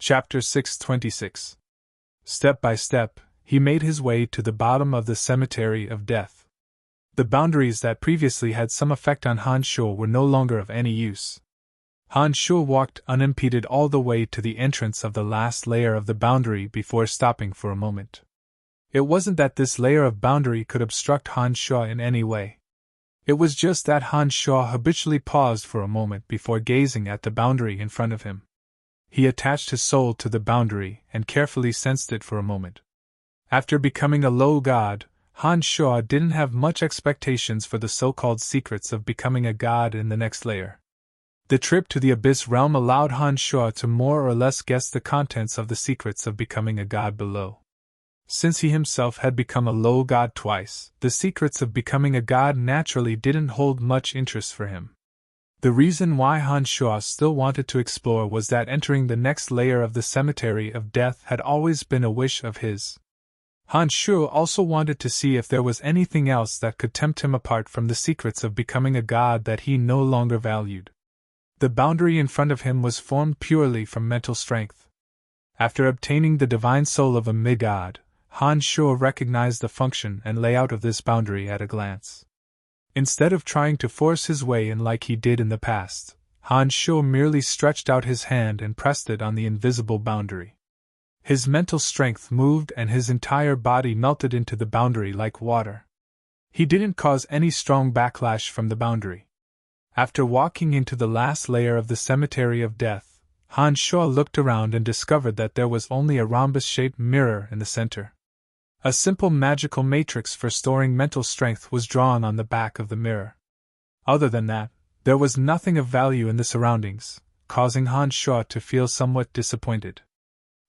Chapter 626. Step by step, he made his way to the bottom of the cemetery of death. The boundaries that previously had some effect on Han Shuo were no longer of any use. Han Shuo walked unimpeded all the way to the entrance of the last layer of the boundary before stopping for a moment. It wasn't that this layer of boundary could obstruct Han Shuo in any way. It was just that Han Shuo habitually paused for a moment before gazing at the boundary in front of him. He attached his soul to the boundary and carefully sensed it for a moment. After becoming a low god, Han Shuo didn't have much expectations for the so-called secrets of becoming a god in the next layer. The trip to the Abyss realm allowed Han Shuo to more or less guess the contents of the secrets of becoming a god below. Since he himself had become a low god twice, the secrets of becoming a god naturally didn't hold much interest for him. The reason why Han Shuo still wanted to explore was that entering the next layer of the cemetery of death had always been a wish of his. Han Shuo also wanted to see if there was anything else that could tempt him apart from the secrets of becoming a god that he no longer valued. The boundary in front of him was formed purely from mental strength. After obtaining the divine soul of a mid-god, Han Shuo recognized the function and layout of this boundary at a glance. Instead of trying to force his way in like he did in the past, Han Shuo merely stretched out his hand and pressed it on the invisible boundary. His mental strength moved and his entire body melted into the boundary like water. He didn't cause any strong backlash from the boundary. After walking into the last layer of the cemetery of death, Han Shuo looked around and discovered that there was only a rhombus-shaped mirror in the center. A simple magical matrix for storing mental strength was drawn on the back of the mirror. Other than that, there was nothing of value in the surroundings, causing Han Shuo to feel somewhat disappointed.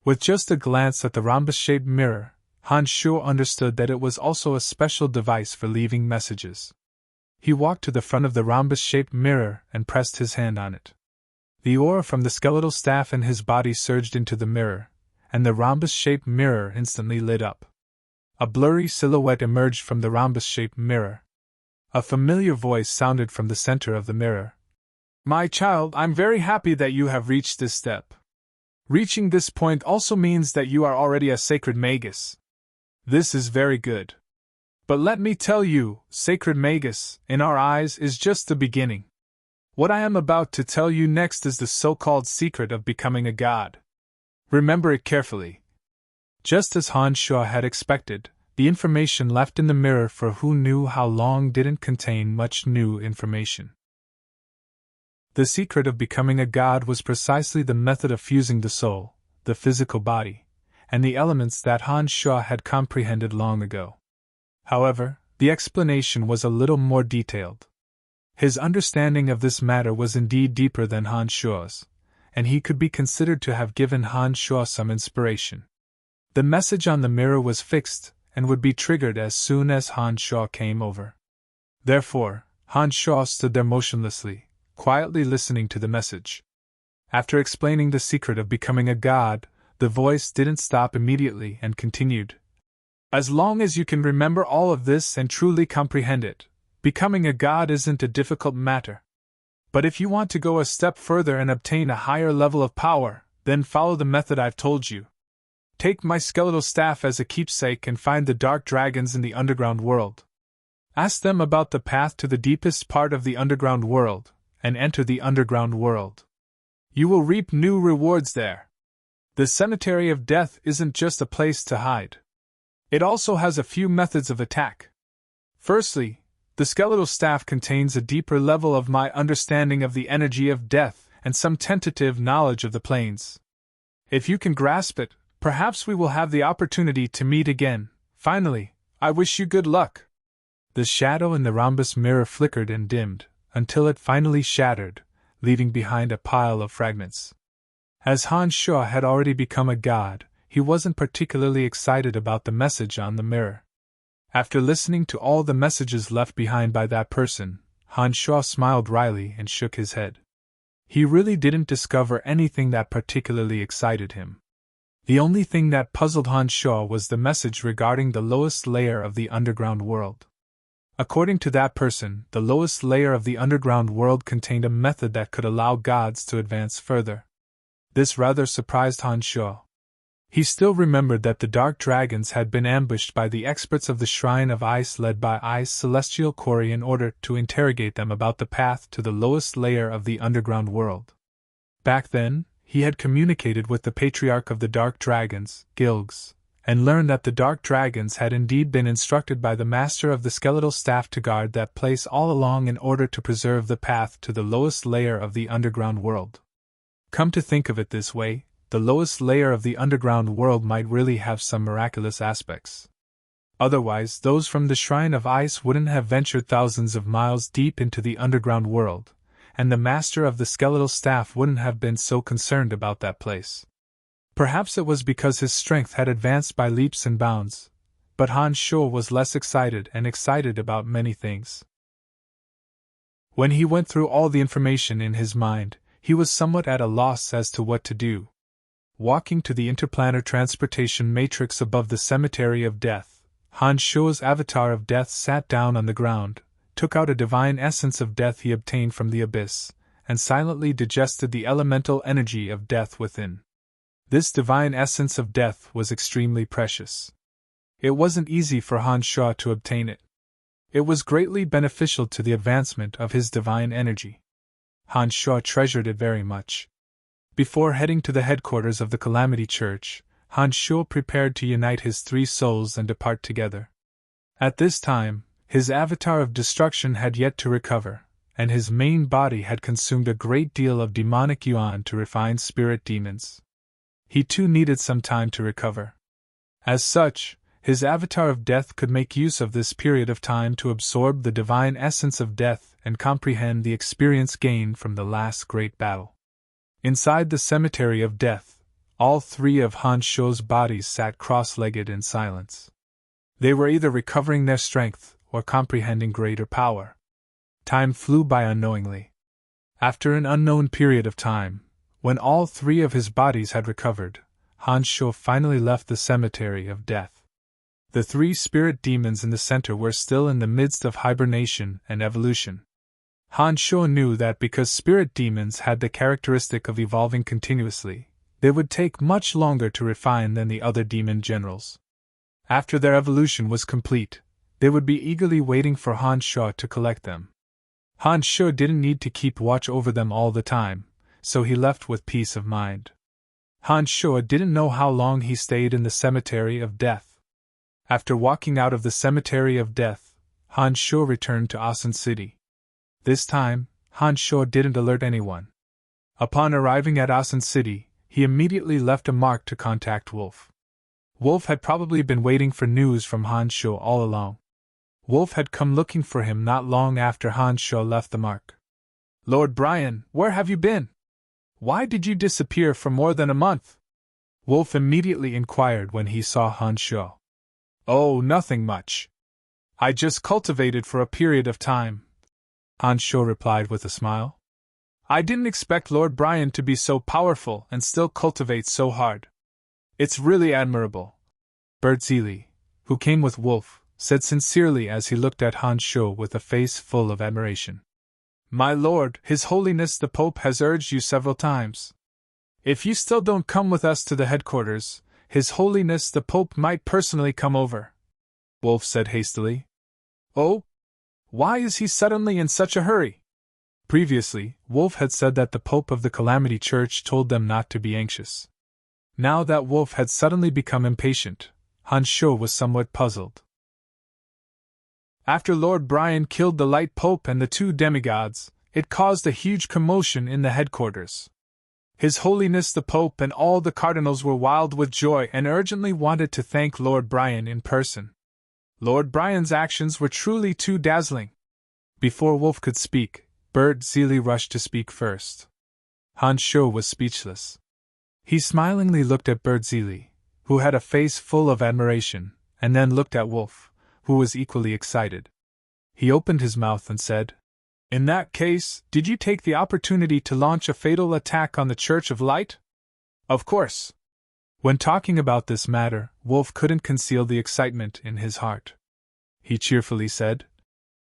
With just a glance at the rhombus-shaped mirror, Han Shuo understood that it was also a special device for leaving messages. He walked to the front of the rhombus-shaped mirror and pressed his hand on it. The aura from the skeletal staff in his body surged into the mirror, and the rhombus-shaped mirror instantly lit up. A blurry silhouette emerged from the rhombus-shaped mirror. A familiar voice sounded from the center of the mirror. "My child, I'm very happy that you have reached this step. Reaching this point also means that you are already a sacred magus. This is very good. But let me tell you, sacred magus, in our eyes, is just the beginning. What I am about to tell you next is the so-called secret of becoming a god. Remember it carefully." Just as Han Shuo had expected, the information left in the mirror for who knew how long didn't contain much new information. The secret of becoming a god was precisely the method of fusing the soul, the physical body, and the elements that Han Shuo had comprehended long ago. However, the explanation was a little more detailed. His understanding of this matter was indeed deeper than Han Shuo's, and he could be considered to have given Han Shuo some inspiration. The message on the mirror was fixed and would be triggered as soon as Han Shuo came over. Therefore, Han Shuo stood there motionlessly, quietly listening to the message. After explaining the secret of becoming a god, the voice didn't stop immediately and continued. "As long as you can remember all of this and truly comprehend it, becoming a god isn't a difficult matter. But if you want to go a step further and obtain a higher level of power, then follow the method I've told you. Take my skeletal staff as a keepsake and find the dark dragons in the underground world. Ask them about the path to the deepest part of the underground world, and enter the underground world. You will reap new rewards there. The cemetery of death isn't just a place to hide. It also has a few methods of attack. Firstly, the skeletal staff contains a deeper level of my understanding of the energy of death and some tentative knowledge of the planes. If you can grasp it, perhaps we will have the opportunity to meet again. Finally, I wish you good luck." The shadow in the rhombus mirror flickered and dimmed, until it finally shattered, leaving behind a pile of fragments. As Han Shuo had already become a god, he wasn't particularly excited about the message on the mirror. After listening to all the messages left behind by that person, Han Shuo smiled wryly and shook his head. He really didn't discover anything that particularly excited him. The only thing that puzzled Han Shuo was the message regarding the lowest layer of the underground world. According to that person, the lowest layer of the underground world contained a method that could allow gods to advance further. This rather surprised Han Sho. He still remembered that the dark dragons had been ambushed by the experts of the Shrine of Ice led by Ice Celestial Quarry in order to interrogate them about the path to the lowest layer of the underground world. Back then, he had communicated with the Patriarch of the Dark Dragons, Gilgs, and learned that the Dark Dragons had indeed been instructed by the Master of the Skeletal Staff to guard that place all along in order to preserve the path to the lowest layer of the underground world. Come to think of it this way, the lowest layer of the underground world might really have some miraculous aspects. Otherwise, those from the Shrine of Ice wouldn't have ventured thousands of miles deep into the underground world, and the Master of the Skeletal Staff wouldn't have been so concerned about that place. Perhaps it was because his strength had advanced by leaps and bounds, but Han Sho was less excited about many things. When he went through all the information in his mind, he was somewhat at a loss as to what to do. Walking to the interplanar transportation matrix above the Cemetery of Death, Han Sho's avatar of death sat down on the ground, took out a divine essence of death he obtained from the abyss, and silently digested the elemental energy of death within. This divine essence of death was extremely precious. It wasn't easy for Han Sho to obtain it. It was greatly beneficial to the advancement of his divine energy. Han Sho treasured it very much. Before heading to the headquarters of the Calamity Church, Han Sho prepared to unite his three souls and depart together. At this time, his avatar of destruction had yet to recover, and his main body had consumed a great deal of demonic yuan to refine spirit demons. He too needed some time to recover. As such, his avatar of death could make use of this period of time to absorb the divine essence of death and comprehend the experience gained from the last great battle. Inside the Cemetery of Death, all three of Han Sho's bodies sat cross-legged in silence. They were either recovering their strength or comprehending greater power. Time flew by unknowingly. After an unknown period of time, when all three of his bodies had recovered, Han Sho finally left the Cemetery of Death. The three spirit demons in the center were still in the midst of hibernation and evolution. Han Sho knew that because spirit demons had the characteristic of evolving continuously, they would take much longer to refine than the other demon generals. After their evolution was complete, they would be eagerly waiting for Han Sho to collect them. Han Sho didn't need to keep watch over them all the time, so he left with peace of mind. Han Sho didn't know how long he stayed in the Cemetery of Death. After walking out of the Cemetery of Death, Han Sho returned to Asan City. This time, Han Sho didn't alert anyone. Upon arriving at Asan City, he immediately left a mark to contact Wolf. Wolf had probably been waiting for news from Han Sho all along. Wolf had come looking for him not long after Han Sho left the mark. "Lord Brian, where have you been? Why did you disappear for more than a month?" Wolf immediately inquired when he saw Han Sho. "Oh, nothing much. I just cultivated for a period of time," Han Sho replied with a smile. "I didn't expect Lord Brian to be so powerful and still cultivate so hard. It's really admirable." Bird Seeley, who came with Wolf, said sincerely as he looked at Han Sho with a face full of admiration. "My lord, His Holiness the Pope has urged you several times. If you still don't come with us to the headquarters, His Holiness the Pope might personally come over," Wolf said hastily. "Oh? Why is he suddenly in such a hurry?" Previously, Wolf had said that the Pope of the Calamity Church told them not to be anxious. Now that Wolf had suddenly become impatient, Han Sho was somewhat puzzled. After Lord Brian killed the Light Pope and the two demigods, it caused a huge commotion in the headquarters. His Holiness the Pope and all the cardinals were wild with joy and urgently wanted to thank Lord Brian in person. Lord Brian's actions were truly too dazzling. Before Wolf could speak, Bird Seeley rushed to speak first. Han Sho was speechless. He smilingly looked at Bird Seeley, who had a face full of admiration, and then looked at Wolf, who was equally excited. He opened his mouth and said, "In that case, did you take the opportunity to launch a fatal attack on the Church of Light?" "Of course." When talking about this matter, Wolf couldn't conceal the excitement in his heart. He cheerfully said,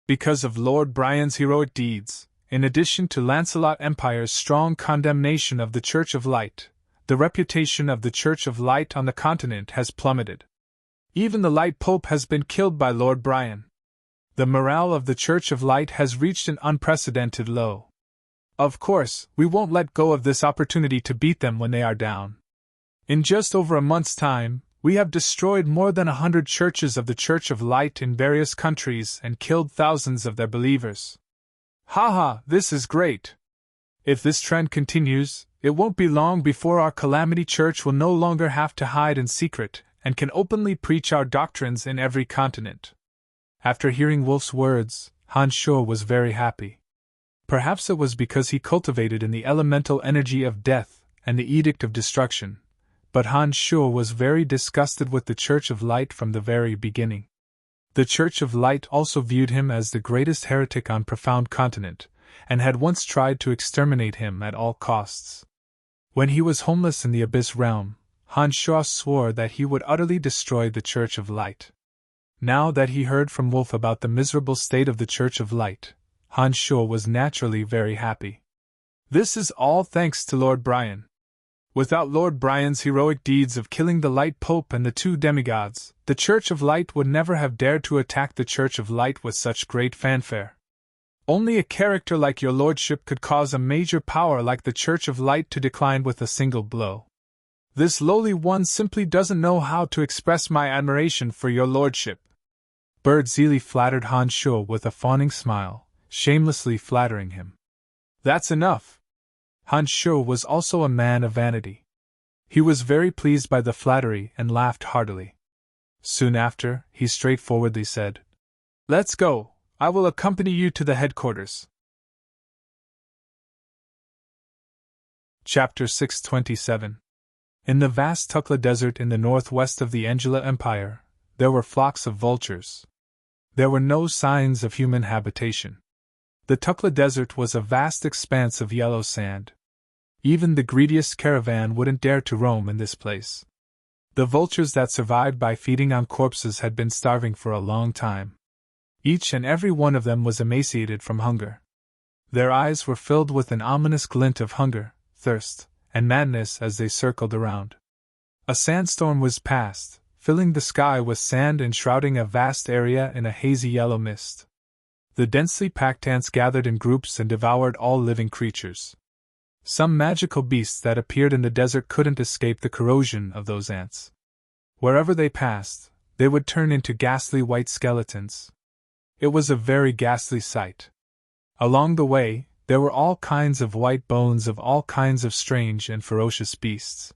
"Because of Lord Brian's heroic deeds, in addition to Lancelot Empire's strong condemnation of the Church of Light, the reputation of the Church of Light on the continent has plummeted. Even the Light Pope has been killed by Lord Brian. The morale of the Church of Light has reached an unprecedented low. Of course, we won't let go of this opportunity to beat them when they are down. In just over a month's time, we have destroyed more than 100 churches of the Church of Light in various countries and killed thousands of their believers. Haha, this is great! If this trend continues, it won't be long before our Calamity Church will no longer have to hide in secret and can openly preach our doctrines in every continent. After hearing Wolf's words, Han Shuo was very happy. Perhaps it was because he cultivated in the elemental energy of death and the edict of destruction, but Han Shuo was very disgusted with the Church of Light from the very beginning. The Church of Light also viewed him as the greatest heretic on Profound Continent, and had once tried to exterminate him at all costs. When he was homeless in the Abyss Realm, Han Shuo swore that he would utterly destroy the Church of Light. Now that he heard from Wolf about the miserable state of the Church of Light, Han Shuo was naturally very happy. This is all thanks to Lord Brian. Without Lord Brian's heroic deeds of killing the Light Pope and the 2 demigods, the Church of Light would never have dared to attack the Church of Light with such great fanfare. Only a character like your lordship could cause a major power like the Church of Light to decline with a single blow. This lowly one simply doesn't know how to express my admiration for your lordship. Bird Zeely flattered Han Shuo with a fawning smile, shamelessly flattering him. That's enough. Han Shuo was also a man of vanity. He was very pleased by the flattery and laughed heartily. Soon after, he straightforwardly said, "Let's go. I will accompany you to the headquarters." Chapter 627. In the vast Tukla Desert in the northwest of the Angela Empire, there were flocks of vultures. There were no signs of human habitation. The Tukla Desert was a vast expanse of yellow sand. Even the greediest caravan wouldn't dare to roam in this place. The vultures that survived by feeding on corpses had been starving for a long time. Each and every one of them was emaciated from hunger. Their eyes were filled with an ominous glint of hunger, thirst, and madness as they circled around. A sandstorm was past, filling the sky with sand and shrouding a vast area in a hazy yellow mist. The densely packed ants gathered in groups and devoured all living creatures. Some magical beasts that appeared in the desert couldn't escape the corrosion of those ants. Wherever they passed, they would turn into ghastly white skeletons. It was a very ghastly sight. Along the way, there were all kinds of white bones of all kinds of strange and ferocious beasts.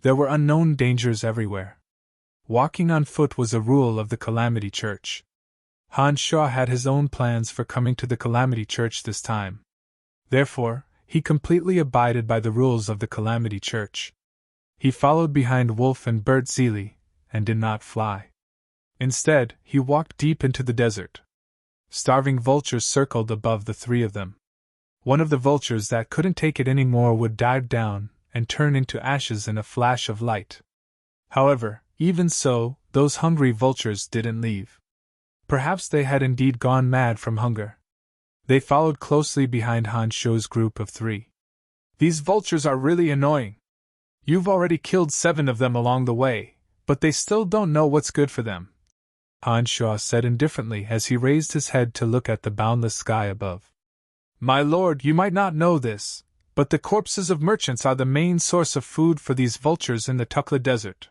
There were unknown dangers everywhere. Walking on foot was a rule of the Calamity Church. Han Shuo had his own plans for coming to the Calamity Church this time. Therefore, he completely abided by the rules of the Calamity Church. He followed behind Wolf and Bird Zeely, and did not fly. Instead, he walked deep into the desert. Starving vultures circled above the 3 of them. One of the vultures that couldn't take it any more would dive down and turn into ashes in a flash of light. However, even so, those hungry vultures didn't leave. Perhaps they had indeed gone mad from hunger. They followed closely behind Han Shuo's group of 3. These vultures are really annoying. You've already killed 7 of them along the way, but they still don't know what's good for them, Han Shuo said indifferently as he raised his head to look at the boundless sky above. My lord, you might not know this, but the corpses of merchants are the main source of food for these vultures in the Tukla Desert.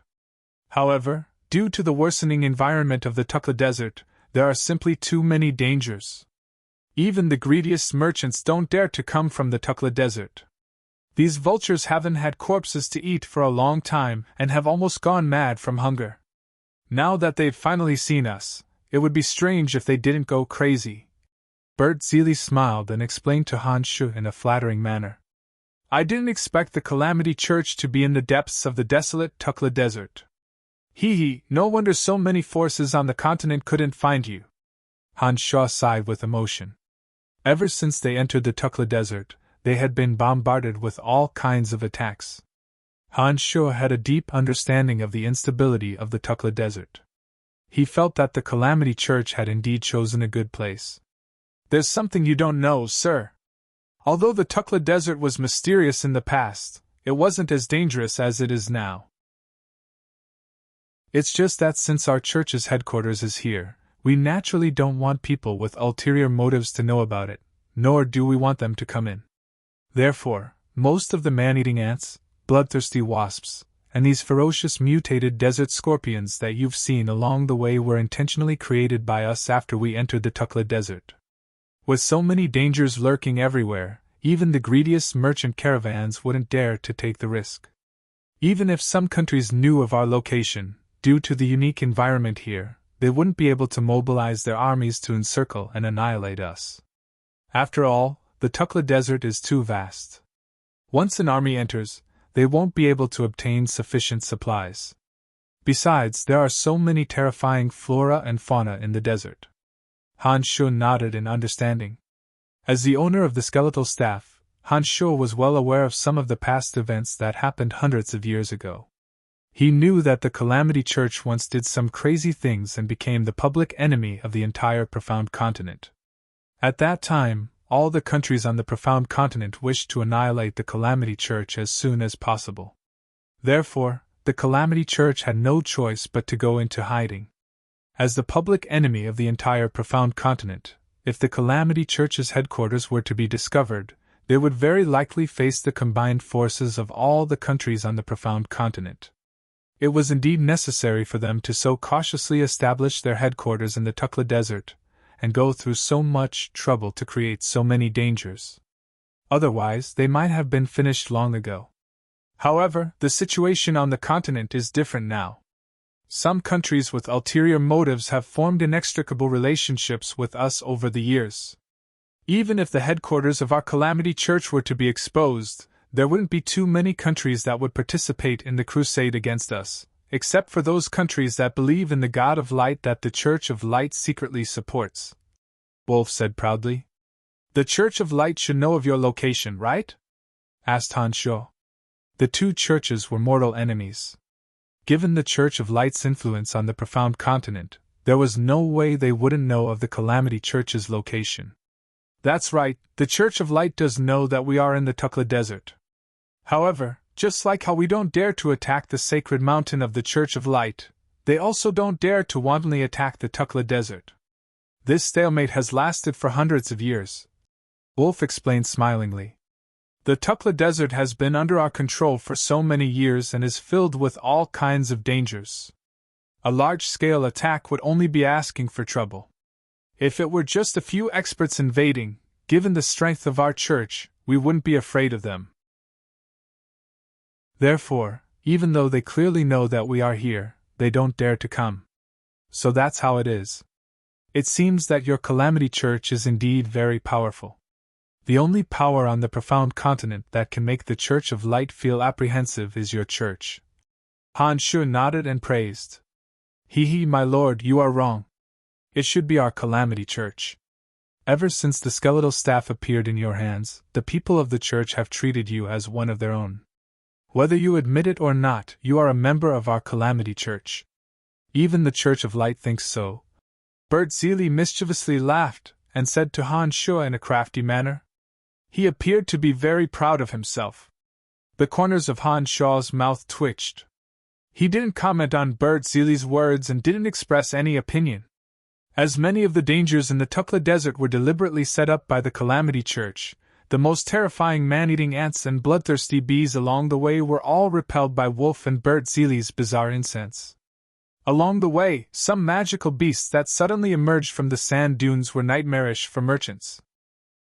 However, due to the worsening environment of the Tukla Desert, there are simply too many dangers. Even the greediest merchants don't dare to come from the Tukla Desert. These vultures haven't had corpses to eat for a long time and have almost gone mad from hunger. Now that they've finally seen us, it would be strange if they didn't go crazy. Bird Zeely smiled and explained to Han Shuo in a flattering manner. I didn't expect the Calamity Church to be in the depths of the desolate Tukla Desert. No wonder so many forces on the continent couldn't find you. Han Shuo sighed with emotion. Ever since they entered the Tukla Desert, they had been bombarded with all kinds of attacks. Han Shuo had a deep understanding of the instability of the Tukla Desert. He felt that the Calamity Church had indeed chosen a good place. There's something you don't know, sir. Although the Tukla Desert was mysterious in the past, it wasn't as dangerous as it is now. It's just that since our church's headquarters is here, we naturally don't want people with ulterior motives to know about it, nor do we want them to come in. Therefore, most of the man-eating ants, bloodthirsty wasps, and these ferocious mutated desert scorpions that you've seen along the way were intentionally created by us after we entered the Tukla Desert. With so many dangers lurking everywhere, even the greediest merchant caravans wouldn't dare to take the risk. Even if some countries knew of our location, due to the unique environment here, they wouldn't be able to mobilize their armies to encircle and annihilate us. After all, the Tukla Desert is too vast. Once an army enters, they won't be able to obtain sufficient supplies. Besides, there are so many terrifying flora and fauna in the desert. Han Shu nodded in understanding. As the owner of the skeletal staff, Han Shu was well aware of some of the past events that happened hundreds of years ago. He knew that the Calamity Church once did some crazy things and became the public enemy of the entire Profound Continent. At that time, all the countries on the Profound Continent wished to annihilate the Calamity Church as soon as possible. Therefore, the Calamity Church had no choice but to go into hiding. As the public enemy of the entire Profound Continent, if the Calamity Church's headquarters were to be discovered, they would very likely face the combined forces of all the countries on the Profound Continent. It was indeed necessary for them to so cautiously establish their headquarters in the Tukla Desert, and go through so much trouble to create so many dangers. Otherwise, they might have been finished long ago. However, the situation on the continent is different now. Some countries with ulterior motives have formed inextricable relationships with us over the years. Even if the headquarters of our Calamity Church were to be exposed, there wouldn't be too many countries that would participate in the crusade against us, except for those countries that believe in the God of Light that the Church of Light secretly supports. Wolf said proudly. The Church of Light should know of your location, right? Asked Han Shu. The two churches were mortal enemies. Given the Church of Light's influence on the Profound Continent, there was no way they wouldn't know of the Calamity Church's location. That's right, the Church of Light does know that we are in the Tukla Desert. However, just like how we don't dare to attack the sacred mountain of the Church of Light, they also don't dare to wantonly attack the Tukla Desert. This stalemate has lasted for hundreds of years. Wolf explained smilingly. The Tukla Desert has been under our control for so many years and is filled with all kinds of dangers. A large-scale attack would only be asking for trouble. If it were just a few experts invading, given the strength of our church, we wouldn't be afraid of them. Therefore, even though they clearly know that we are here, they don't dare to come. So that's how it is. It seems that your Calamity Church is indeed very powerful. The only power on the Profound Continent that can make the Church of Light feel apprehensive is your church. Han Shu nodded and praised. He, my lord, you are wrong. It should be our Calamity Church. Ever since the skeletal staff appeared in your hands, the people of the church have treated you as one of their own. Whether you admit it or not, you are a member of our Calamity Church. Even the Church of Light thinks so. Bert Seeley mischievously laughed, and said to Han Shu in a crafty manner. He appeared to be very proud of himself. The corners of Han Shu's mouth twitched. He didn't comment on Bert Seeley's words and didn't express any opinion. As many of the dangers in the Tukla Desert were deliberately set up by the Calamity Church, the most terrifying man-eating ants and bloodthirsty bees along the way were all repelled by Wolf and Bert Seeley's bizarre incense. Along the way, some magical beasts that suddenly emerged from the sand dunes were nightmarish for merchants.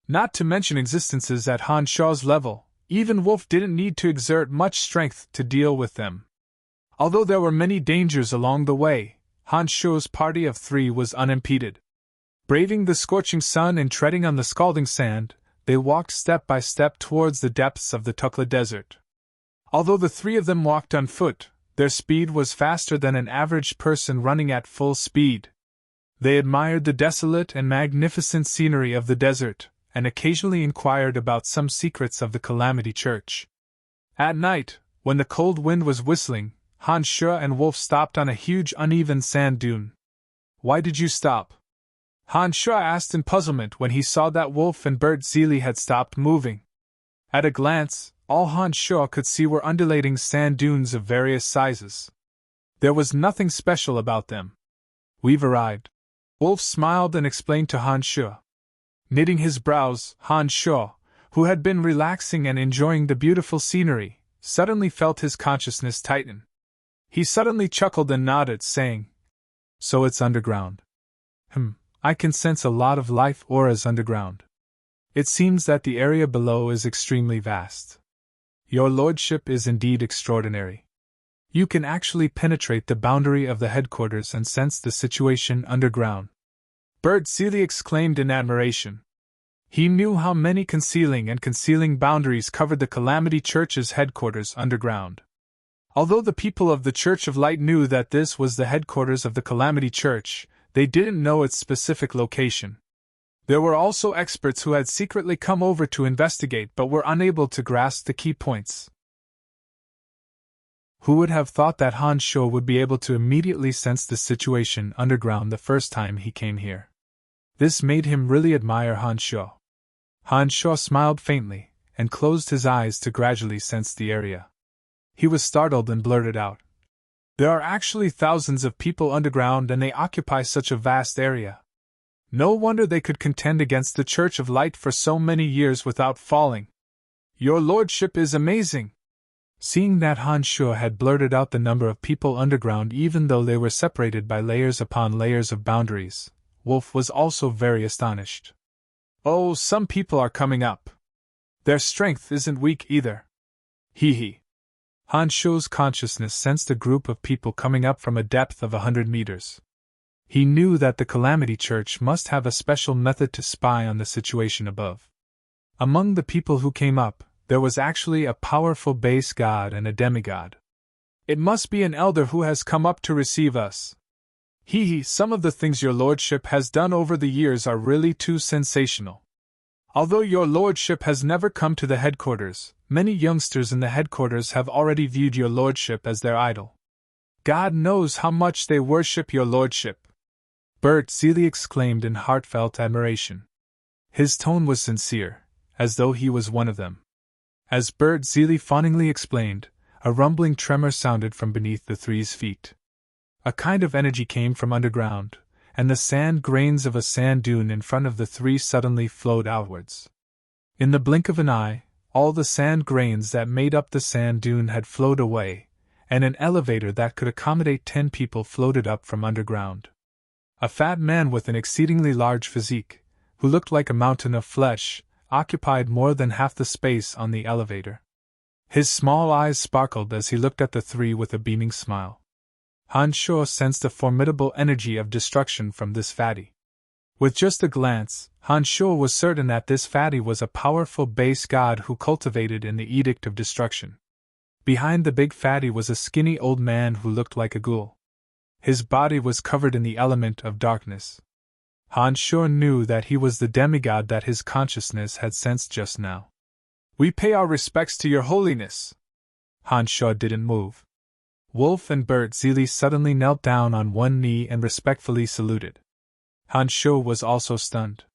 Not to mention existences at Han Shu's level, even Wolf didn't need to exert much strength to deal with them. Although there were many dangers along the way, Han Shu's party of 3 was unimpeded. Braving the scorching sun and treading on the scalding sand, they walked step by step towards the depths of the Tukla Desert. Although the 3 of them walked on foot, their speed was faster than an average person running at full speed. They admired the desolate and magnificent scenery of the desert, and occasionally inquired about some secrets of the Calamity Church. At night, when the cold wind was whistling, Han Shu and Wolf stopped on a huge uneven sand dune. Why did you stop? Han Shu asked in puzzlement when he saw that Wolf and Bert Seeley had stopped moving. At a glance, All Han Sho could see were undulating sand dunes of various sizes. There was nothing special about them. We've arrived. Wolf smiled and explained to Han Sho. Knitting his brows, Han Sho, who had been relaxing and enjoying the beautiful scenery, suddenly felt his consciousness tighten. He suddenly chuckled and nodded, saying, "So it's underground. I can sense a lot of life auras underground. It seems that the area below is extremely vast. Your lordship is indeed extraordinary. You can actually penetrate the boundary of the headquarters and sense the situation underground." Bird Sealy exclaimed in admiration. He knew how many concealing boundaries covered the Calamity Church's headquarters underground. Although the people of the Church of Light knew that this was the headquarters of the Calamity Church, they didn't know its specific location. There were also experts who had secretly come over to investigate but were unable to grasp the key points. Who would have thought that Han Sho would be able to immediately sense the situation underground the first time he came here? This made him really admire Han Sho. Han Sho smiled faintly, and closed his eyes to gradually sense the area. He was startled and blurted out, "There are actually thousands of people underground and they occupy such a vast area. No wonder they could contend against the Church of Light for so many years without falling. Your lordship is amazing." Seeing that Han Sho had blurted out the number of people underground even though they were separated by layers upon layers of boundaries, Wolf was also very astonished. "Oh, some people are coming up. Their strength isn't weak either. Hee. Han Sho's consciousness sensed a group of people coming up from a depth of 100 meters. He knew that the Calamity Church must have a special method to spy on the situation above. Among the people who came up, there was actually a powerful base god and a demigod. It must be an elder who has come up to receive us. Some of the things your lordship has done over the years are really too sensational. Although your lordship has never come to the headquarters, many youngsters in the headquarters have already viewed your lordship as their idol. God knows how much they worship your lordship." Bert Sealy exclaimed in heartfelt admiration. His tone was sincere, as though he was one of them. As Bert Sealy fawningly explained, a rumbling tremor sounded from beneath the three's feet. A kind of energy came from underground, and the sand grains of a sand dune in front of the three suddenly flowed outwards. In the blink of an eye, all the sand grains that made up the sand dune had flowed away, and an elevator that could accommodate 10 people floated up from underground. A fat man with an exceedingly large physique, who looked like a mountain of flesh, occupied more than half the space on the elevator. His small eyes sparkled as he looked at the three with a beaming smile. Han Sho sensed a formidable energy of destruction from this fatty. With just a glance, Han Sho was certain that this fatty was a powerful base god who cultivated in the Edict of Destruction. Behind the big fatty was a skinny old man who looked like a ghoul. His body was covered in the element of darkness. Han Sho knew that he was the demigod that his consciousness had sensed just now. "We pay our respects to your holiness." Han Sho didn't move. Wolf and Bert Sealy suddenly knelt down on one knee and respectfully saluted. Han Sho was also stunned.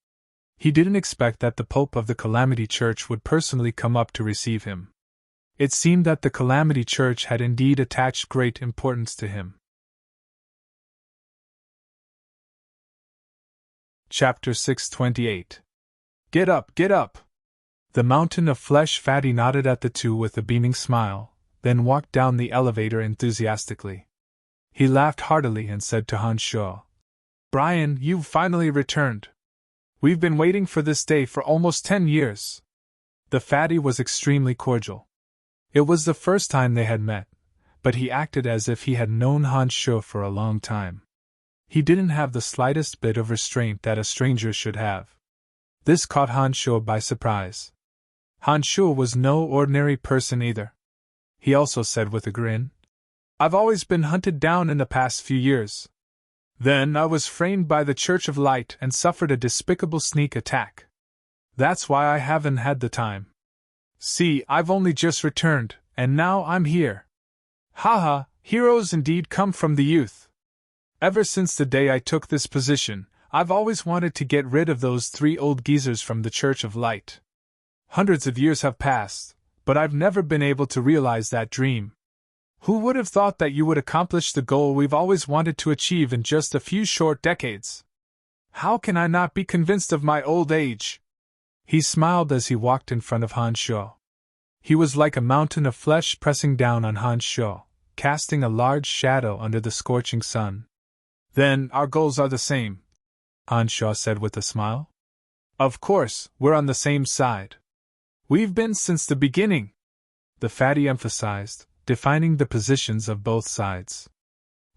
He didn't expect that the Pope of the Calamity Church would personally come up to receive him. It seemed that the Calamity Church had indeed attached great importance to him. Chapter 628. Get up, get up! The mountain of flesh fatty nodded at the two with a beaming smile, then walked down the elevator enthusiastically. He laughed heartily and said to Han Sho, "Brian, you've finally returned. We've been waiting for this day for almost 10 years. The fatty was extremely cordial. It was the first time they had met, but he acted as if he had known Han Sho for a long time. He didn't have the slightest bit of restraint that a stranger should have. This caught Han Sho by surprise. Han Sho was no ordinary person either. He also said with a grin, "I've always been hunted down in the past few years. Then I was framed by the Church of Light and suffered a despicable sneak attack. That's why I haven't had the time. See, I've only just returned, and now I'm here. Haha, heroes indeed come from the youth. Ever since the day I took this position, I've always wanted to get rid of those 3 old geezers from the Church of Light. Hundreds of years have passed, but I've never been able to realize that dream. Who would have thought that you would accomplish the goal we've always wanted to achieve in just a few short decades? How can I not be convinced of my old age? He smiled as he walked in front of Han Sho. He was like a mountain of flesh pressing down on Han Sho, casting a large shadow under the scorching sun. Then, our goals are the same, Han Sho said with a smile. Of course, we're on the same side. We've been since the beginning, the fatty emphasized, defining the positions of both sides.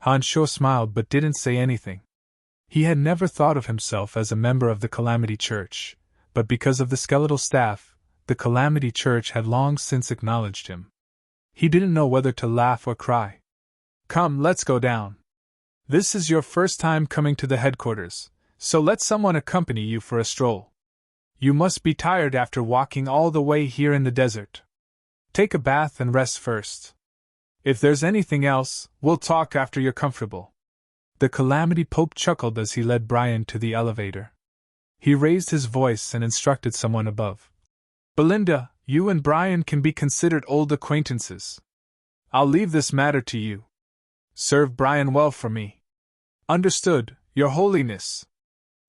Han Sho smiled but didn't say anything. He had never thought of himself as a member of the Calamity Church, but because of the skeletal staff, the Calamity Church had long since acknowledged him. He didn't know whether to laugh or cry. Come, let's go down. This is your first time coming to the headquarters, so let someone accompany you for a stroll. You must be tired after walking all the way here in the desert. Take a bath and rest first. If there's anything else, we'll talk after you're comfortable. The Calamity Pope chuckled as he led Brian to the elevator. He raised his voice and instructed someone above. Belinda, you and Brian can be considered old acquaintances. I'll leave this matter to you. Serve Brian well for me. Understood, Your Holiness.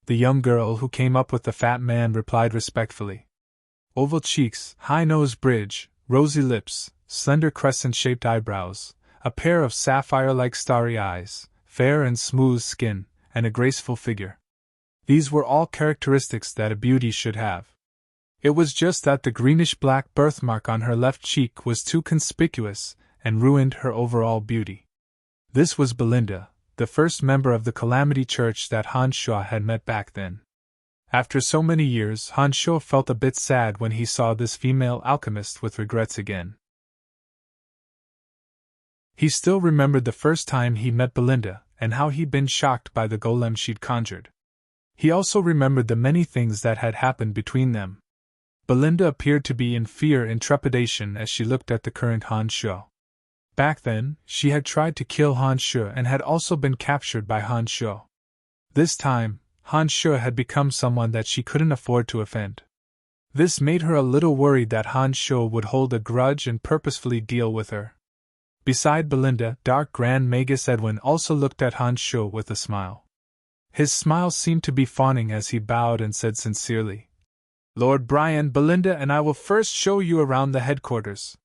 The young girl who came up with the fat man replied respectfully. Oval cheeks, high nose bridge, rosy lips, slender crescent-shaped eyebrows, a pair of sapphire-like starry eyes, fair and smooth skin, and a graceful figure. These were all characteristics that a beauty should have. It was just that the greenish-black birthmark on her left cheek was too conspicuous and ruined her overall beauty. This was Belinda, the first member of the Calamity Church that Han Sho had met back then. After so many years, Han Sho felt a bit sad when he saw this female alchemist with regrets again. He still remembered the first time he met Belinda, and how he'd been shocked by the golem she'd conjured. He also remembered the many things that had happened between them. Belinda appeared to be in fear and trepidation as she looked at the current Han Sho. Back then, she had tried to kill Han Sho and had also been captured by Han Sho. This time, Han Sho had become someone that she couldn't afford to offend. This made her a little worried that Han Sho would hold a grudge and purposefully deal with her. Beside Belinda, Dark Grand Magus Edwin also looked at Han Sho with a smile. His smile seemed to be fawning as he bowed and said sincerely, Lord Brian, Belinda and I will first show you around the headquarters.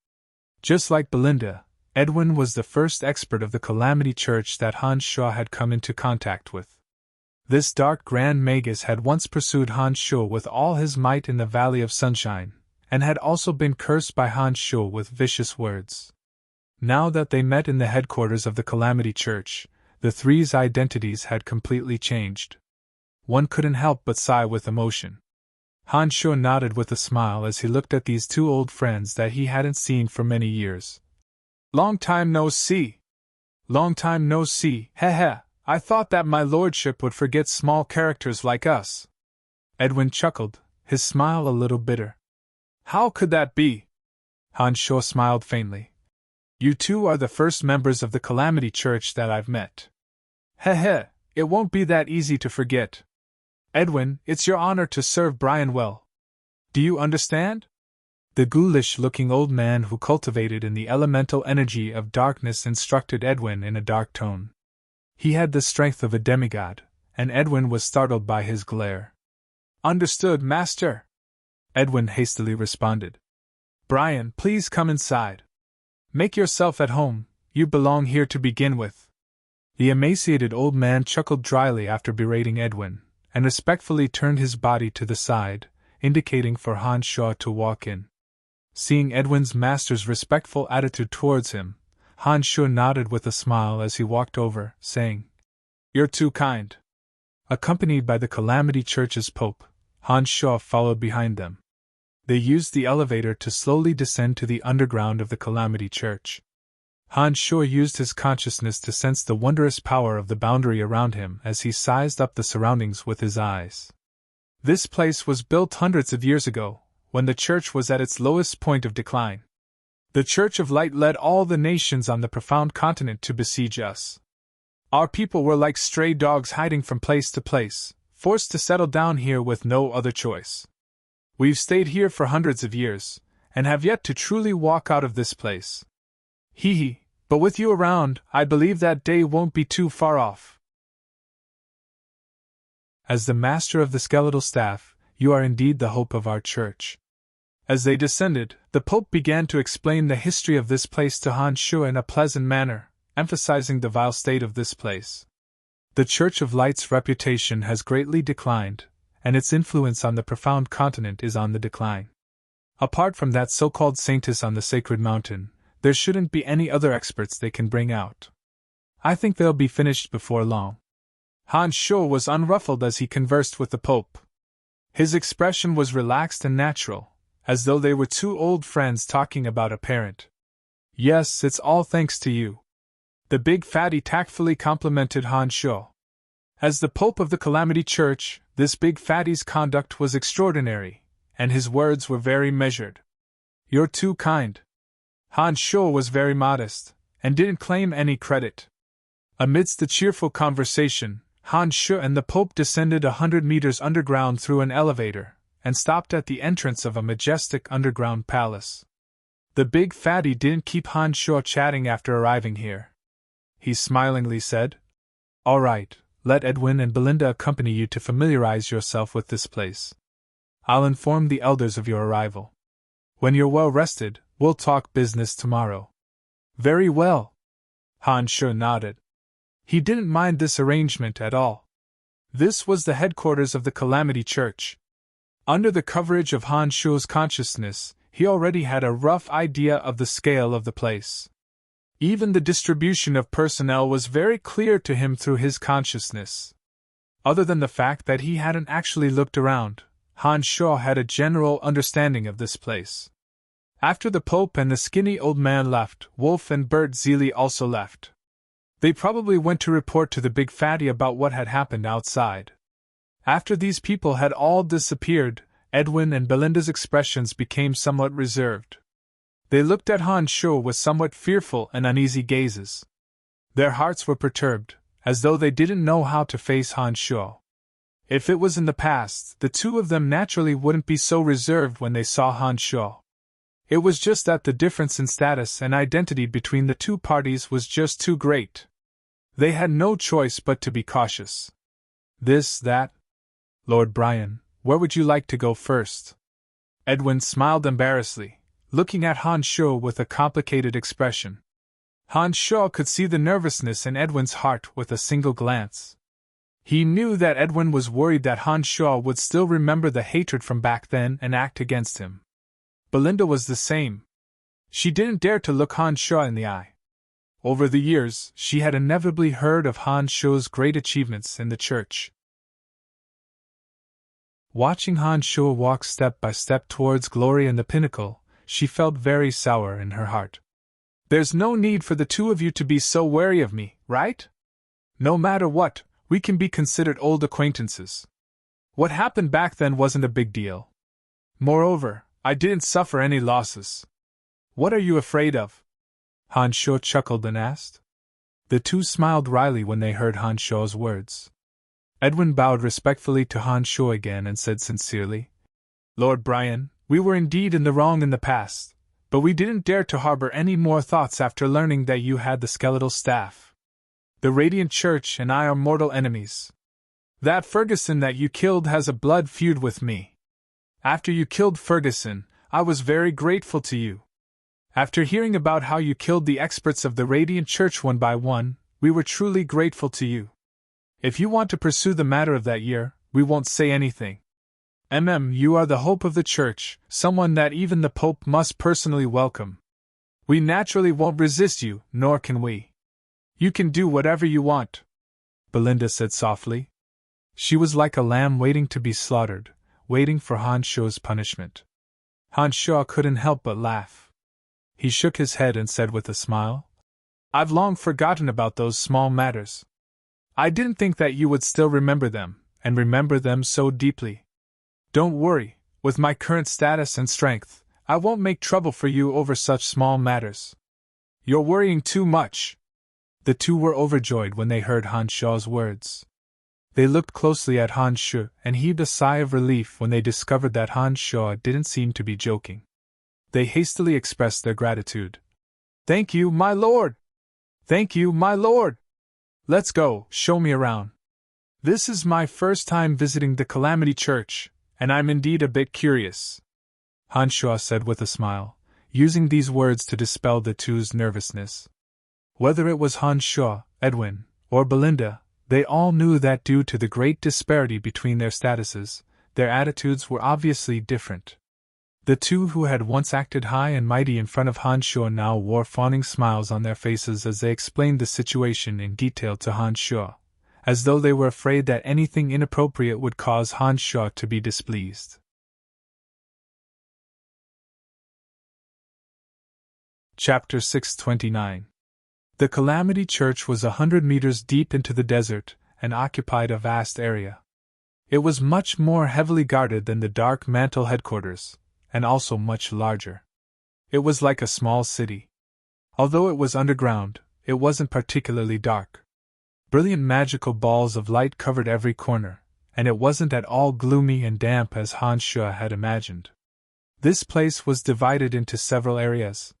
Just like Belinda, Edwin was the first expert of the Calamity Church that Han Sho had come into contact with. This Dark Grand Magus had once pursued Han Sho with all his might in the Valley of Sunshine, and had also been cursed by Han Sho with vicious words. Now that they met in the headquarters of the Calamity Church, the three's identities had completely changed. One couldn't help but sigh with emotion. Han Sho nodded with a smile as he looked at these two old friends that he hadn't seen for many years. Long time no see. Long time no see, heh. I thought that my lordship would forget small characters like us. Edwin chuckled, his smile a little bitter. How could that be? Han Sho smiled faintly. You two are the first members of the Calamity Church that I've met. Heh, it won't be that easy to forget. Edwin, it's your honor to serve Brian well. Do you understand? The ghoulish-looking old man who cultivated in the elemental energy of darkness instructed Edwin in a dark tone. He had the strength of a demigod, and Edwin was startled by his glare. Understood, master. Edwin hastily responded. Brian, please come inside. Make yourself at home, you belong here to begin with. The emaciated old man chuckled dryly after berating Edwin, and respectfully turned his body to the side, indicating for Han Sho to walk in. Seeing Edwin's master's respectful attitude towards him, Han Sho nodded with a smile as he walked over, saying, You're too kind. Accompanied by the Calamity Church's Pope, Han Sho followed behind them. They used the elevator to slowly descend to the underground of the Calamity Church. Han Sho used his consciousness to sense the wondrous power of the boundary around him as he sized up the surroundings with his eyes. This place was built hundreds of years ago, when the church was at its lowest point of decline. The Church of Light led all the nations on the profound continent to besiege us. Our people were like stray dogs hiding from place to place, forced to settle down here with no other choice. We've stayed here for hundreds of years, and have yet to truly walk out of this place. Hee hee, but with you around, I believe that day won't be too far off. As the master of the skeletal staff, you are indeed the hope of our church. As they descended, the Pope began to explain the history of this place to Han Shu in a pleasant manner, emphasizing the vile state of this place. The Church of Light's reputation has greatly declined, and its influence on the profound continent is on the decline. Apart from that so-called saintess on the sacred mountain, there shouldn't be any other experts they can bring out. I think they'll be finished before long. Han Shu was unruffled as he conversed with the Pope. His expression was relaxed and natural, as though they were two old friends talking about a parent. Yes, it's all thanks to you. The big fatty tactfully complimented Han Shu. As the Pope of the Calamity Church, this big fatty's conduct was extraordinary, and his words were very measured. You're too kind. Han Shu was very modest, and didn't claim any credit. Amidst the cheerful conversation, Han Shu and the Pope descended 100 meters underground through an elevator, and stopped at the entrance of a majestic underground palace. The big fatty didn't keep Han Shu chatting after arriving here. He smilingly said, "All right, let Edwin and Belinda accompany you to familiarize yourself with this place. I'll inform the elders of your arrival. When you're well rested, we'll talk business tomorrow." Very well. Han Shu nodded. He didn't mind this arrangement at all. This was the headquarters of the Calamity Church. Under the coverage of Han Shu's consciousness, he already had a rough idea of the scale of the place. Even the distribution of personnel was very clear to him through his consciousness. Other than the fact that he hadn't actually looked around, Han Shu had a general understanding of this place. After the Pope and the skinny old man left, Wolf and Bert Zeely also left. They probably went to report to the big fatty about what had happened outside. After these people had all disappeared, Edwin and Belinda's expressions became somewhat reserved. They looked at Han Shu with somewhat fearful and uneasy gazes. Their hearts were perturbed, as though they didn't know how to face Han Shu. If it was in the past, the two of them naturally wouldn't be so reserved when they saw Han Shu. It was just that the difference in status and identity between the two parties was just too great. They had no choice but to be cautious. That. Lord Brian, where would you like to go first? Edwin smiled embarrassedly, looking at Han Shu with a complicated expression. Han Shu could see the nervousness in Edwin's heart with a single glance. He knew that Edwin was worried that Han Shu would still remember the hatred from back then and act against him. Belinda was the same. She didn't dare to look Han Shu in the eye. Over the years, she had inevitably heard of Han Shu's great achievements in the church. Watching Han Shu walk step by step towards glory and the pinnacle, she felt very sour in her heart. There's no need for the two of you to be so wary of me, right? No matter what, we can be considered old acquaintances. What happened back then wasn't a big deal. Moreover, I didn't suffer any losses. What are you afraid of? Han Shu chuckled and asked. The two smiled wryly when they heard Han Shu's words. Edwin bowed respectfully to Han Shu again and said sincerely, Lord Brian, we were indeed in the wrong in the past, but we didn't dare to harbor any more thoughts after learning that you had the skeletal staff. The Radiant Church and I are mortal enemies. That Ferguson that you killed has a blood feud with me. After you killed Ferguson, I was very grateful to you. After hearing about how you killed the experts of the Radiant Church one by one, we were truly grateful to you. If you want to pursue the matter of that year, we won't say anything. You are the hope of the Church, someone that even the Pope must personally welcome. We naturally won't resist you, nor can we. You can do whatever you want, Belinda said softly. She was like a lamb waiting to be slaughtered, waiting for Han Shu's punishment. Han Shu couldn't help but laugh. He shook his head and said with a smile, I've long forgotten about those small matters. I didn't think that you would still remember them, and remember them so deeply. Don't worry, with my current status and strength, I won't make trouble for you over such small matters. You're worrying too much. The two were overjoyed when they heard Han Shu's words. They looked closely at Han Shu and heaved a sigh of relief when they discovered that Han Shu didn't seem to be joking. they hastily expressed their gratitude. "Thank you, my lord! Thank you, my lord! Let's go, show me around. This is my first time visiting the Calamity Church, and I'm indeed a bit curious," Han Shuo said with a smile, using these words to dispel the two's nervousness. Whether it was Han Shuo, Edwin, or Belinda, they all knew that due to the great disparity between their statuses, their attitudes were obviously different. The two who had once acted high and mighty in front of Han Shuo now wore fawning smiles on their faces as they explained the situation in detail to Han Shuo, as though they were afraid that anything inappropriate would cause Han Shuo to be displeased. Chapter 629. The Calamity Church was 100 meters deep into the desert and occupied a vast area. It was much more heavily guarded than the Dark Mantle headquarters, and also much larger. It was like a small city. Although it was underground, it wasn't particularly dark. Brilliant magical balls of light covered every corner, and it wasn't at all gloomy and damp as Han Shuo had imagined. This place was divided into several areas.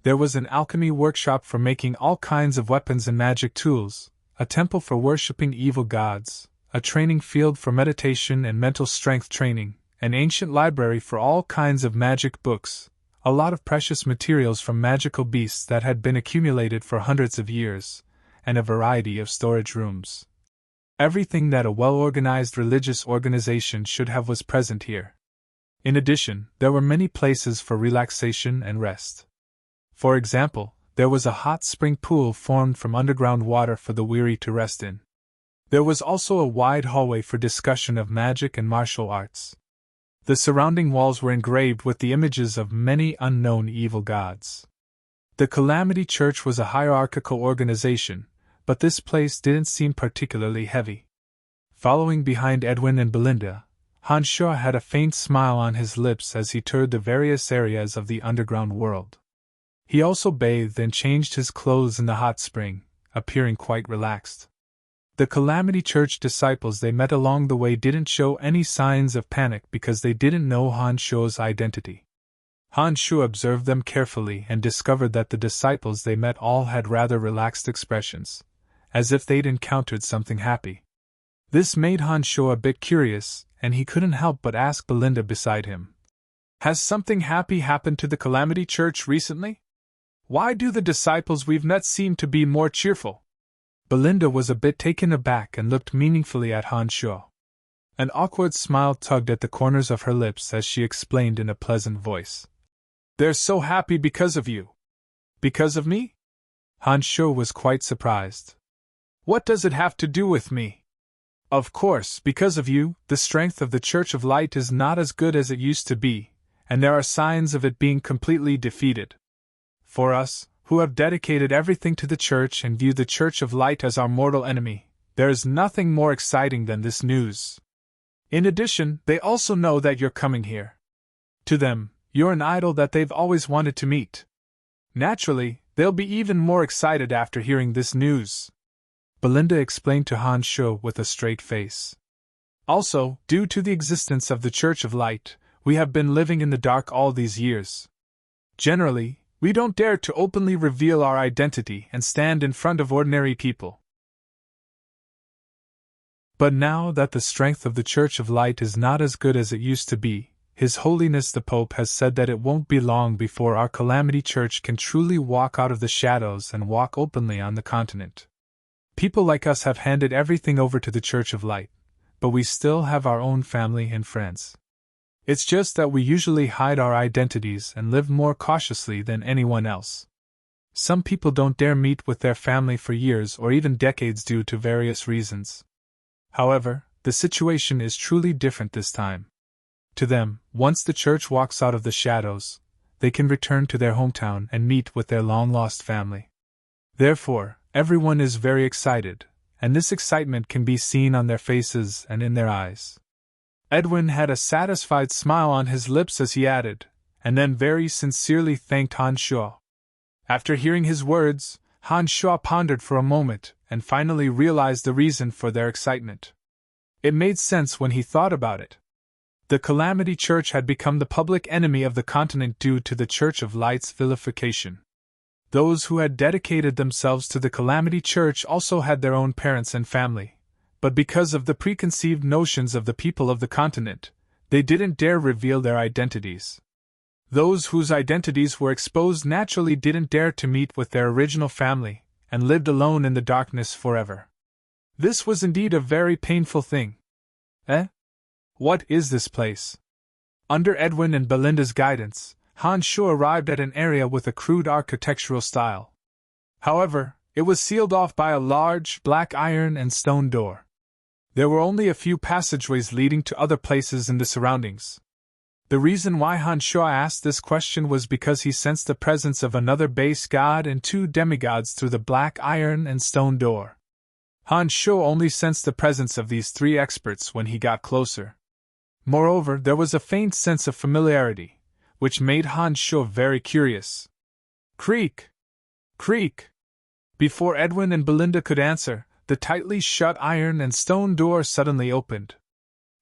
There was an alchemy workshop for making all kinds of weapons and magic tools, a temple for worshipping evil gods, a training field for meditation and mental strength training, an ancient library for all kinds of magic books, a lot of precious materials from magical beasts that had been accumulated for hundreds of years, and a variety of storage rooms. Everything that a well-organized religious organization should have was present here. In addition, there were many places for relaxation and rest. For example, there was a hot spring pool formed from underground water for the weary to rest in. There was also a wide hallway for discussion of magic and martial arts. The surrounding walls were engraved with the images of many unknown evil gods. The Calamity Church was a hierarchical organization, but this place didn't seem particularly heavy. Following behind Edwin and Belinda, Han Shuo had a faint smile on his lips as he toured the various areas of the underground world. He also bathed and changed his clothes in the hot spring, appearing quite relaxed. The Calamity Church disciples they met along the way didn't show any signs of panic because they didn't know Han Shuo's identity. Han Shuo observed them carefully and discovered that the disciples they met all had rather relaxed expressions, as if they'd encountered something happy. This made Han Shuo a bit curious, and he couldn't help but ask Belinda beside him. "Has something happy happened to the Calamity Church recently? Why do the disciples we've met seem to be more cheerful?" Belinda was a bit taken aback and looked meaningfully at Han Shuo. An awkward smile tugged at the corners of her lips as she explained in a pleasant voice. "They're so happy because of you." "Because of me?" Han Shuo was quite surprised. "What does it have to do with me?" "Of course, because of you, the strength of the Church of Light is not as good as it used to be, and there are signs of it being completely defeated. For us, who have dedicated everything to the Church and view the Church of Light as our mortal enemy, there is nothing more exciting than this news. In addition, they also know that you're coming here. To them, you're an idol that they've always wanted to meet. Naturally, they'll be even more excited after hearing this news," Belinda explained to Han Shuo with a straight face. "Also, due to the existence of the Church of Light, we have been living in the dark all these years. Generally, we don't dare to openly reveal our identity and stand in front of ordinary people. But now that the strength of the Church of Light is not as good as it used to be, His Holiness the Pope has said that it won't be long before our Calamity Church can truly walk out of the shadows and walk openly on the continent. People like us have handed everything over to the Church of Light, but we still have our own family and friends. It's just that we usually hide our identities and live more cautiously than anyone else. Some people don't dare meet with their family for years or even decades due to various reasons. However, the situation is truly different this time. To them, once the Church walks out of the shadows, they can return to their hometown and meet with their long-lost family. Therefore, everyone is very excited, and this excitement can be seen on their faces and in their eyes." Edwin had a satisfied smile on his lips as he added, and then very sincerely thanked Han Shuo. After hearing his words, Han Shuo pondered for a moment and finally realized the reason for their excitement. It made sense when he thought about it. The Calamity Church had become the public enemy of the continent due to the Church of Light's vilification. Those who had dedicated themselves to the Calamity Church also had their own parents and family, but because of the preconceived notions of the people of the continent, they didn't dare reveal their identities. Those whose identities were exposed naturally didn't dare to meet with their original family, and lived alone in the darkness forever. This was indeed a very painful thing. What is this place? Under Edwin and Belinda's guidance, Han Sho arrived at an area with a crude architectural style. However, it was sealed off by a large, black iron and stone door. There were only a few passageways leading to other places in the surroundings. The reason why Han Sho asked this question was because he sensed the presence of another base god and two demigods through the black iron and stone door. Han Sho only sensed the presence of these three experts when he got closer. Moreover, there was a faint sense of familiarity, which made Han Sho very curious. Creak! Creak! Before Edwin and Belinda could answer, the tightly shut iron and stone door suddenly opened.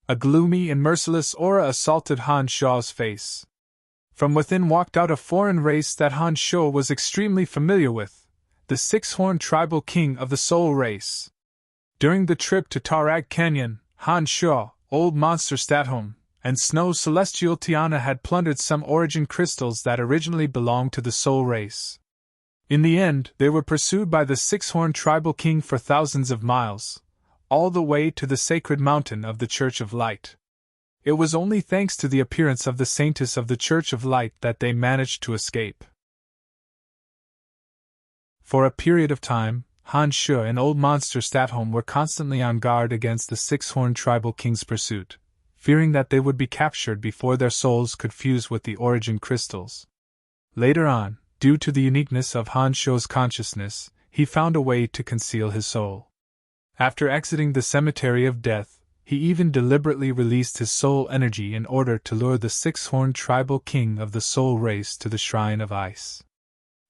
A gloomy and merciless aura assaulted Han Sho's face. From within walked out a foreign race that Han Sho was extremely familiar with, the six-horned tribal king of the Soul race. During the trip to Tarag Canyon, Han Sho, Old Monster Statholm, and Snow Celestial Tiana had plundered some origin crystals that originally belonged to the Soul race. In the end, they were pursued by the six-horned tribal king for thousands of miles, all the way to the sacred mountain of the Church of Light. It was only thanks to the appearance of the saintess of the Church of Light that they managed to escape. For a period of time, Han Sho and Old Monster Statholm were constantly on guard against the six-horned tribal king's pursuit, fearing that they would be captured before their souls could fuse with the origin crystals. Later on, due to the uniqueness of Han Sho's consciousness, he found a way to conceal his soul. After exiting the cemetery of death, he even deliberately released his soul energy in order to lure the six-horned tribal king of the Soul race to the Shrine of Ice.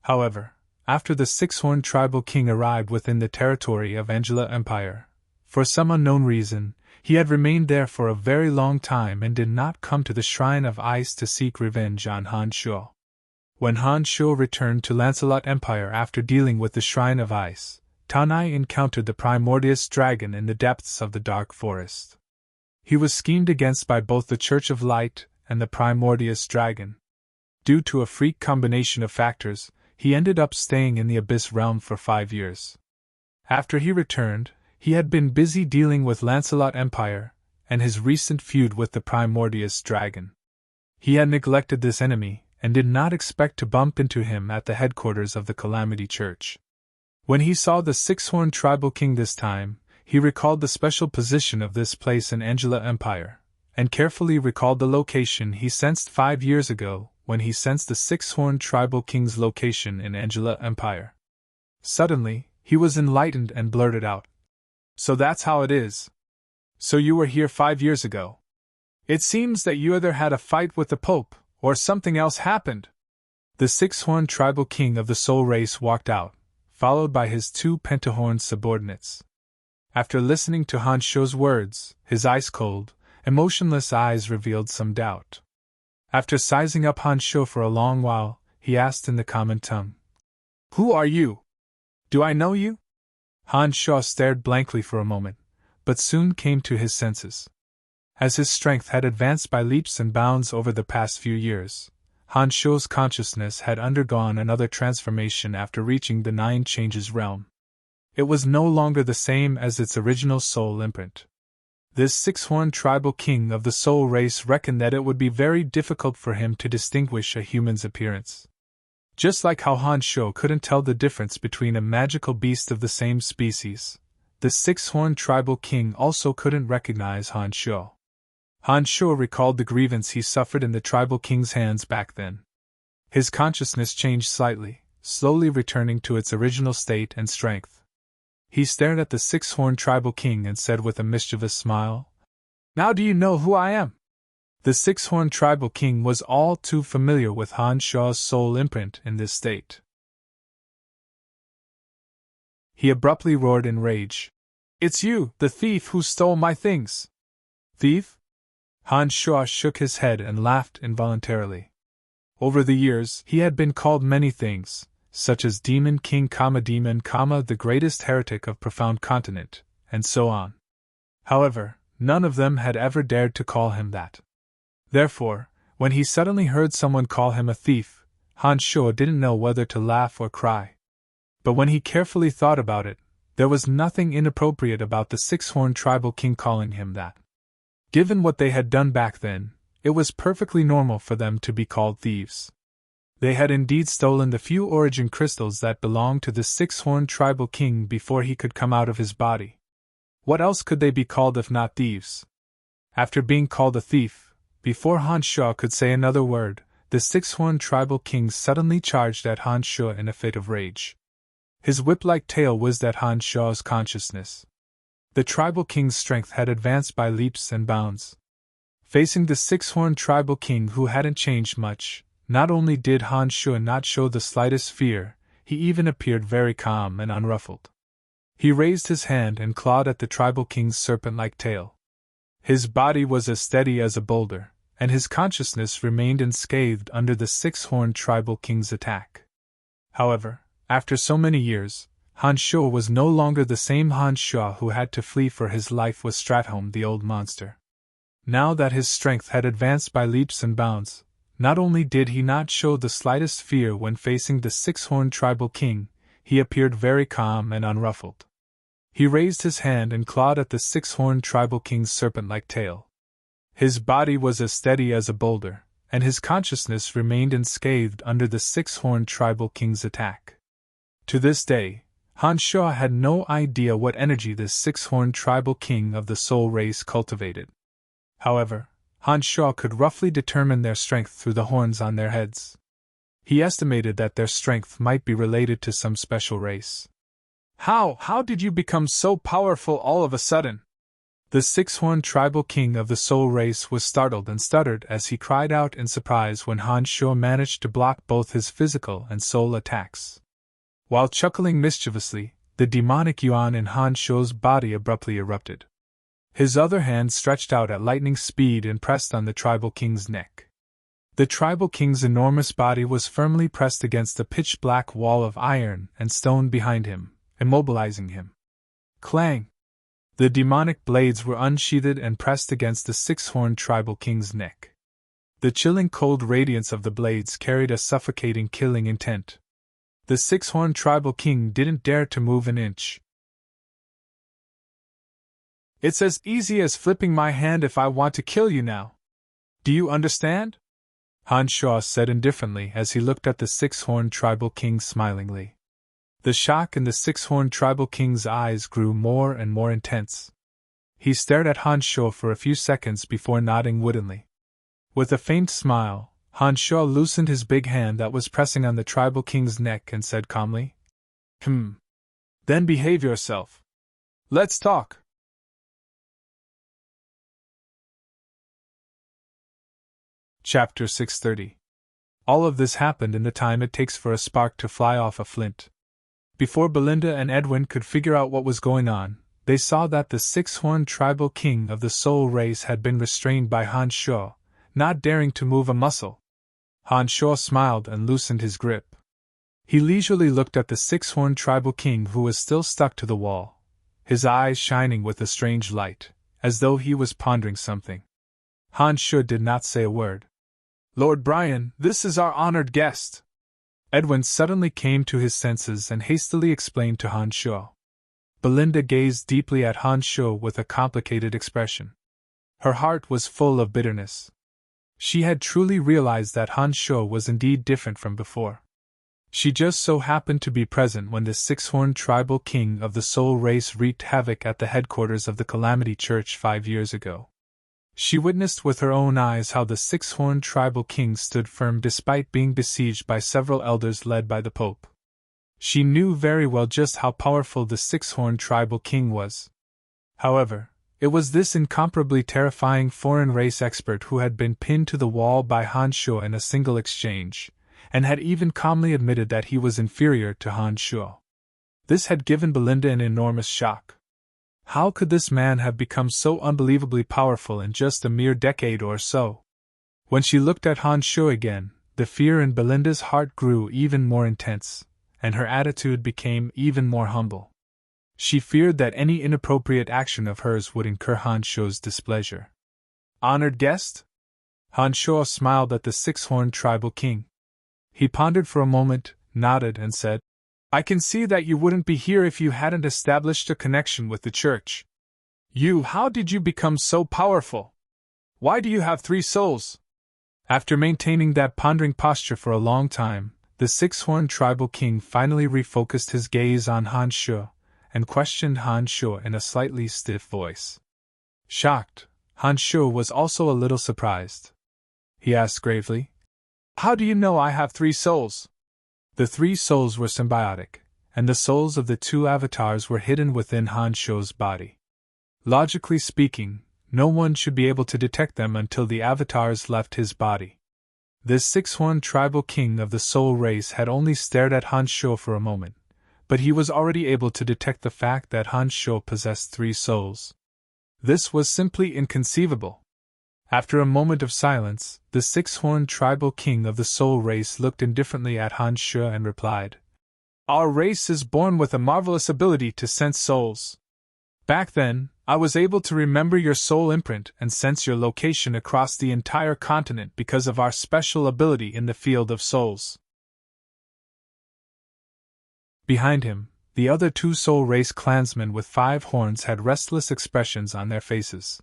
However, after the six-horned tribal king arrived within the territory of Angela Empire, for some unknown reason, he had remained there for a very long time and did not come to the Shrine of Ice to seek revenge on Han Sho. When Han Sho returned to Lancelot Empire after dealing with the Shrine of Ice, Tanai encountered the Primordius Dragon in the depths of the dark forest. He was schemed against by both the Church of Light and the Primordius Dragon. Due to a freak combination of factors, he ended up staying in the Abyss Realm for 5 years. After he returned, he had been busy dealing with Lancelot Empire and his recent feud with the Primordius Dragon. He had neglected this enemy and did not expect to bump into him at the headquarters of the Calamity Church. When he saw the six-horned tribal king this time, he recalled the special position of this place in Angela Empire, and carefully recalled the location he sensed 5 years ago when he sensed the six-horned tribal king's location in Angela Empire. Suddenly, he was enlightened and blurted out, "So that's how it is. So you were here 5 years ago. It seems that you either had a fight with the Pope, or something else happened." The six-horned tribal king of the Soul race walked out, followed by his two pentahorned subordinates. After listening to Han Sho's words, his ice-cold, emotionless eyes revealed some doubt. After sizing up Han Sho for a long while, he asked in the common tongue, "Who are you? Do I know you?" Han Sho stared blankly for a moment, but soon came to his senses. As his strength had advanced by leaps and bounds over the past few years, Han Sho's consciousness had undergone another transformation after reaching the Nine Changes realm. It was no longer the same as its original soul imprint. This six-horned tribal king of the Soul race reckoned that it would be very difficult for him to distinguish a human's appearance. Just like how Han Sho couldn't tell the difference between a magical beast of the same species, the six-horned tribal king also couldn't recognize Han Sho. Han Sho recalled the grievance he suffered in the tribal king's hands back then. His consciousness changed slightly, slowly returning to its original state and strength. He stared at the six-horned tribal king and said with a mischievous smile, "Now do you know who I am?" The six-horned tribal king was all too familiar with Han Sho's soul imprint in this state. He abruptly roared in rage, "It's you, the thief who stole my things!" "Thief? Han Shuo shook his head and laughed involuntarily. Over the years, he had been called many things, such as Demon King, Demon, the greatest heretic of Profound Continent, and so on. However, none of them had ever dared to call him that. Therefore, when he suddenly heard someone call him a thief, Han Shuo didn't know whether to laugh or cry. But when he carefully thought about it, there was nothing inappropriate about the six-horned tribal king calling him that. Given what they had done back then, it was perfectly normal for them to be called thieves. They had indeed stolen the few origin crystals that belonged to the six-horned tribal king before he could come out of his body. What else could they be called if not thieves? After being called a thief, before Han Shuo could say another word, the six-horned tribal king suddenly charged at Han Shuo in a fit of rage. His whip-like tail whizzed at Han Shuo's consciousness. The tribal king's strength had advanced by leaps and bounds. Facing the six-horned tribal king who hadn't changed much, not only did Han Shuo not show the slightest fear, he even appeared very calm and unruffled. He raised his hand and clawed at the tribal king's serpent-like tail. His body was as steady as a boulder, and his consciousness remained unscathed under the six-horned tribal king's attack. However, after so many years, Han Shuo was no longer the same Han Shuo who had to flee for his life with Stratholme the old monster. Now that his strength had advanced by leaps and bounds, not only did he not show the slightest fear when facing the six-horned tribal king, he appeared very calm and unruffled. He raised his hand and clawed at the six-horned tribal king's serpent-like tail. His body was as steady as a boulder, and his consciousness remained unscathed under the six-horned tribal king's attack. To this day, Han Shuo had no idea what energy this six-horned tribal king of the soul race cultivated. However, Han Shuo could roughly determine their strength through the horns on their heads. He estimated that their strength might be related to some special race. How did you become so powerful all of a sudden? The six-horned tribal king of the soul race was startled and stuttered as he cried out in surprise when Han Shuo managed to block both his physical and soul attacks. While chuckling mischievously, the demonic yuan in Han Shuo's body abruptly erupted. His other hand stretched out at lightning speed and pressed on the tribal king's neck. The tribal king's enormous body was firmly pressed against the pitch-black wall of iron and stone behind him, immobilizing him. Clang! The demonic blades were unsheathed and pressed against the six-horned tribal king's neck. The chilling cold radiance of the blades carried a suffocating killing intent. The six-horned tribal king didn't dare to move an inch. It's as easy as flipping my hand if I want to kill you now. Do you understand? Han Shuo said indifferently as he looked at the six-horned tribal king smilingly. The shock in the six-horned tribal king's eyes grew more and more intense. He stared at Han Shuo for a few seconds before nodding woodenly. With a faint smile, Han Shuo loosened his big hand that was pressing on the tribal king's neck and said calmly, Then behave yourself. Let's talk. Chapter 630. All of this happened in the time it takes for a spark to fly off a flint. Before Belinda and Edwin could figure out what was going on, they saw that the six-horned tribal king of the soul race had been restrained by Han Shuo, not daring to move a muscle. Han Shuo smiled and loosened his grip. He leisurely looked at the six-horned tribal king who was still stuck to the wall, his eyes shining with a strange light, as though he was pondering something. Han Shuo did not say a word. Lord Brian, this is our honored guest. Edwin suddenly came to his senses and hastily explained to Han Shuo. Belinda gazed deeply at Han Shuo with a complicated expression. Her heart was full of bitterness. She had truly realized that Han Shuo was indeed different from before. She just so happened to be present when the six-horned tribal king of the soul race wreaked havoc at the headquarters of the Calamity Church 5 years ago. She witnessed with her own eyes how the six-horned tribal king stood firm despite being besieged by several elders led by the Pope. She knew very well just how powerful the six-horned tribal king was. However, it was this incomparably terrifying foreign race expert who had been pinned to the wall by Han Shuo in a single exchange, and had even calmly admitted that he was inferior to Han Shuo. This had given Belinda an enormous shock. How could this man have become so unbelievably powerful in just a mere decade or so? When she looked at Han Sho again, the fear in Belinda's heart grew even more intense, and her attitude became even more humble. She feared that any inappropriate action of hers would incur Han Sho's displeasure. Honored guest? Han Sho smiled at the six-horned tribal king. He pondered for a moment, nodded, and said, I can see that you wouldn't be here if you hadn't established a connection with the church. How did you become so powerful? Why do you have 3 souls? After maintaining that pondering posture for a long time, the six-horned tribal king finally refocused his gaze on Han Sho, and questioned Han Sho in a slightly stiff voice. Shocked, Han Sho was also a little surprised. He asked gravely, How do you know I have 3 souls? The 3 souls were symbiotic, and the souls of the 2 avatars were hidden within Han Sho's body. Logically speaking, no one should be able to detect them until the avatars left his body. This six-horned tribal king of the soul race had only stared at Han Sho for a moment, but he was already able to detect the fact that Han Sho possessed 3 souls. This was simply inconceivable. After a moment of silence, the six-horned tribal king of the soul race looked indifferently at Han Sho and replied, Our race is born with a marvelous ability to sense souls. Back then, I was able to remember your soul imprint and sense your location across the entire continent because of our special ability in the field of souls. Behind him, the other 2 soul race clansmen with 5 horns had restless expressions on their faces.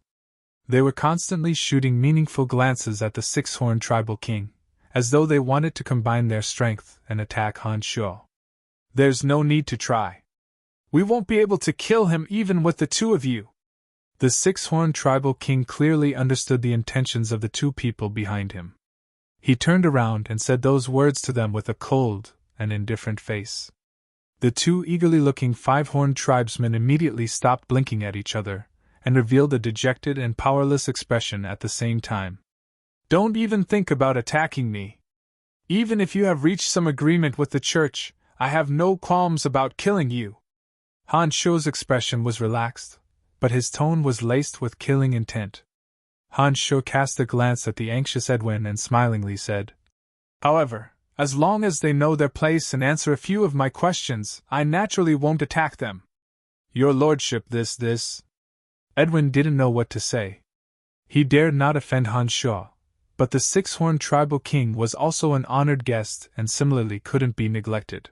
They were constantly shooting meaningful glances at the six-horned tribal king, as though they wanted to combine their strength and attack Han Sho. There's no need to try. We won't be able to kill him even with the 2 of you. The six-horned tribal king clearly understood the intentions of the 2 people behind him. He turned around and said those words to them with a cold and indifferent face. The 2 eagerly looking 5-horned tribesmen immediately stopped blinking at each other, and revealed a dejected and powerless expression at the same time. Don't even think about attacking me. Even if you have reached some agreement with the church, I have no qualms about killing you. Han Sho's expression was relaxed, but his tone was laced with killing intent. Han Sho cast a glance at the anxious Edwin and smilingly said, However, as long as they know their place and answer a few of my questions, I naturally won't attack them. Your lordship, this. Edwin didn't know what to say. He dared not offend Han Sho, but the six-horned tribal king was also an honored guest and similarly couldn't be neglected.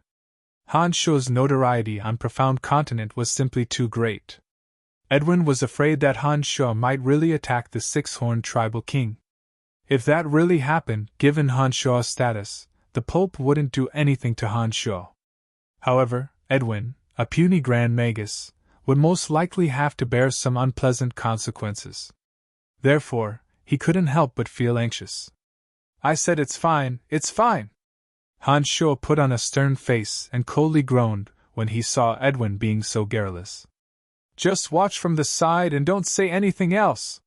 Han Sho's notoriety on Profound Continent was simply too great. Edwin was afraid that Han Sho might really attack the six-horned tribal king. If that really happened, given Han Sho's status, the Pope wouldn't do anything to Han Sho. However, Edwin, a puny Grand Magus, would most likely have to bear some unpleasant consequences. Therefore, he couldn't help but feel anxious. I said it's fine. Han Sho put on a stern face and coldly groaned when he saw Edwin being so garrulous. Just watch from the side and don't say anything else.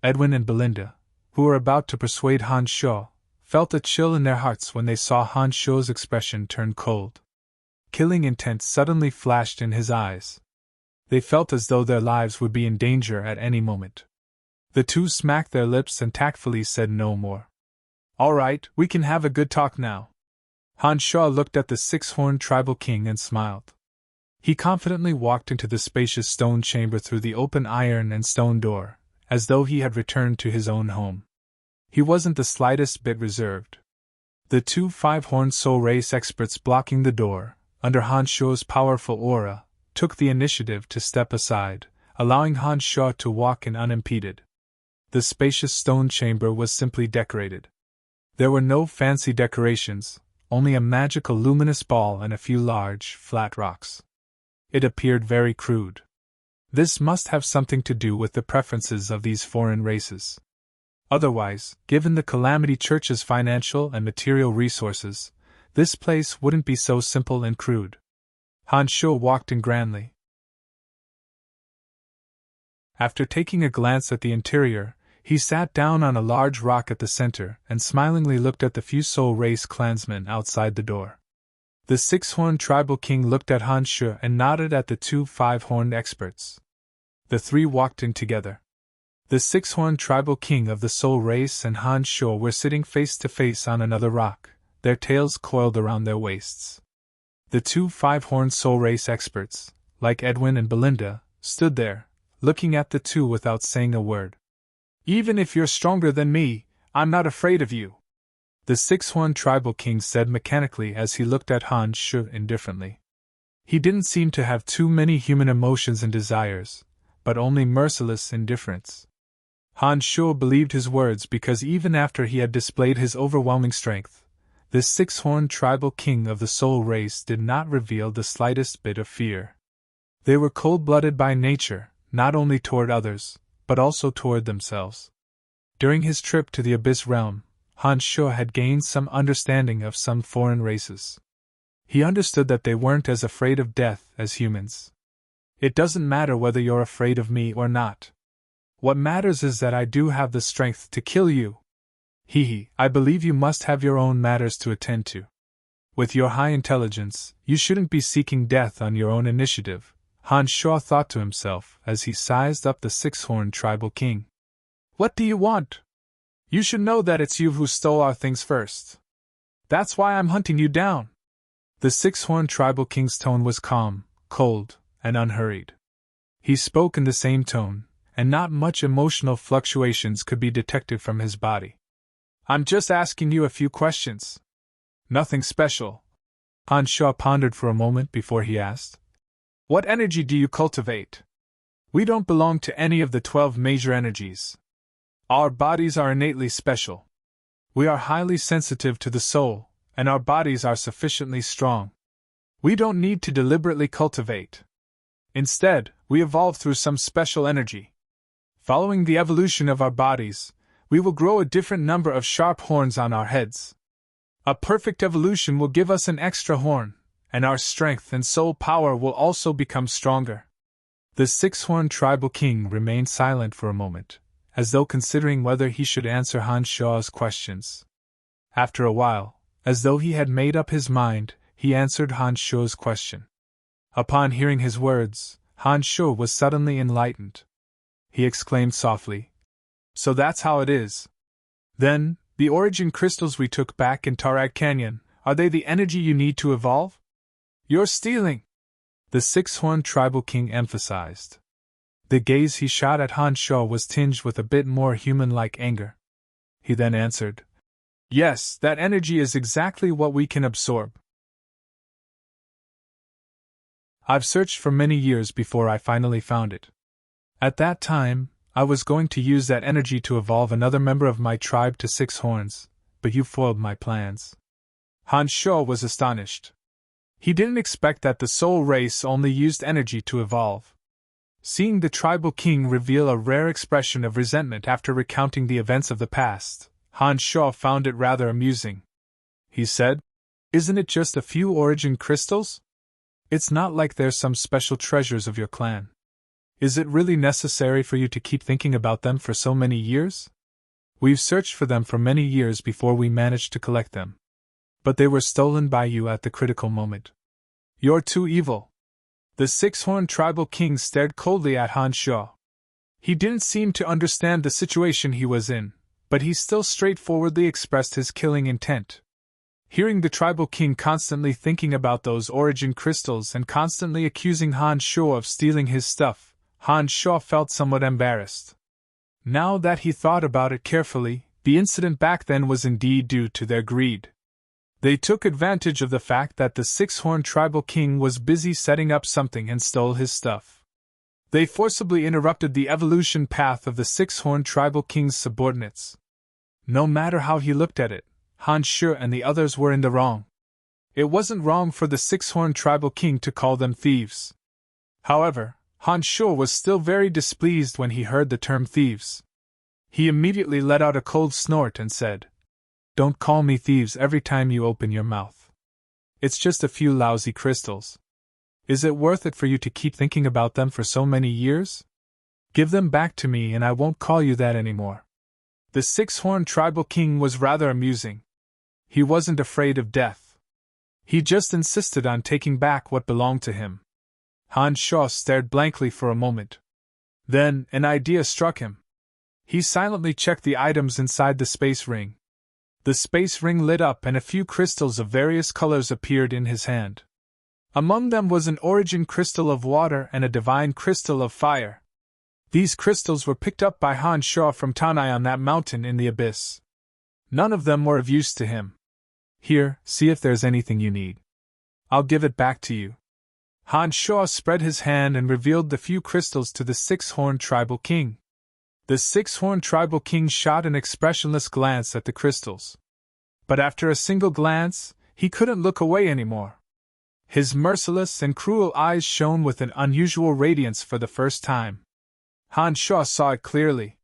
Edwin and Belinda, who were about to persuade Han Sho, felt a chill in their hearts when they saw Han Sho's expression turn cold. Killing intent suddenly flashed in his eyes. They felt as though their lives would be in danger at any moment. The 2 smacked their lips and tactfully said no more. All right, we can have a good talk now. Han Sho looked at the six-horned tribal king and smiled. He confidently walked into the spacious stone chamber through the open iron and stone door, as though he had returned to his own home. He wasn't the slightest bit reserved. The 2 5-horned soul race experts blocking the door, under Han Sho's powerful aura, took the initiative to step aside, allowing Han Sho to walk in unimpeded. The spacious stone chamber was simply decorated. There were no fancy decorations, only a magical luminous ball and a few large, flat rocks. It appeared very crude. This must have something to do with the preferences of these foreign races. Otherwise, given the Calamity Church's financial and material resources, this place wouldn't be so simple and crude. Han Sho walked in grandly. After taking a glance at the interior, he sat down on a large rock at the center and smilingly looked at the few soul race clansmen outside the door. The six-horned tribal king looked at Han Sho and nodded at the 2 5-horned experts. The three walked in together. The six-horned tribal king of the soul race and Han Sho were sitting face to face on another rock, their tails coiled around their waists. The two five-horned soul race experts, like Edwin and Belinda, stood there, looking at the two without saying a word. "Even if you're stronger than me, I'm not afraid of you," the six-horned tribal king said mechanically as he looked at Han Sho indifferently. He didn't seem to have too many human emotions and desires, but only merciless indifference. Han Sho believed his words because even after he had displayed his overwhelming strength, this six-horned tribal king of the soul race did not reveal the slightest bit of fear. They were cold-blooded by nature, not only toward others, but also toward themselves. During his trip to the Abyss Realm, Han Sho had gained some understanding of some foreign races. He understood that they weren't as afraid of death as humans. "It doesn't matter whether you're afraid of me or not. What matters is that I do have the strength to kill you. I believe you must have your own matters to attend to. With your high intelligence, you shouldn't be seeking death on your own initiative," Han Sho thought to himself as he sized up the six-horned tribal king. "What do you want? You should know that it's you who stole our things first. That's why I'm hunting you down." The six-horned tribal king's tone was calm, cold, and unhurried. He spoke in the same tone, and not much emotional fluctuations could be detected from his body. "I'm just asking you a few questions. Nothing special." Han Sho pondered for a moment before he asked, "What energy do you cultivate?" "We don't belong to any of the 12 major energies. Our bodies are innately special. We are highly sensitive to the soul, and our bodies are sufficiently strong. We don't need to deliberately cultivate. Instead, we evolve through some special energy. Following the evolution of our bodies, we will grow a different number of sharp horns on our heads. A perfect evolution will give us an extra horn, and our strength and soul power will also become stronger." The six-horned tribal king remained silent for a moment, as though considering whether he should answer Han Sho's questions. After a while, as though he had made up his mind, he answered Han Sho's question. Upon hearing his words, Han Sho was suddenly enlightened. He exclaimed softly, "So that's how it is. Then, the origin crystals we took back in Tarag Canyon, are they the energy you need to evolve?" "You're stealing," the six-horned tribal king emphasized. The gaze he shot at Han Sho was tinged with a bit more human-like anger. He then answered, "Yes, that energy is exactly what we can absorb. I've searched for many years before I finally found it. At that time, I was going to use that energy to evolve another member of my tribe to 6 horns, but you foiled my plans." Han Sho was astonished. He didn't expect that the soul race only used energy to evolve. Seeing the tribal king reveal a rare expression of resentment after recounting the events of the past, Han Sho found it rather amusing. He said, "Isn't it just a few origin crystals? It's not like there's some special treasures of your clan. Is it really necessary for you to keep thinking about them for so many years? We've searched for them for many years before we managed to collect them. But they were stolen by you at the critical moment. You're too evil." The six-horned tribal king stared coldly at Han Sho. He didn't seem to understand the situation he was in, but he still straightforwardly expressed his killing intent. Hearing the tribal king constantly thinking about those origin crystals and constantly accusing Han Sho of stealing his stuff, Han Sho felt somewhat embarrassed. Now that he thought about it carefully, the incident back then was indeed due to their greed. They took advantage of the fact that the six-horned tribal king was busy setting up something and stole his stuff. They forcibly interrupted the evolution path of the six-horned tribal king's subordinates. No matter how he looked at it, Han Sho and the others were in the wrong. It wasn't wrong for the six-horned tribal king to call them thieves. However, Han Sho was still very displeased when he heard the term thieves. He immediately let out a cold snort and said, "Don't call me thieves every time you open your mouth. It's just a few lousy crystals. Is it worth it for you to keep thinking about them for so many years? Give them back to me and I won't call you that anymore." The six-horned tribal king was rather amusing. He wasn't afraid of death. He just insisted on taking back what belonged to him. Han Sho stared blankly for a moment. Then, an idea struck him. He silently checked the items inside the space ring. The space ring lit up and a few crystals of various colors appeared in his hand. Among them was an origin crystal of water and a divine crystal of fire. These crystals were picked up by Han Shaw from Tanai on that mountain in the abyss. None of them were of use to him. Here, see if there's anything you need. I'll give it back to you. Han Shaw spread his hand and revealed the few crystals to the six-horned tribal king. The six-horned tribal king shot an expressionless glance at the crystals. But after a single glance, he couldn't look away anymore. His merciless and cruel eyes shone with an unusual radiance for the first time. Han Shaw saw it clearly.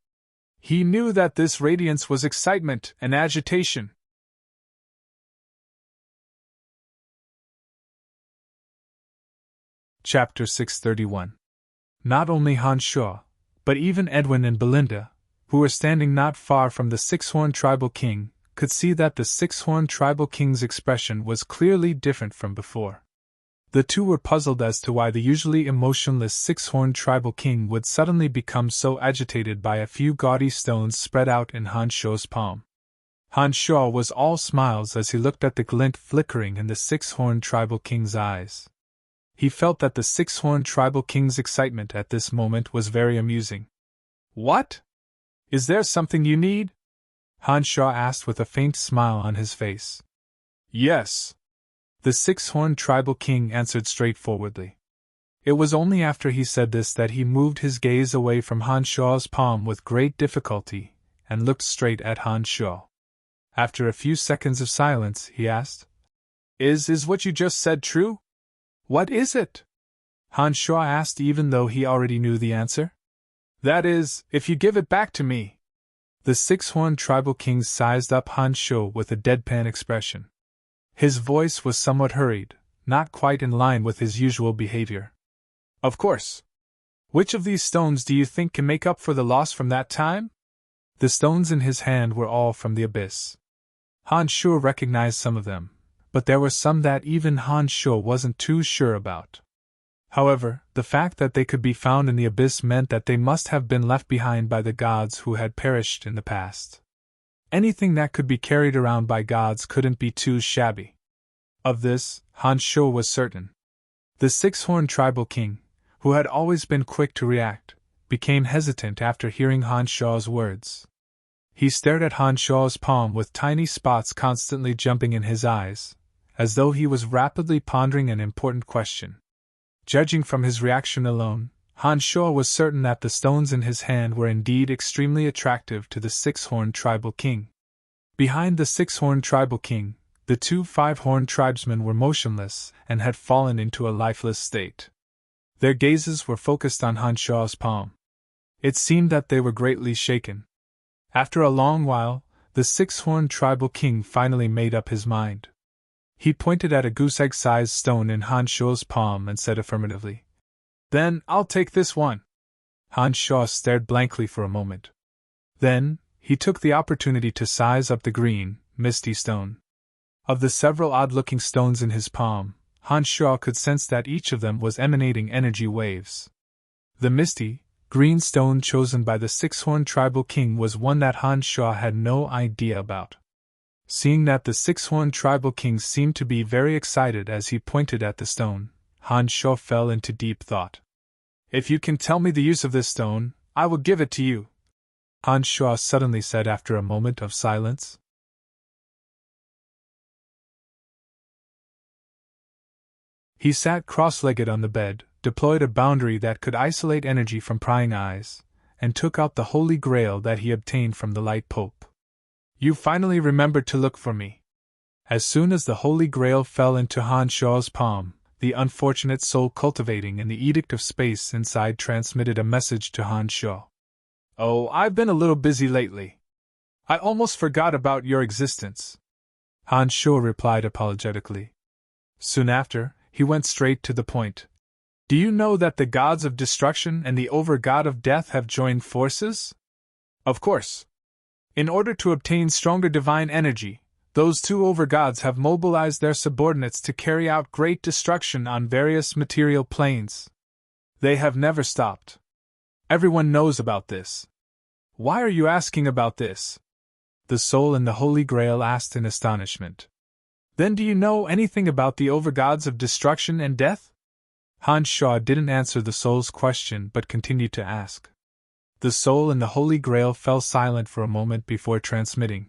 He knew that this radiance was excitement and agitation. Chapter 631. Not only Han Shaw, but even Edwin and Belinda, who were standing not far from the six-horned tribal king, could see that the six-horned tribal king's expression was clearly different from before. The two were puzzled as to why the usually emotionless six-horned tribal king would suddenly become so agitated by a few gaudy stones spread out in Han Shaw's palm. Han Shaw was all smiles as he looked at the glint flickering in the six-horned tribal king's eyes. He felt that the six-horned tribal king's excitement at this moment was very amusing. What? Is there something you need? Han Shaw asked with a faint smile on his face. Yes. The six-horned tribal king answered straightforwardly. It was only after he said this that he moved his gaze away from Han Shaw's palm with great difficulty, and looked straight at Han Shaw. After a few seconds of silence, he asked, Is what you just said true? What is it? Han Shaw asked even though he already knew the answer. That is, if you give it back to me. The six-horned tribal king sized up Han Shaw with a deadpan expression. His voice was somewhat hurried, not quite in line with his usual behavior. Of course. Which of these stones do you think can make up for the loss from that time? The stones in his hand were all from the abyss. Han Shaw recognized some of them, but there were some that even Han Shaw wasn't too sure about. However, the fact that they could be found in the abyss meant that they must have been left behind by the gods who had perished in the past. Anything that could be carried around by gods couldn't be too shabby. Of this, Han Shaw was certain. The six-horned tribal king, who had always been quick to react, became hesitant after hearing Han Shaw's words. He stared at Han Shaw's palm with tiny spots constantly jumping in his eyes, as though he was rapidly pondering an important question. Judging from his reaction alone, Han Shaw was certain that the stones in his hand were indeed extremely attractive to the six-horned tribal king. Behind the six-horned tribal king, the two five-horned tribesmen were motionless and had fallen into a lifeless state. Their gazes were focused on Han Shaw's palm. It seemed that they were greatly shaken. After a long while, the six-horned tribal king finally made up his mind. He pointed at a goose-egg-sized stone in Han Shaw's palm and said affirmatively, Then I'll take this one. Han Shaw stared blankly for a moment. Then, he took the opportunity to size up the green, misty stone. Of the several odd-looking stones in his palm, Han Shaw could sense that each of them was emanating energy waves. The misty, green stone chosen by the six-horned tribal king was one that Han Shaw had no idea about. Seeing that the six-horned tribal king seemed to be very excited as he pointed at the stone, Han Shaw fell into deep thought. If you can tell me the use of this stone, I will give it to you, Han Shaw suddenly said after a moment of silence. He sat cross-legged on the bed, deployed a boundary that could isolate energy from prying eyes, and took out the Holy Grail that he obtained from the Light Pope. You finally remembered to look for me. As soon as the Holy Grail fell into Han Shaw's palm, the unfortunate soul cultivating in the Edict of Space inside transmitted a message to Han Shaw. Oh, I've been a little busy lately. I almost forgot about your existence, Han Shaw replied apologetically. Soon after, he went straight to the point. Do you know that the gods of destruction and the over-god of death have joined forces? Of course. In order to obtain stronger divine energy, those two over-gods have mobilized their subordinates to carry out great destruction on various material planes. They have never stopped. Everyone knows about this. Why are you asking about this? The soul in the Holy Grail asked in astonishment. Then do you know anything about the overgods of destruction and death? Han Shaw didn't answer the soul's question but continued to ask. The soul in the Holy Grail fell silent for a moment before transmitting.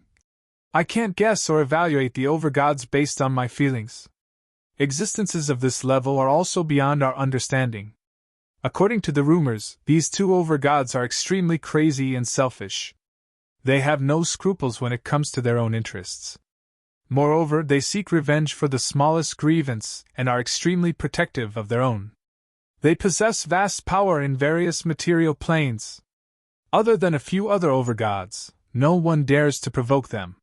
I can't guess or evaluate the overgods based on my feelings. Existences of this level are also beyond our understanding. According to the rumors, these two overgods are extremely crazy and selfish. They have no scruples when it comes to their own interests. Moreover, they seek revenge for the smallest grievance and are extremely protective of their own. They possess vast power in various material planes. Other than a few other overgods, no one dares to provoke them.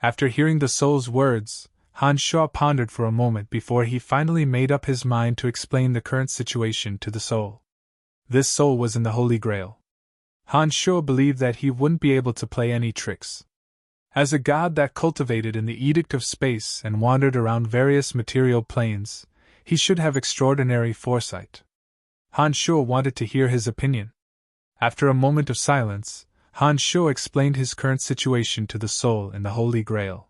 After hearing the soul's words, Han Shaw pondered for a moment before he finally made up his mind to explain the current situation to the soul. This soul was in the Holy Grail. Han Shaw believed that he wouldn't be able to play any tricks. As a god that cultivated in the Edict of Space and wandered around various material planes, he should have extraordinary foresight. Han Shaw wanted to hear his opinion. After a moment of silence, Han Shaw explained his current situation to the soul in the Holy Grail.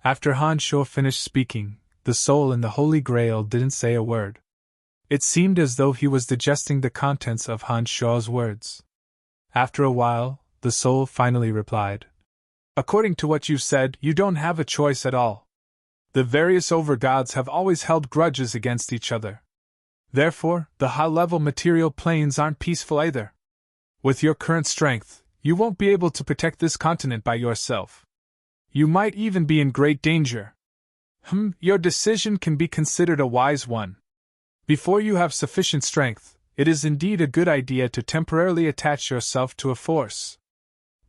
After Han Shaw finished speaking, the soul in the Holy Grail didn't say a word. It seemed as though he was digesting the contents of Han Shaw's words. After a while, the soul finally replied. According to what you've said, you don't have a choice at all. The various overgods have always held grudges against each other. Therefore, the high-level material planes aren't peaceful either. With your current strength, you won't be able to protect this continent by yourself. You might even be in great danger. Your decision can be considered a wise one. Before you have sufficient strength, it is indeed a good idea to temporarily attach yourself to a force.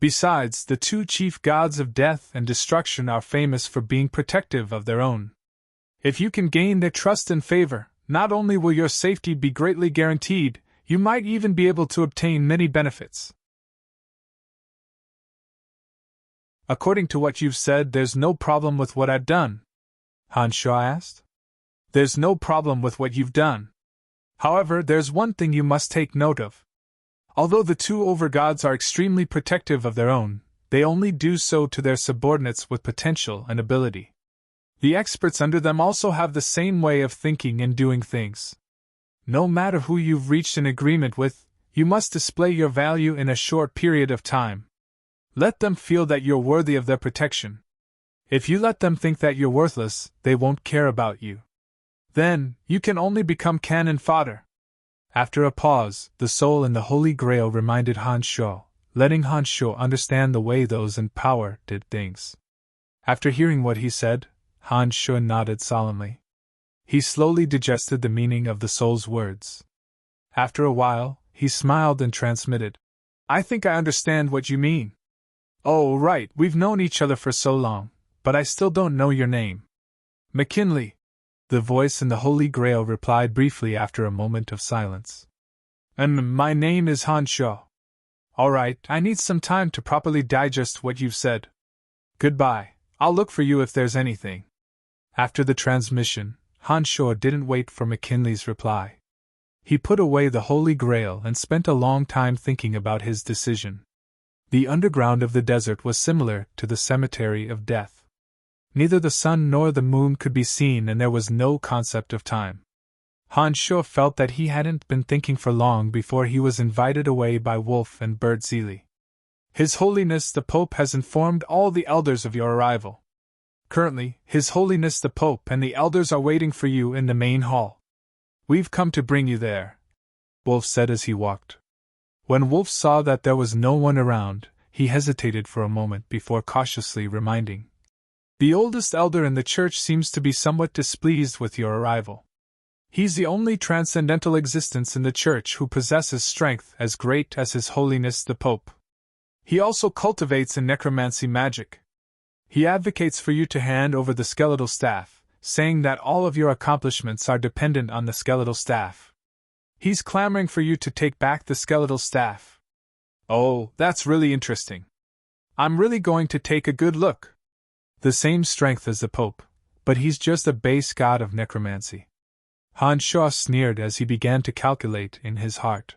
Besides, the two chief gods of death and destruction are famous for being protective of their own. If you can gain their trust and favor, not only will your safety be greatly guaranteed, you might even be able to obtain many benefits. According to what you've said, there's no problem with what I've done? Han Shaw asked. There's no problem with what you've done. However, there's one thing you must take note of. Although the two overgods are extremely protective of their own, they only do so to their subordinates with potential and ability. The experts under them also have the same way of thinking and doing things. No matter who you've reached an agreement with, you must display your value in a short period of time. Let them feel that you're worthy of their protection. If you let them think that you're worthless, they won't care about you. Then, you can only become cannon fodder. After a pause, the soul in the Holy Grail reminded Han Shaw, letting Han Shaw understand the way those in power did things. After hearing what he said, Han Shaw nodded solemnly. He slowly digested the meaning of the soul's words. After a while, he smiled and transmitted. I think I understand what you mean. Oh, right, we've known each other for so long, but I still don't know your name. McKinley. The voice in the Holy Grail replied briefly after a moment of silence. My name is Han Shaw. All right, I need some time to properly digest what you've said. Goodbye, I'll look for you if there's anything. After the transmission, Han Shaw didn't wait for McKinley's reply. He put away the Holy Grail and spent a long time thinking about his decision. The underground of the desert was similar to the cemetery of death. Neither the sun nor the moon could be seen, and there was no concept of time. Han Shaw felt that he hadn't been thinking for long before he was invited away by Wolf and Bird Seeley. His Holiness the Pope has informed all the elders of your arrival. Currently, His Holiness the Pope and the elders are waiting for you in the main hall. We've come to bring you there, Wolf said as he walked. When Wolf saw that there was no one around, he hesitated for a moment before cautiously reminding. The oldest elder in the church seems to be somewhat displeased with your arrival. He's the only transcendental existence in the church who possesses strength as great as His Holiness the Pope. He also cultivates in necromancy magic. He advocates for you to hand over the skeletal staff, saying that all of your accomplishments are dependent on the skeletal staff. He's clamoring for you to take back the skeletal staff. Oh, that's really interesting. I'm really going to take a good look. The same strength as the Pope, but he's just a base god of necromancy. Han Shaw sneered as he began to calculate in his heart.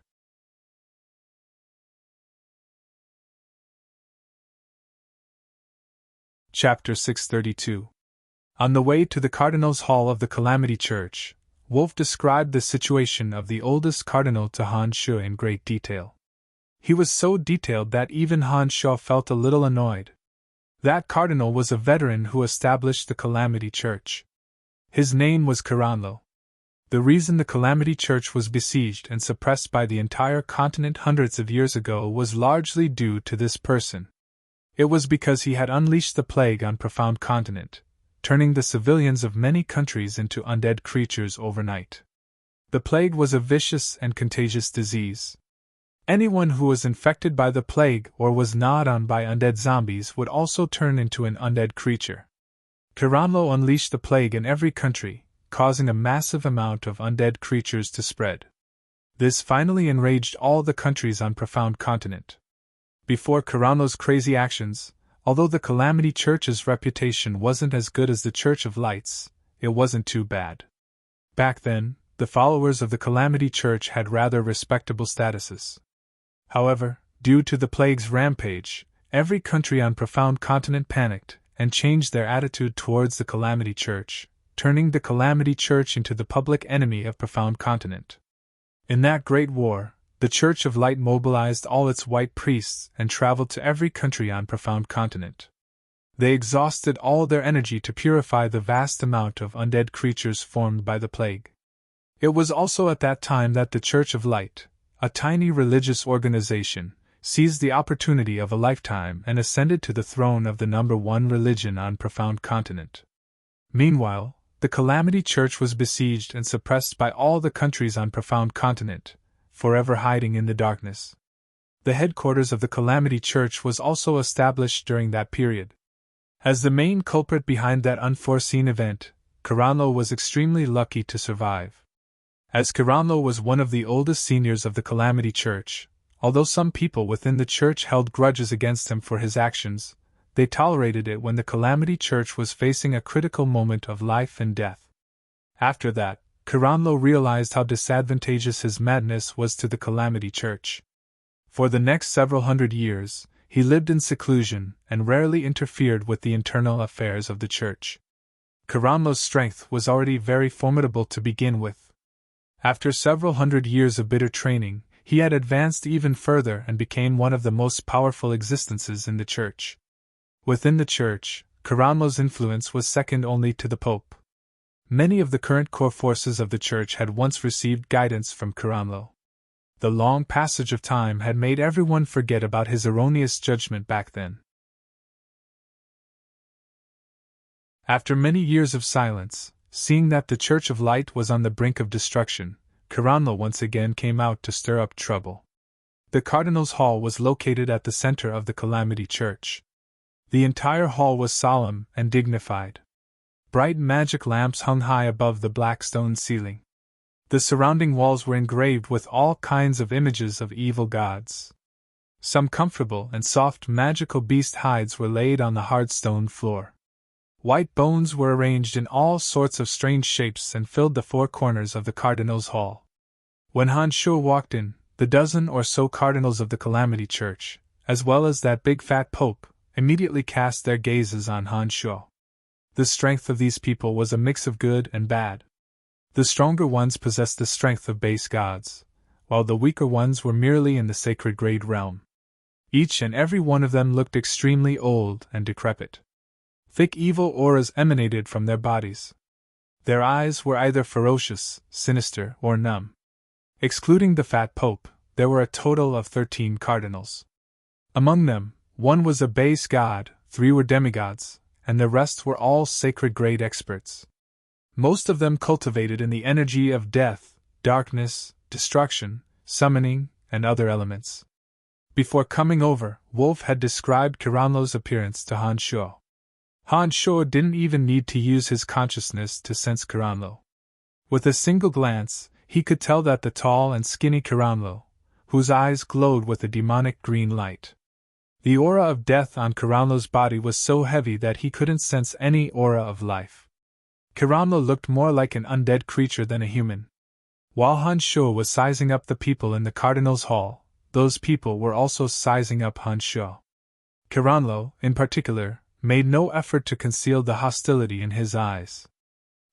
Chapter 632. On the way to the Cardinal's Hall of the Calamity Church, Wolf described the situation of the oldest cardinal to Han Shu in great detail. He was so detailed that even Han Shu felt a little annoyed. That cardinal was a veteran who established the Calamity Church. His name was Kiranlo. The reason the Calamity Church was besieged and suppressed by the entire continent hundreds of years ago was largely due to this person. It was because he had unleashed the plague on Profound Continent, turning the civilians of many countries into undead creatures overnight. The plague was a vicious and contagious disease. Anyone who was infected by the plague or was gnawed on by undead zombies would also turn into an undead creature. Kiranlo unleashed the plague in every country, causing a massive amount of undead creatures to spread. This finally enraged all the countries on Profound Continent. Before Kiranlo's crazy actions, although the Calamity Church's reputation wasn't as good as the Church of Lights, it wasn't too bad. Back then, the followers of the Calamity Church had rather respectable statuses. However, due to the plague's rampage, every country on Profound Continent panicked and changed their attitude towards the Calamity Church, turning the Calamity Church into the public enemy of Profound Continent. In that great war, the Church of Light mobilized all its white priests and traveled to every country on Profound Continent. They exhausted all their energy to purify the vast amount of undead creatures formed by the plague. It was also at that time that the Church of Light, a tiny religious organization, seized the opportunity of a lifetime and ascended to the throne of the #1 religion on Profound Continent. Meanwhile, the Calamity Church was besieged and suppressed by all the countries on Profound Continent, forever hiding in the darkness. The headquarters of the Calamity Church was also established during that period. As the main culprit behind that unforeseen event, Kiranlo was extremely lucky to survive. As Kiranlo was one of the oldest seniors of the Calamity Church, although some people within the church held grudges against him for his actions, they tolerated it when the Calamity Church was facing a critical moment of life and death. After that, Kiranlo realized how disadvantageous his madness was to the Calamity Church. For the next several hundred years, he lived in seclusion and rarely interfered with the internal affairs of the church. Kiranlo's strength was already very formidable to begin with. After several hundred years of bitter training, he had advanced even further and became one of the most powerful existences in the church. Within the church, Kiranlo's influence was second only to the Pope. Many of the current core forces of the church had once received guidance from Kiranlo. The long passage of time had made everyone forget about his erroneous judgment back then. After many years of silence, seeing that the Church of Light was on the brink of destruction, Kiranlo once again came out to stir up trouble. The Cardinal's Hall was located at the center of the Calamity Church. The entire hall was solemn and dignified. Bright magic lamps hung high above the black stone ceiling. The surrounding walls were engraved with all kinds of images of evil gods. Some comfortable and soft magical beast hides were laid on the hard stone floor. White bones were arranged in all sorts of strange shapes and filled the four corners of the Cardinal's Hall. When Han Shu walked in, the dozen or so cardinals of the Calamity Church, as well as that big fat Pope, immediately cast their gazes on Han Shu. The strength of these people was a mix of good and bad. The stronger ones possessed the strength of base gods, while the weaker ones were merely in the sacred grade realm. Each and every one of them looked extremely old and decrepit. Thick evil auras emanated from their bodies. Their eyes were either ferocious, sinister, or numb. Excluding the fat Pope, there were a total of 13 cardinals. Among them, one was a base god, 3 were demigods, and the rest were all sacred grade experts. Most of them cultivated in the energy of death, darkness, destruction, summoning, and other elements. Before coming over, Wolf had described Kiranlo's appearance to Han Shu. Han Shu didn't even need to use his consciousness to sense Kiranlo. With a single glance, he could tell that the tall and skinny Kiranlo, whose eyes glowed with a demonic green light. The aura of death on Kiranlo's body was so heavy that he couldn't sense any aura of life. Kiranlo looked more like an undead creature than a human. While Han Shu was sizing up the people in the Cardinal's Hall, those people were also sizing up Han Shu. Kiranlo, in particular, made no effort to conceal the hostility in his eyes.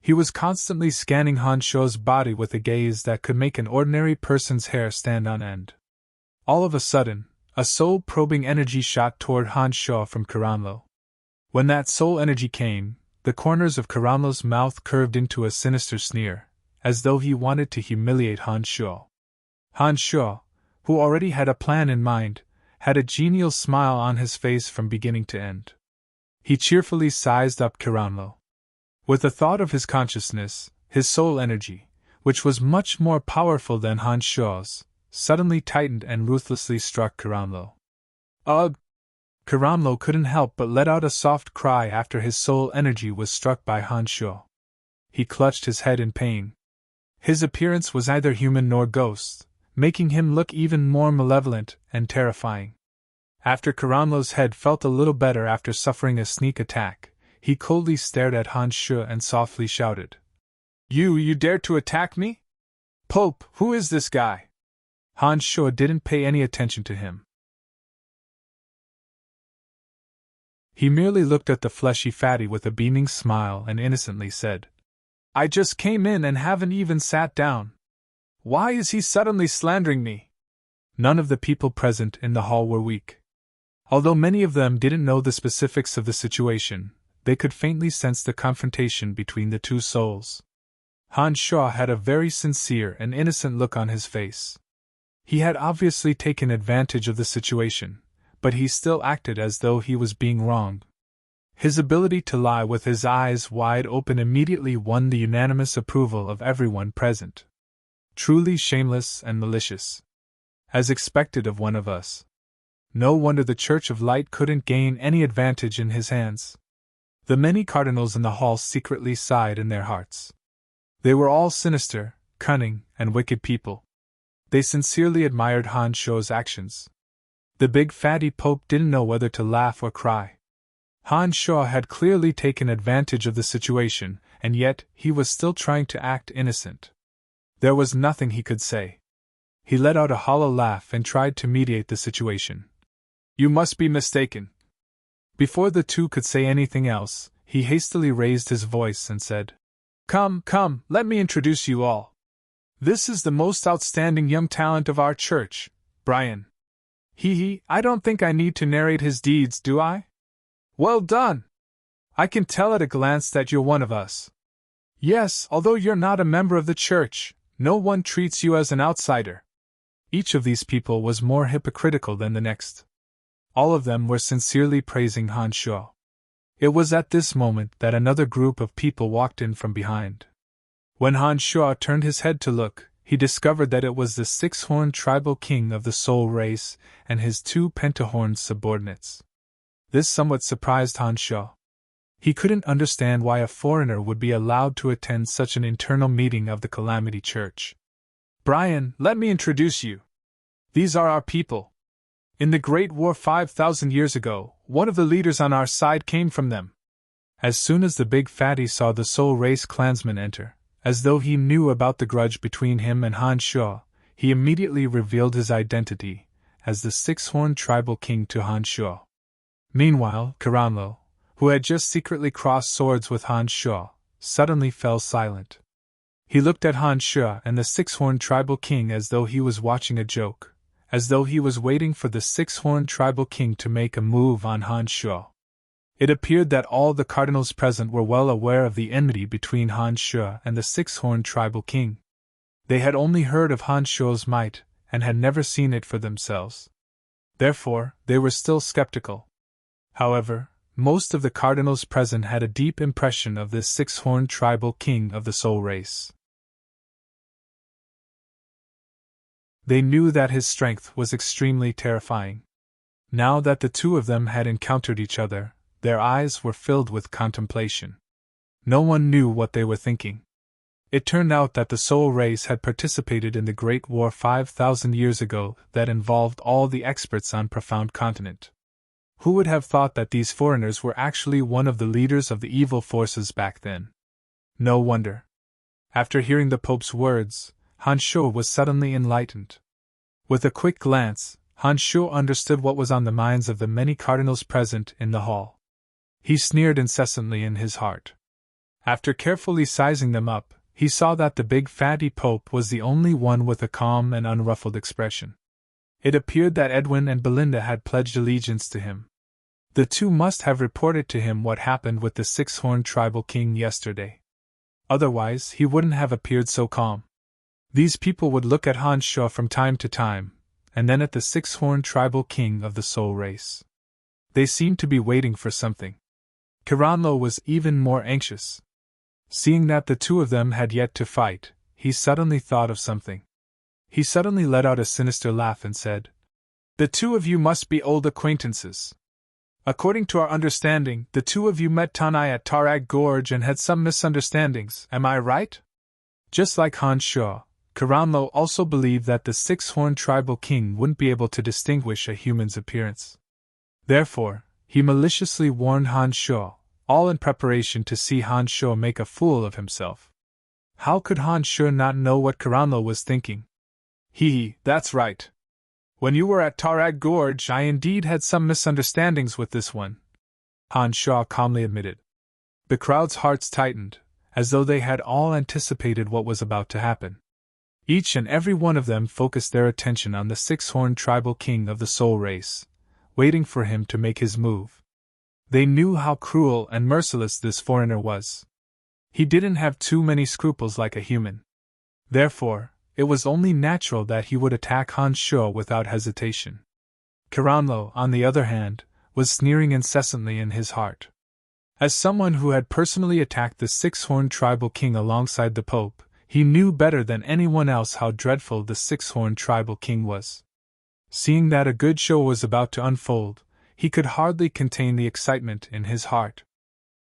He was constantly scanning Han Shuo's body with a gaze that could make an ordinary person's hair stand on end. All of a sudden, a soul-probing energy shot toward Han Shuo from Karanlo. When that soul energy came, the corners of Karanlo's mouth curved into a sinister sneer, as though he wanted to humiliate Han Shuo. Han Shuo, who already had a plan in mind, had a genial smile on his face from beginning to end. He cheerfully sized up Karanlo. With the thought of his consciousness, his soul energy, which was much more powerful than Han Shuo's, suddenly tightened and ruthlessly struck Karanlo. Ugh! Karanlo couldn't help but let out a soft cry after his soul energy was struck by Han Shuo. He clutched his head in pain. His appearance was neither human nor ghost, making him look even more malevolent and terrifying. After Karanlo's head felt a little better after suffering a sneak attack, he coldly stared at Han Shuo and softly shouted, You dare to attack me? Pope, who is this guy?" Han Shuo didn't pay any attention to him. He merely looked at the fleshy fatty with a beaming smile and innocently said, "I just came in and haven't even sat down. Why is he suddenly slandering me?" None of the people present in the hall were weak. Although many of them didn't know the specifics of the situation, they could faintly sense the confrontation between the two souls. Han Shuo had a very sincere and innocent look on his face. He had obviously taken advantage of the situation, but he still acted as though he was being wronged. His ability to lie with his eyes wide open immediately won the unanimous approval of everyone present. Truly shameless and malicious. As expected of one of us. No wonder the Church of Light couldn't gain any advantage in his hands. The many cardinals in the hall secretly sighed in their hearts. They were all sinister, cunning, and wicked people. They sincerely admired Han Shuo's actions. The big fatty pope didn't know whether to laugh or cry. Han Shuo had clearly taken advantage of the situation, and yet he was still trying to act innocent. There was nothing he could say. He let out a hollow laugh and tried to mediate the situation. "You must be mistaken." Before the two could say anything else, he hastily raised his voice and said, Come, let me introduce you all. This is the most outstanding young talent of our church, Brian. I don't think I need to narrate his deeds, do I? Well done! I can tell at a glance that you're one of us. Yes, although you're not a member of the church, no one treats you as an outsider. Each of these people was more hypocritical than the next. All of them were sincerely praising Han Shuo. It was at this moment that another group of people walked in from behind. When Han Shuo turned his head to look, he discovered that it was the six-horned tribal king of the soul race and his two pentahorned subordinates. This somewhat surprised Han Shuo. He couldn't understand why a foreigner would be allowed to attend such an internal meeting of the Calamity Church. Brian, let me introduce you. These are our people. In the Great War 5,000 years ago, one of the leaders on our side came from them. As soon as the big fatty saw the soul race clansman enter, as though he knew about the grudge between him and Han Shuo, he immediately revealed his identity as the six-horned tribal king to Han Shuo. Meanwhile, Karanlo, who had just secretly crossed swords with Han Shuo, suddenly fell silent. He looked at Han Shuo and the six-horned tribal king as though he was watching a joke, as though he was waiting for the six-horned tribal king to make a move on Han Shuo. It appeared that all the cardinals present were well aware of the enmity between Han Shuo and the six-horned tribal king. They had only heard of Han Shuo's might, and had never seen it for themselves. Therefore, they were still skeptical. However, most of the cardinals present had a deep impression of this six-horned tribal king of the soul race. They knew that his strength was extremely terrifying. Now that the two of them had encountered each other, their eyes were filled with contemplation. No one knew what they were thinking. It turned out that the soul race had participated in the Great War 5,000 years ago that involved all the experts on Profound Continent. Who would have thought that these foreigners were actually one of the leaders of the evil forces back then? No wonder. After hearing the Pope's words, Han Shuo was suddenly enlightened. With a quick glance, Han Shuo understood what was on the minds of the many cardinals present in the hall. He sneered incessantly in his heart. After carefully sizing them up, he saw that the big fatty Pope was the only one with a calm and unruffled expression. It appeared that Edwin and Belinda had pledged allegiance to him. The two must have reported to him what happened with the six-horned tribal king yesterday. Otherwise, he wouldn't have appeared so calm. These people would look at Han Sho from time to time, and then at the six-horned tribal king of the soul race. They seemed to be waiting for something. Kiranlo was even more anxious. Seeing that the two of them had yet to fight, he suddenly thought of something. He suddenly let out a sinister laugh and said, "The two of you must be old acquaintances. According to our understanding, the two of you met Tanai at Tarag Gorge and had some misunderstandings, am I right?" Just like Han Sho, Kiranlo also believed that the six-horned tribal king wouldn't be able to distinguish a human's appearance. Therefore, he maliciously warned Han Sho, all in preparation to see Han Sho make a fool of himself. How could Han Sho not know what Kiranlo was thinking? That's right. When you were at Tarag Gorge, I indeed had some misunderstandings with this one, Han Sho calmly admitted. The crowd's hearts tightened, as though they had all anticipated what was about to happen. Each and every one of them focused their attention on the six-horned tribal king of the soul race, waiting for him to make his move. They knew how cruel and merciless this foreigner was. He didn't have too many scruples like a human. Therefore, it was only natural that he would attack Han Sho without hesitation. Kiranlo, on the other hand, was sneering incessantly in his heart. As someone who had personally attacked the six-horned tribal king alongside the Pope, he knew better than anyone else how dreadful the six-horned tribal king was. Seeing that a good show was about to unfold, he could hardly contain the excitement in his heart.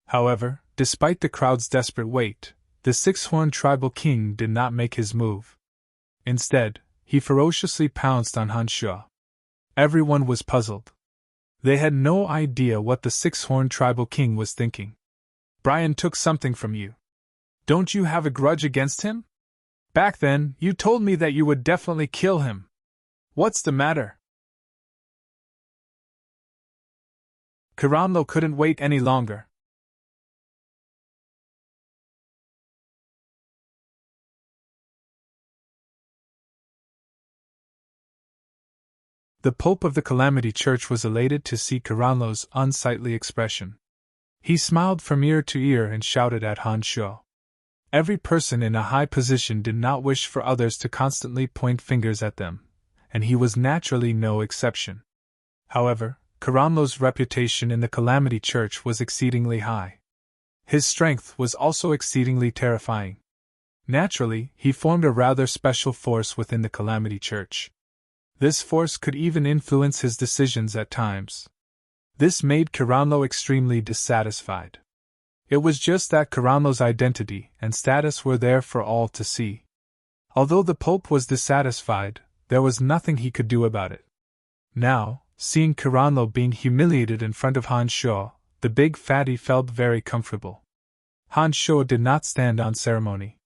However, despite the crowd's desperate wait, the six-horned tribal king did not make his move. Instead, he ferociously pounced on Han Sho. Everyone was puzzled. They had no idea what the six-horned tribal king was thinking. "Brian took something from you. Don't you have a grudge against him? Back then, you told me that you would definitely kill him. What's the matter?" Kiranlo couldn't wait any longer. The Pope of the Calamity Church was elated to see Kiranlo's unsightly expression. He smiled from ear to ear and shouted at Han Sho. Every person in a high position did not wish for others to constantly point fingers at them, and he was naturally no exception. However, Kiranlo's reputation in the Calamity Church was exceedingly high. His strength was also exceedingly terrifying. Naturally, he formed a rather special force within the Calamity Church. This force could even influence his decisions at times. This made Kiranlo extremely dissatisfied. It was just that Kiranlo's identity and status were there for all to see. Although the Pope was dissatisfied, there was nothing he could do about it. Now, seeing Kiranlo being humiliated in front of Han Sho, the big fatty felt very comfortable. Han Sho did not stand on ceremony.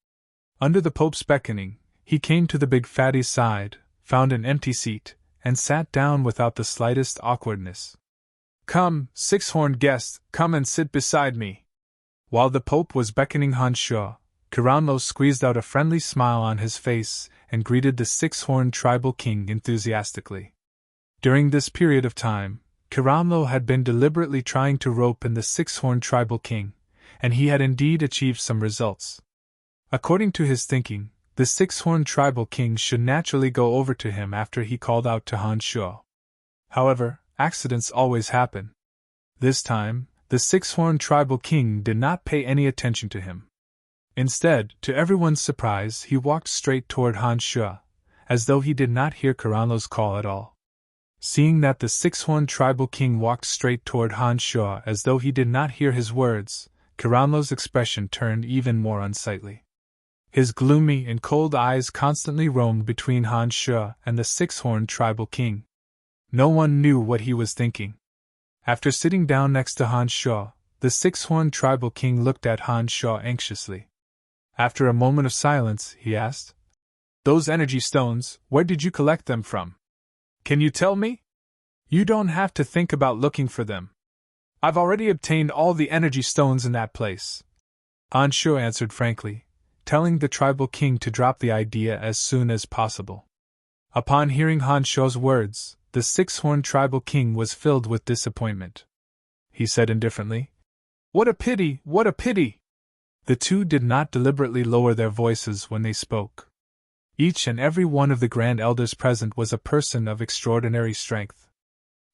Under the Pope's beckoning, he came to the big fatty's side, found an empty seat, and sat down without the slightest awkwardness. "Come, six-horned guest, come and sit beside me." While the Pope was beckoning Han Sho, Kiranlo squeezed out a friendly smile on his face and greeted the six-horned tribal king enthusiastically. During this period of time, Kiranlo had been deliberately trying to rope in the six-horned tribal king, and he had indeed achieved some results. According to his thinking, the six-horned tribal king should naturally go over to him after he called out to Han Sho. However, accidents always happen. This time, the six-horned tribal king did not pay any attention to him. Instead, to everyone's surprise, he walked straight toward Han Sho, as though he did not hear Kiranlo's call at all. Seeing that the six-horned tribal king walked straight toward Han Sho as though he did not hear his words, Kiranlo's expression turned even more unsightly. His gloomy and cold eyes constantly roamed between Han Sho and the six-horned tribal king. No one knew what he was thinking. After sitting down next to Han Sho, the six-horned tribal king looked at Han Sho anxiously. After a moment of silence, he asked, "Those energy stones, where did you collect them from? Can you tell me? You don't have to think about looking for them. I've already obtained all the energy stones in that place. Han Shuo answered frankly, telling the tribal king to drop the idea as soon as possible. Upon hearing Han Shuo's words, the six-horned tribal king was filled with disappointment. He said indifferently, "What a pity, what a pity!" The two did not deliberately lower their voices when they spoke. Each and every one of the grand elders present was a person of extraordinary strength.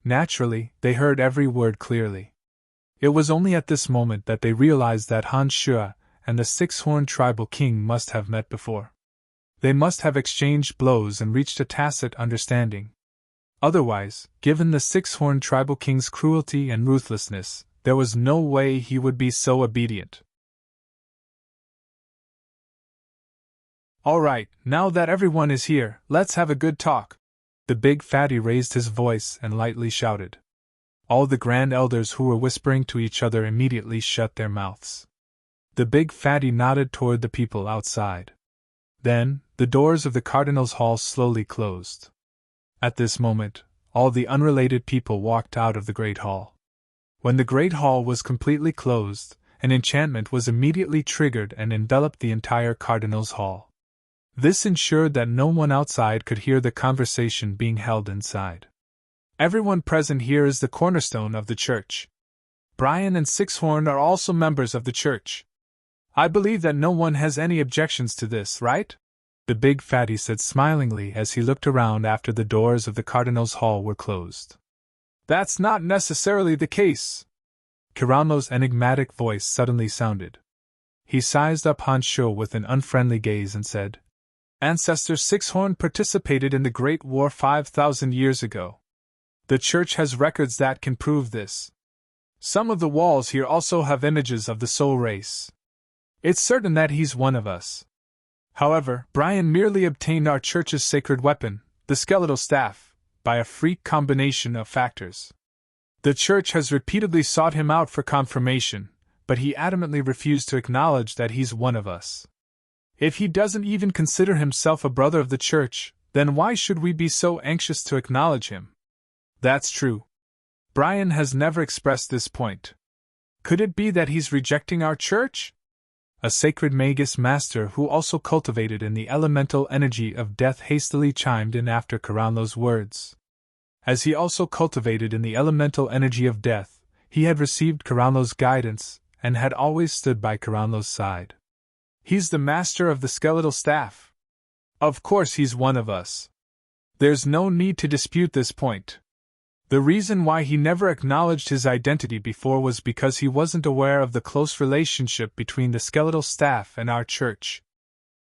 Naturally, they heard every word clearly. It was only at this moment that they realized that Han Shuo and the six-horned tribal king must have met before. They must have exchanged blows and reached a tacit understanding. Otherwise, given the six-horned tribal king's cruelty and ruthlessness, there was no way he would be so obedient. "All right, now that everyone is here, let's have a good talk." The big fatty raised his voice and lightly shouted. All the grand elders who were whispering to each other immediately shut their mouths. The big fatty nodded toward the people outside. Then, the doors of the Cardinal's Hall slowly closed. At this moment, all the unrelated people walked out of the Great Hall. When the Great Hall was completely closed, an enchantment was immediately triggered and enveloped the entire Cardinal's Hall. This ensured that no one outside could hear the conversation being held inside. Everyone present here is the cornerstone of the church. Brian and Sixhorn are also members of the church. I believe that no one has any objections to this, right? The big fatty said smilingly as he looked around after the doors of the Cardinal's Hall were closed. That's not necessarily the case. Kirano's enigmatic voice suddenly sounded. He sized up Han Shuo with an unfriendly gaze and said, Ancestor Sixhorn participated in the Great War 5,000 years ago. The church has records that can prove this. Some of the walls here also have images of the soul race. It's certain that he's one of us. However, Brian merely obtained our church's sacred weapon, the skeletal staff, by a freak combination of factors. The church has repeatedly sought him out for confirmation, but he adamantly refused to acknowledge that he's one of us. If he doesn't even consider himself a brother of the church, then why should we be so anxious to acknowledge him? That's true. Brian has never expressed this point. Could it be that he's rejecting our church? A sacred magus master who also cultivated in the elemental energy of death hastily chimed in after Karanlo's words. As he also cultivated in the elemental energy of death, he had received Karanlo's guidance and had always stood by Karanlo's side. He's the master of the skeletal staff. Of course he's one of us. There's no need to dispute this point. The reason why he never acknowledged his identity before was because he wasn't aware of the close relationship between the skeletal staff and our church.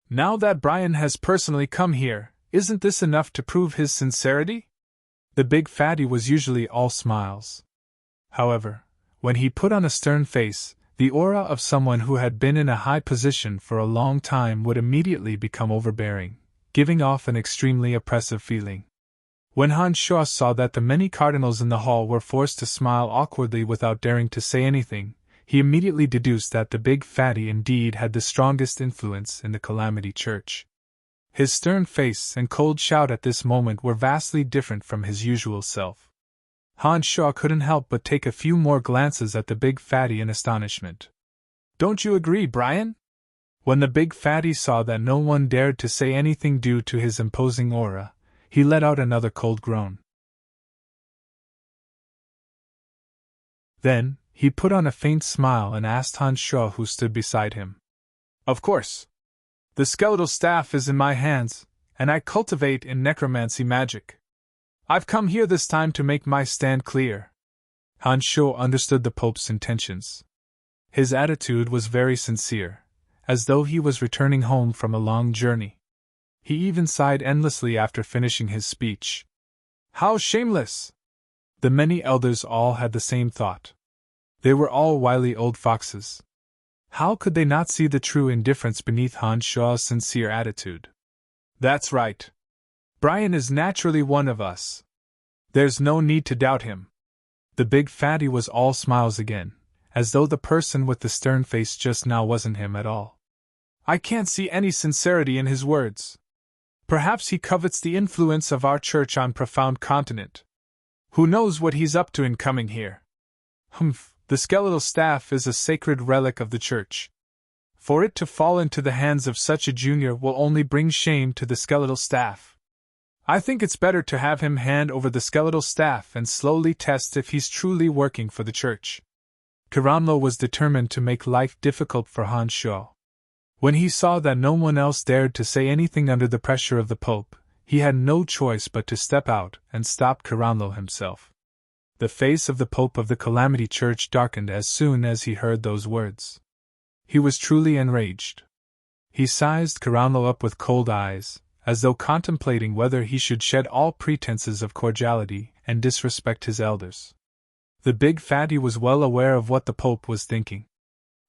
Now that Brian has personally come here, isn't this enough to prove his sincerity? The big fatty was usually all smiles. However, when he put on a stern face, the aura of someone who had been in a high position for a long time would immediately become overbearing, giving off an extremely oppressive feeling. When Han Shuo saw that the many cardinals in the hall were forced to smile awkwardly without daring to say anything, he immediately deduced that the big fatty indeed had the strongest influence in the Calamity Church. His stern face and cold shout at this moment were vastly different from his usual self. Han Shuo couldn't help but take a few more glances at the big fatty in astonishment. Don't you agree, Brian? When the big fatty saw that no one dared to say anything due to his imposing aura, he let out another cold groan. Then, he put on a faint smile and asked Han Shuo who stood beside him. Of course. The skeletal staff is in my hands, and I cultivate in necromancy magic. I've come here this time to make my stand clear. Han Shuo understood the Pope's intentions. His attitude was very sincere, as though he was returning home from a long journey. He even sighed endlessly after finishing his speech. How shameless! The many elders all had the same thought. They were all wily old foxes. How could they not see the true indifference beneath Han Shuo's sincere attitude? That's right. Brian is naturally one of us. There's no need to doubt him. The big fatty was all smiles again, as though the person with the stern face just now wasn't him at all. I can't see any sincerity in his words. Perhaps he covets the influence of our church on profound continent. Who knows what he's up to in coming here? Humph, The skeletal staff is a sacred relic of the Church. For it to fall into the hands of such a junior will only bring shame to the skeletal staff. I think it's better to have him hand over the skeletal staff and slowly test if he's truly working for the Church. Caranlo was determined to make life difficult for Han Sho. When he saw that no one else dared to say anything under the pressure of the Pope, he had no choice but to step out and stop Caranlo himself. The face of the Pope of the Calamity Church darkened as soon as he heard those words. He was truly enraged. He sized Caranlo up with cold eyes, as though contemplating whether he should shed all pretenses of cordiality and disrespect his elders. The big fatty was well aware of what the Pope was thinking.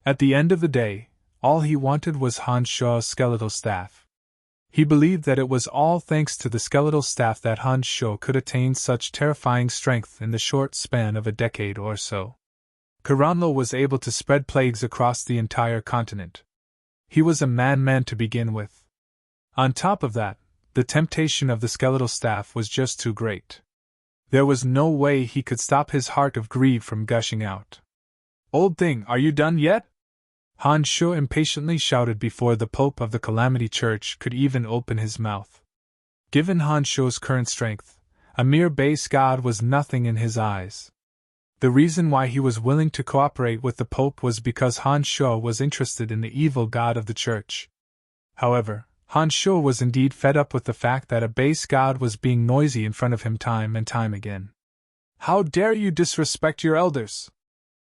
At the end of the day, all he wanted was Han Sho's skeletal staff. He believed that it was all thanks to the skeletal staff that Han Sho could attain such terrifying strength in the short span of a decade or so. Caranlo was able to spread plagues across the entire continent. He was a madman to begin with. On top of that, the temptation of the skeletal staff was just too great. There was no way he could stop his heart of greed from gushing out. "Old thing, are you done yet?" Han Sho impatiently shouted before the Pope of the Calamity Church could even open his mouth. Given Han Sho's current strength, a mere base god was nothing in his eyes. The reason why he was willing to cooperate with the Pope was because Han Sho was interested in the evil god of the Church. However, Han Sho was indeed fed up with the fact that a base god was being noisy in front of him time and time again. "How dare you disrespect your elders?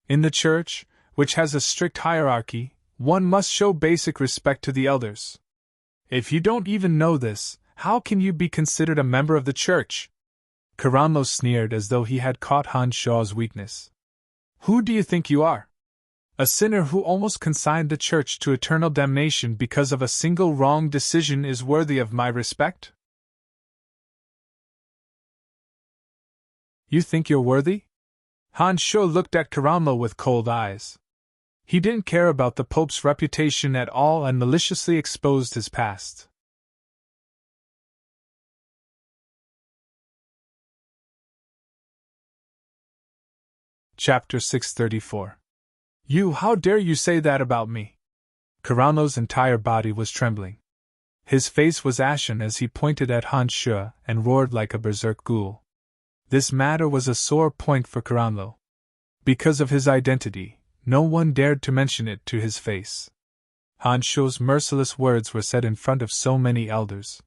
In the Church, which has a strict hierarchy, one must show basic respect to the elders. If you don't even know this, how can you be considered a member of the Church?" Caranlo sneered as though he had caught Han Sho's weakness. "Who do you think you are? A sinner who almost consigned the Church to eternal damnation because of a single wrong decision is worthy of my respect? You think you're worthy?" Han Sho looked at Caranlo with cold eyes. He didn't care about the Pope's reputation at all and maliciously exposed his past. Chapter 634. How dare you say that about me?" Caranlo's entire body was trembling. His face was ashen as he pointed at Han Sho and roared like a berserk ghoul. This matter was a sore point for Caranlo. Because of his identity, no one dared to mention it to his face. Han Sho's merciless words were said in front of so many elders.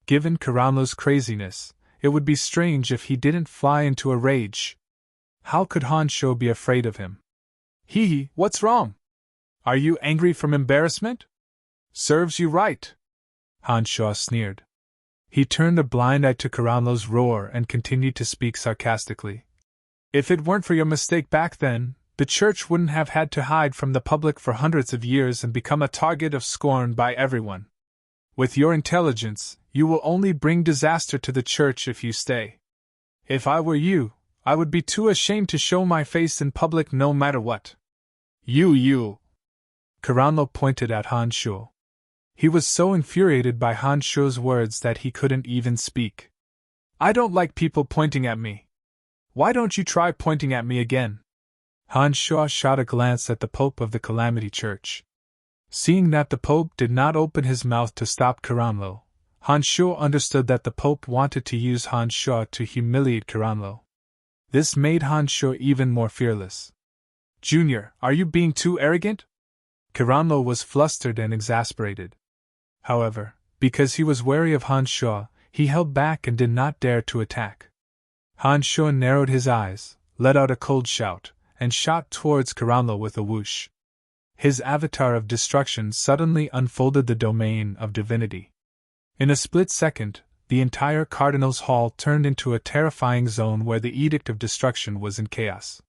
Given Caranlo's craziness, it would be strange if he didn't fly into a rage. How could Han Sho be afraid of him? What's wrong? Are you angry from embarrassment? Serves you right." Han Sho sneered. He turned a blind eye to Caranlo's roar and continued to speak sarcastically. "If it weren't for your mistake back then, the Church wouldn't have had to hide from the public for hundreds of years and become a target of scorn by everyone. With your intelligence, you will only bring disaster to the Church if you stay. If I were you, I would be too ashamed to show my face in public no matter what." You. Caranlo pointed at Han Sho. He was so infuriated by Han Sho's words that he couldn't even speak. "I don't like people pointing at me. Why don't you try pointing at me again?" Han Sho shot a glance at the Pope of the Calamity Church. Seeing that the Pope did not open his mouth to stop Caranlo, Han Sho understood that the Pope wanted to use Han Sho to humiliate Caranlo. This made Han Sho even more fearless. "Junior, are you being too arrogant?" Caranlo was flustered and exasperated. However, because he was wary of Han Sho, he held back and did not dare to attack. Han Sho narrowed his eyes, let out a cold shout, and shot towards Caranlo with a whoosh. His avatar of destruction suddenly unfolded the domain of divinity. In a split second, the entire Cardinal's Hall turned into a terrifying zone where the Edict of Destruction was in chaos.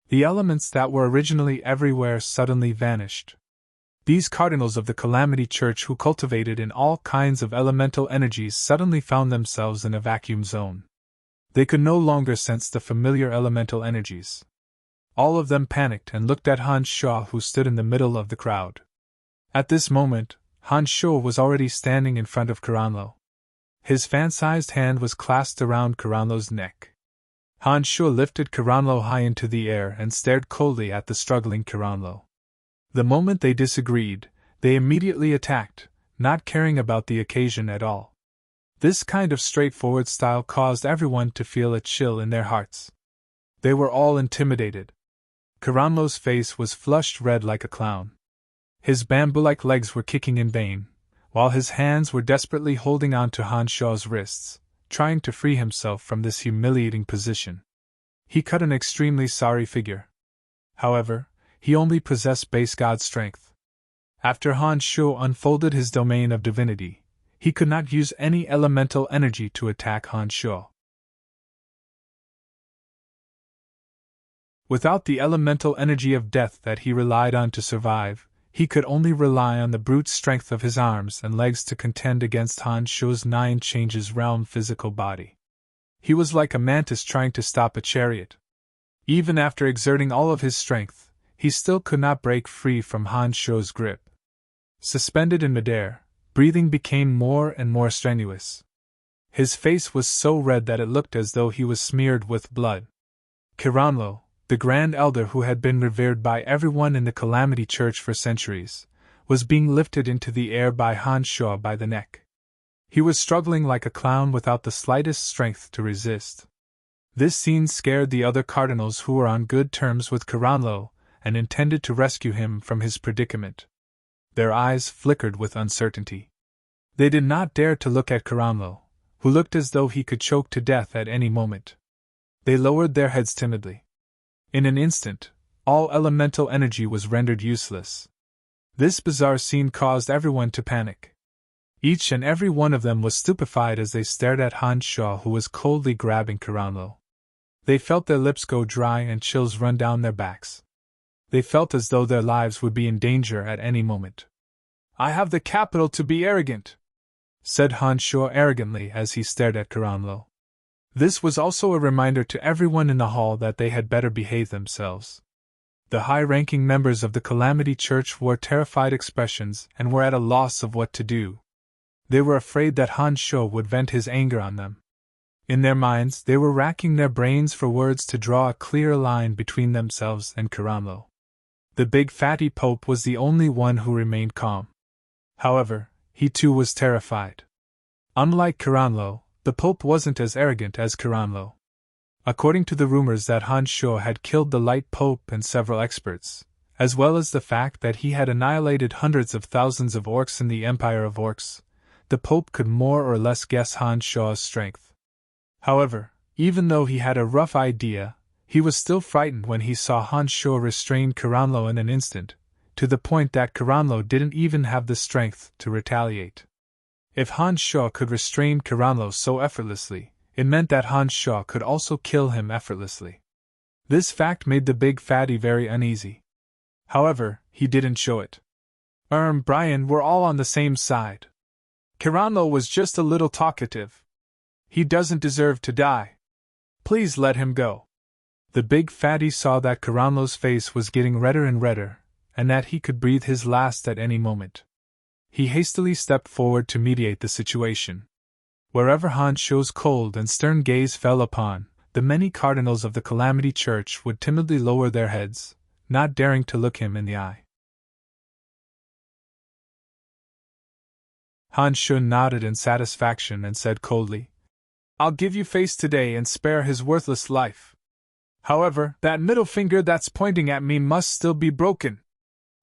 The elements that were originally everywhere suddenly vanished. These cardinals of the Calamity Church who cultivated in all kinds of elemental energies suddenly found themselves in a vacuum zone. They could no longer sense the familiar elemental energies. All of them panicked and looked at Han Sho, who stood in the middle of the crowd. At this moment, Han Sho was already standing in front of Caranlo. His fan-sized hand was clasped around Caranlo's neck. Han Shuo lifted Kiranlo high into the air and stared coldly at the struggling Kiranlo. The moment they disagreed, they immediately attacked, not caring about the occasion at all. This kind of straightforward style caused everyone to feel a chill in their hearts. They were all intimidated. Kiranlo's face was flushed red like a clown. His bamboo-like legs were kicking in vain, while his hands were desperately holding on to Han Shuo's wrists, trying to free himself from this humiliating position. He cut an extremely sorry figure. However, he only possessed base god strength. After Han Shuo unfolded his domain of divinity, he could not use any elemental energy to attack Han Shuo. Without the elemental energy of death that he relied on to survive, he could only rely on the brute strength of his arms and legs to contend against Han Shuo's 9 changes realm physical body. He was like a mantis trying to stop a chariot. Even after exerting all of his strength, he still could not break free from Han Shuo's grip. Suspended in midair, breathing became more and more strenuous. His face was so red that it looked as though he was smeared with blood. Kiranlo, the Grand Elder who had been revered by everyone in the Calamity Church for centuries, was being lifted into the air by Han Shuo by the neck. He was struggling like a clown without the slightest strength to resist. This scene scared the other cardinals who were on good terms with Kiranlo and intended to rescue him from his predicament. Their eyes flickered with uncertainty. They did not dare to look at Kiranlo, who looked as though he could choke to death at any moment. They lowered their heads timidly. In an instant, all elemental energy was rendered useless. This bizarre scene caused everyone to panic. Each and every one of them was stupefied as they stared at Han Shuo, who was coldly grabbing Kiranlo. They felt their lips go dry and chills run down their backs. They felt as though their lives would be in danger at any moment. "I have the capital to be arrogant," said Han Shuo arrogantly as he stared at Kiranlo. This was also a reminder to everyone in the hall that they had better behave themselves. The high-ranking members of the Calamity Church wore terrified expressions and were at a loss of what to do. They were afraid that Han Shuo would vent his anger on them. In their minds, they were racking their brains for words to draw a clear line between themselves and Kiranlo. The big fatty Pope was the only one who remained calm. However, he too was terrified. Unlike Kiranlo, the Pope wasn't as arrogant as Kiranlo. According to the rumors that Han Shuo had killed the Light Pope and several experts, as well as the fact that he had annihilated hundreds of thousands of orcs in the Empire of Orcs, the Pope could more or less guess Han Shuo's strength. However, even though he had a rough idea, he was still frightened when he saw Han Shuo restrain Kiranlo in an instant, to the point that Kiranlo didn't even have the strength to retaliate. If Han Shuo could restrain Kiranlo so effortlessly, it meant that Han Shuo could also kill him effortlessly. This fact made the big fatty very uneasy. However, he didn't show it. Brian, we're all on the same side. Kiranlo was just a little talkative. He doesn't deserve to die. Please let him go. The big fatty saw that Kiranlo's face was getting redder and redder, and that he could breathe his last at any moment. He hastily stepped forward to mediate the situation. Wherever Han Shuo's cold and stern gaze fell upon, the many cardinals of the Calamity Church would timidly lower their heads, not daring to look him in the eye. Han Shuo nodded in satisfaction and said coldly, "I'll give you face today and spare his worthless life. However, that middle finger that's pointing at me must still be broken."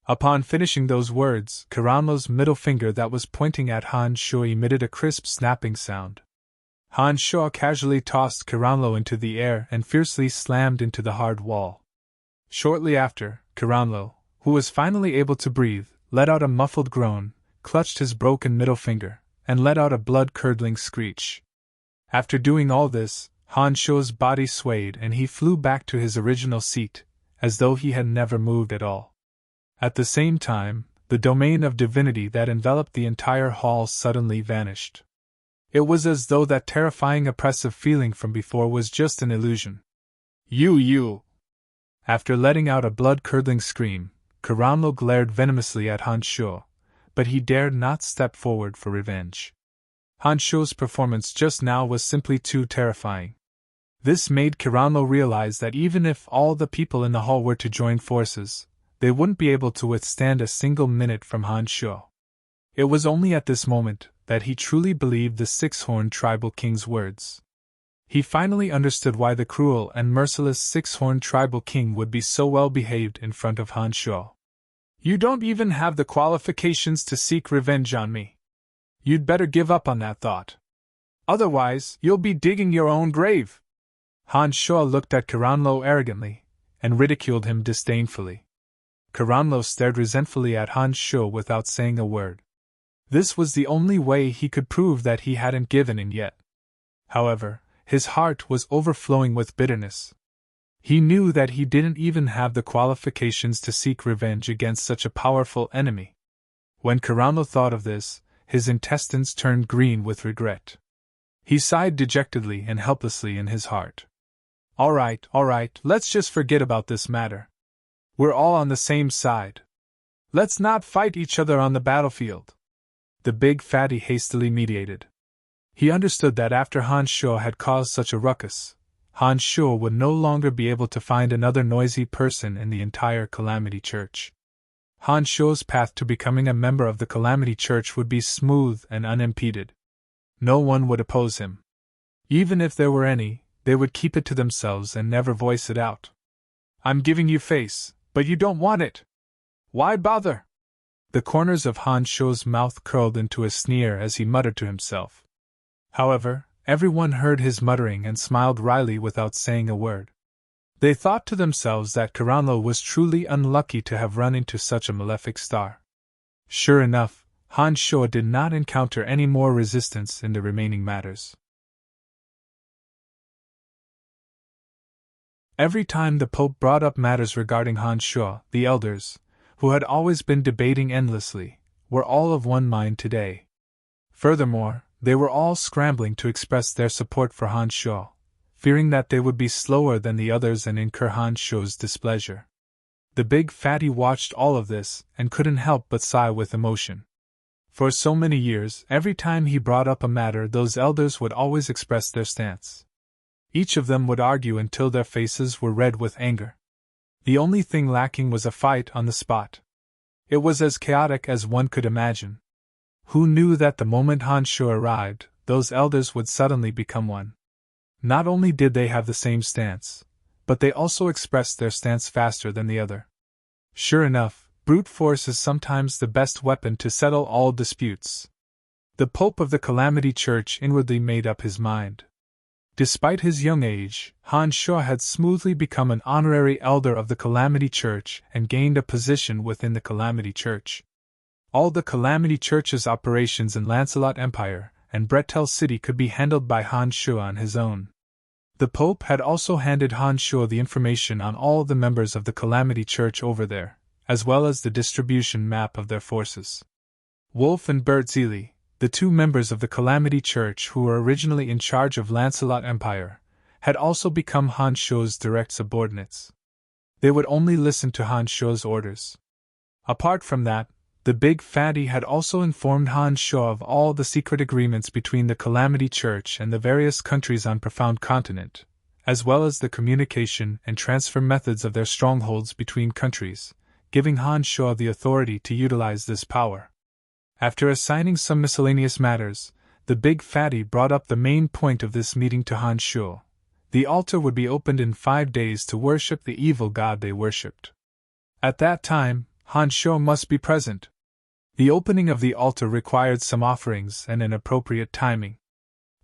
Upon finishing those words, Kiranlo's middle finger that was pointing at Han Shuo emitted a crisp snapping sound. Han Shuo casually tossed Kiranlo into the air and fiercely slammed into the hard wall. Shortly after, Kiranlo, who was finally able to breathe, let out a muffled groan, clutched his broken middle finger, and let out a blood-curdling screech. After doing all this, Han Shuo's body swayed and he flew back to his original seat, as though he had never moved at all. At the same time, the domain of divinity that enveloped the entire hall suddenly vanished. It was as though that terrifying oppressive feeling from before was just an illusion. You! After letting out a blood-curdling scream, Kiranlo glared venomously at Han Shuo, but he dared not step forward for revenge. Han Shuo's performance just now was simply too terrifying. This made Kiranlo realize that even if all the people in the hall were to join forces, they wouldn't be able to withstand a single minute from Han Shuo. It was only at this moment that he truly believed the six-horned tribal king's words. He finally understood why the cruel and merciless six-horned tribal king would be so well behaved in front of Han Shuo. You don't even have the qualifications to seek revenge on me. You'd better give up on that thought. Otherwise, you'll be digging your own grave. Han Shuo looked at Kiranlo arrogantly, and ridiculed him disdainfully. Kiranlo stared resentfully at Han Shuo without saying a word. This was the only way he could prove that he hadn't given in yet. However, his heart was overflowing with bitterness. He knew that he didn't even have the qualifications to seek revenge against such a powerful enemy. When Kiranlo thought of this, his intestines turned green with regret. He sighed dejectedly and helplessly in his heart. All right, let's just forget about this matter. We're all on the same side. Let's not fight each other on the battlefield. The big fatty hastily mediated. He understood that after Han Shuo had caused such a ruckus, Han Shuo would no longer be able to find another noisy person in the entire Calamity Church. Han Shuo's path to becoming a member of the Calamity Church would be smooth and unimpeded. No one would oppose him. Even if there were any, they would keep it to themselves and never voice it out. I'm giving you face, but you don't want it. Why bother? The corners of Han Shuo's mouth curled into a sneer as he muttered to himself. However, everyone heard his muttering and smiled wryly without saying a word. They thought to themselves that Kiranlo was truly unlucky to have run into such a malefic star. Sure enough, Han Shuo did not encounter any more resistance in the remaining matters. Every time the Pope brought up matters regarding Han Shuo, the elders, who had always been debating endlessly, were all of one mind today. Furthermore, they were all scrambling to express their support for Han Shuo, fearing that they would be slower than the others and incur Han Shuo's displeasure. The big fatty watched all of this and couldn't help but sigh with emotion. For so many years, every time he brought up a matter, those elders would always express their stance. Each of them would argue until their faces were red with anger. The only thing lacking was a fight on the spot. It was as chaotic as one could imagine. Who knew that the moment Han Shuo arrived, those elders would suddenly become one? Not only did they have the same stance, but they also expressed their stance faster than the other. Sure enough, brute force is sometimes the best weapon to settle all disputes. The Pope of the Calamity Church inwardly made up his mind. Despite his young age, Han Shuo had smoothly become an honorary elder of the Calamity Church and gained a position within the Calamity Church. All the Calamity Church's operations in Lancelot Empire and Bretel City could be handled by Han Shuo on his own. The Pope had also handed Han Shuo the information on all the members of the Calamity Church over there, as well as the distribution map of their forces. Wolf and Bert Zeely, the two members of the Calamity Church who were originally in charge of Lancelot Empire, had also become Han Shuo's direct subordinates. They would only listen to Han Shuo's orders. Apart from that, the big fatty had also informed Han Shuo of all the secret agreements between the Calamity Church and the various countries on Profound Continent, as well as the communication and transfer methods of their strongholds between countries, giving Han Shuo the authority to utilize this power. After assigning some miscellaneous matters, the big fatty brought up the main point of this meeting to Han Shuo. The altar would be opened in 5 days to worship the evil god they worshipped. At that time, Han Shuo must be present. The opening of the altar required some offerings and an appropriate timing.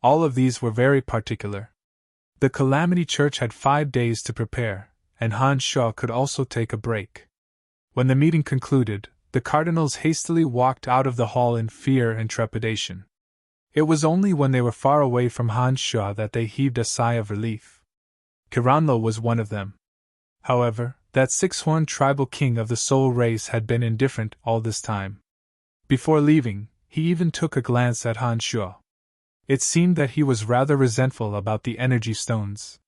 All of these were very particular. The Calamity Church had 5 days to prepare, and Han Shuo could also take a break. When the meeting concluded, the cardinals hastily walked out of the hall in fear and trepidation. It was only when they were far away from Han Shuo that they heaved a sigh of relief. Kiranlo was one of them. However, that six-horned tribal king of the soul race had been indifferent all this time. Before leaving, he even took a glance at Han Shuo. It seemed that he was rather resentful about the energy stones.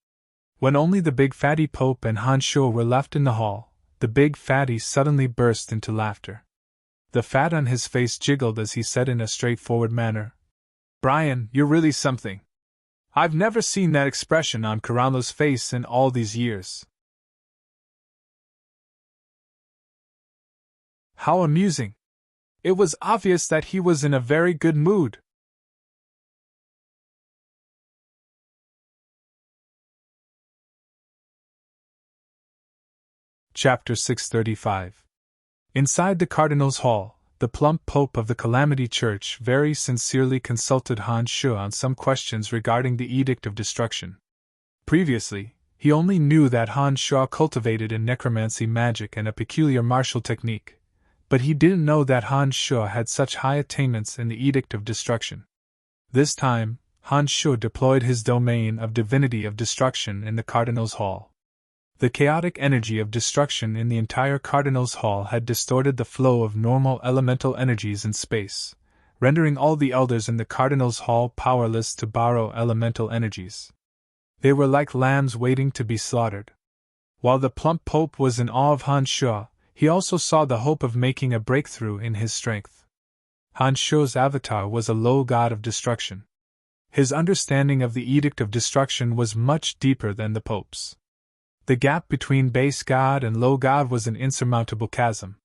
When only the big fatty Pope and Han Shuo were left in the hall, the big fatty suddenly burst into laughter. The fat on his face jiggled as he said in a straightforward manner, "Brian, you're really something. I've never seen that expression on Carranlo's face in all these years. How amusing! It was obvious that he was in a very good mood. Chapter 635. Inside the Cardinal's Hall, the plump Pope of the Calamity Church very sincerely consulted Han Shu on some questions regarding the Edict of Destruction. Previously, he only knew that Han Shu cultivated in necromancy magic and a peculiar martial technique, but he didn't know that Han Shu had such high attainments in the Edict of Destruction. This time, Han Shu deployed his domain of Divinity of Destruction in the Cardinal's Hall. The chaotic energy of destruction in the entire Cardinal's Hall had distorted the flow of normal elemental energies in space, rendering all the elders in the Cardinal's Hall powerless to borrow elemental energies. They were like lambs waiting to be slaughtered. While the plump Pope was in awe of Han Shu, he also saw the hope of making a breakthrough in his strength. Han Shu's avatar was a low god of destruction. His understanding of the Edict of Destruction was much deeper than the Pope's. The gap between base god and low god was an insurmountable chasm.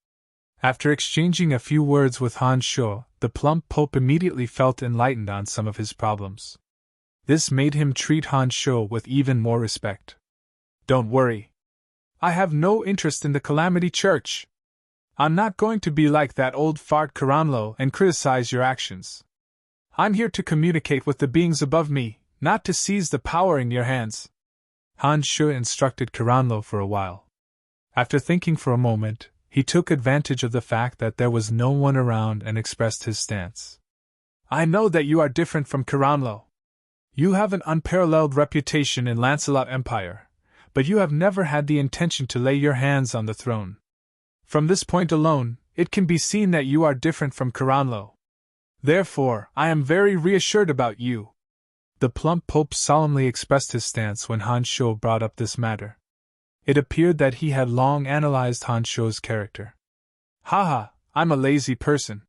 After exchanging a few words with Han Shu, the plump Pope immediately felt enlightened on some of his problems. This made him treat Han Shu with even more respect. Don't worry. I have no interest in the Calamity Church. I'm not going to be like that old fart Carranlo and criticize your actions. I'm here to communicate with the beings above me, not to seize the power in your hands. Han Shu instructed Carranlo for a while. After thinking for a moment, he took advantage of the fact that there was no one around and expressed his stance. I know that you are different from Carranlo. You have an unparalleled reputation in Lancelot Empire, but you have never had the intention to lay your hands on the throne. From this point alone, it can be seen that you are different from Carranlo. Therefore, I am very reassured about you. The plump Pope solemnly expressed his stance when Han Shu brought up this matter. It appeared that he had long analyzed Han Shu's character. Haha, I'm a lazy person.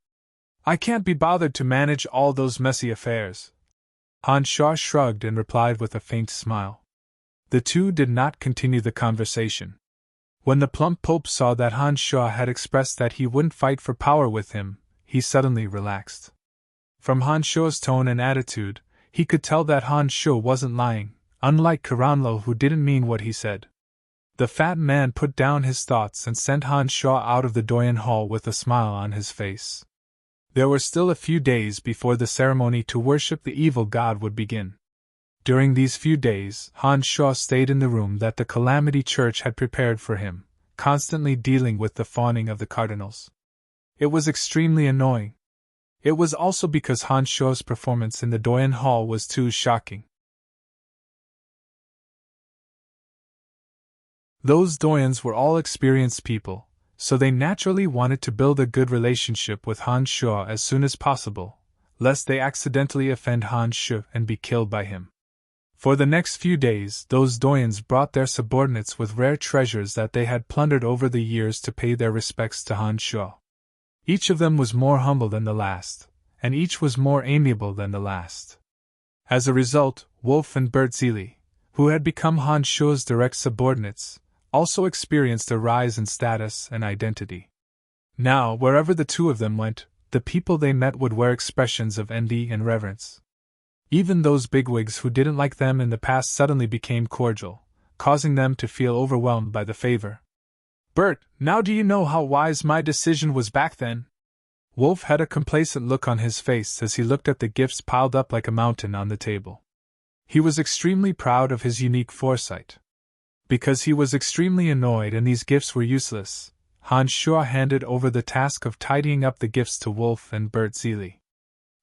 I can't be bothered to manage all those messy affairs. Han Shu shrugged and replied with a faint smile. The two did not continue the conversation. When the plump Pope saw that Han Shu had expressed that he wouldn't fight for power with him, he suddenly relaxed. From Han Shu's tone and attitude, he could tell that Han Shu wasn't lying, unlike Carranlo, who didn't mean what he said. The fat man put down his thoughts and sent Han Shu out of the Doyen Hall with a smile on his face. There were still a few days before the ceremony to worship the evil god would begin. During these few days, Han Shu stayed in the room that the Calamity Church had prepared for him, constantly dealing with the fawning of the cardinals. It was extremely annoying. It was also because Han Shu's performance in the Doyen Hall was too shocking. Those Doyens were all experienced people, so they naturally wanted to build a good relationship with Han Shu as soon as possible, lest they accidentally offend Han Shu and be killed by him. For the next few days, those Doyens brought their subordinates with rare treasures that they had plundered over the years to pay their respects to Han Shu. Each of them was more humble than the last, and each was more amiable than the last. As a result, Wolf and Bertzili, who had become Han Shu's direct subordinates, also experienced a rise in status and identity. Now, wherever the two of them went, the people they met would wear expressions of envy and reverence. Even those bigwigs who didn't like them in the past suddenly became cordial, causing them to feel overwhelmed by the favor. Bert, now do you know how wise my decision was back then? Wolf had a complacent look on his face as he looked at the gifts piled up like a mountain on the table. He was extremely proud of his unique foresight. Because he was extremely annoyed and these gifts were useless, Han Shu handed over the task of tidying up the gifts to Wolf and Bertzili.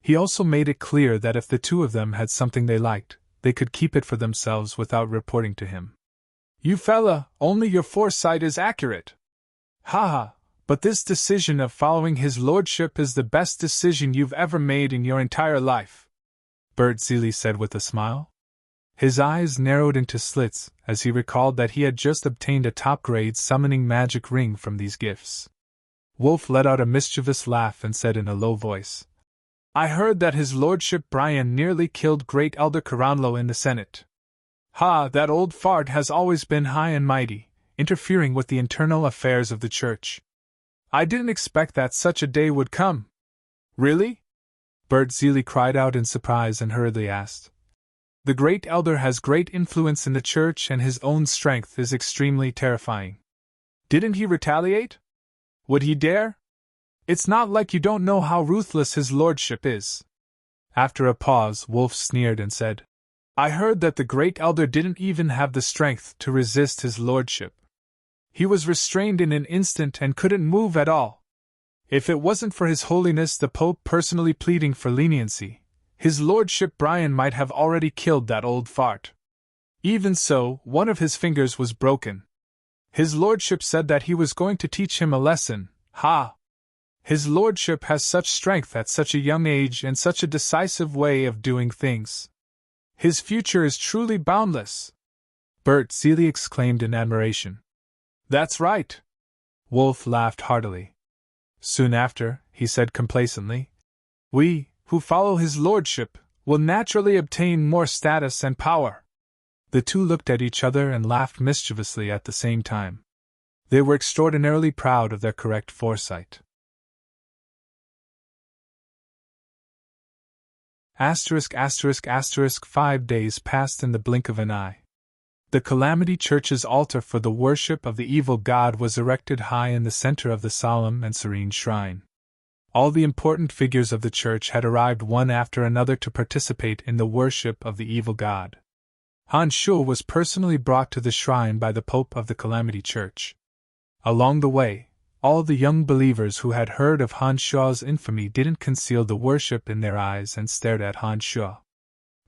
He also made it clear that if the two of them had something they liked, they could keep it for themselves without reporting to him. You fella, only your foresight is accurate. Haha, but this decision of following his lordship is the best decision you've ever made in your entire life, Bertzili said with a smile. His eyes narrowed into slits as he recalled that he had just obtained a top-grade summoning magic ring from these gifts. Wolf let out a mischievous laugh and said in a low voice, I heard that his lordship Brian nearly killed Great Elder Caranlo in the Senate. Ha, that old fart has always been high and mighty, interfering with the internal affairs of the church. I didn't expect that such a day would come. Really? Bert Zeely cried out in surprise and hurriedly asked. The Great Elder has great influence in the church and his own strength is extremely terrifying. Didn't he retaliate? Would he dare? It's not like you don't know how ruthless his lordship is. After a pause, Wolf sneered and said, I heard that the Great Elder didn't even have the strength to resist his lordship. He was restrained in an instant and couldn't move at all. If it wasn't for His Holiness the Pope personally pleading for leniency, his lordship Brian might have already killed that old fart. Even so, one of his fingers was broken. His lordship said that he was going to teach him a lesson. Ha! His lordship has such strength at such a young age and such a decisive way of doing things. His future is truly boundless. Bert Zeely exclaimed in admiration. That's right. Wolf laughed heartily. Soon after, he said complacently, we, who follow his lordship, will naturally obtain more status and power. The two looked at each other and laughed mischievously at the same time. They were extraordinarily proud of their correct foresight. ******** 5 days passed in the blink of an eye. The Calamity Church's altar for the worship of the evil god was erected high in the center of the solemn and serene shrine. All the important figures of the church had arrived one after another to participate in the worship of the evil god. Han Shuo was personally brought to the shrine by the Pope of the Calamity Church. Along the way, all the young believers who had heard of Han Shuo's infamy didn't conceal the worship in their eyes and stared at Han Shuo.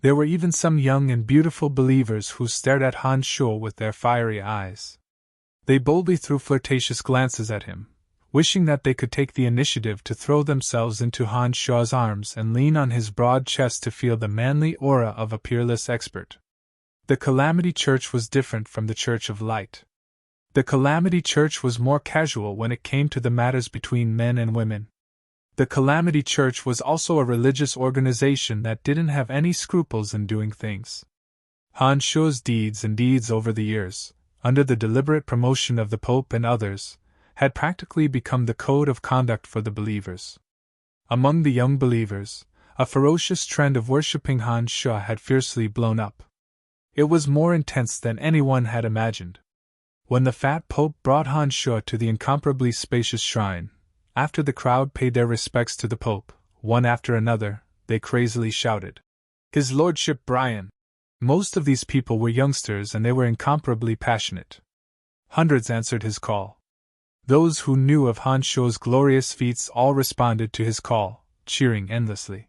There were even some young and beautiful believers who stared at Han Shuo with their fiery eyes. They boldly threw flirtatious glances at him, wishing that they could take the initiative to throw themselves into Han Shuo's arms and lean on his broad chest to feel the manly aura of a peerless expert. The Calamity Church was different from the Church of Light. The Calamity Church was more casual when it came to the matters between men and women. The Calamity Church was also a religious organization that didn't have any scruples in doing things. Han Shuo's deeds over the years, under the deliberate promotion of the Pope and others, had practically become the code of conduct for the believers. Among the young believers, a ferocious trend of worshipping Han Shuo had fiercely blown up. It was more intense than anyone had imagined. When the fat Pope brought Han Shuo to the incomparably spacious shrine, after the crowd paid their respects to the Pope, one after another, they crazily shouted, His Lordship Brian! Most of these people were youngsters and they were incomparably passionate. Hundreds answered his call. Those who knew of Han Shuo's glorious feats all responded to his call, cheering endlessly.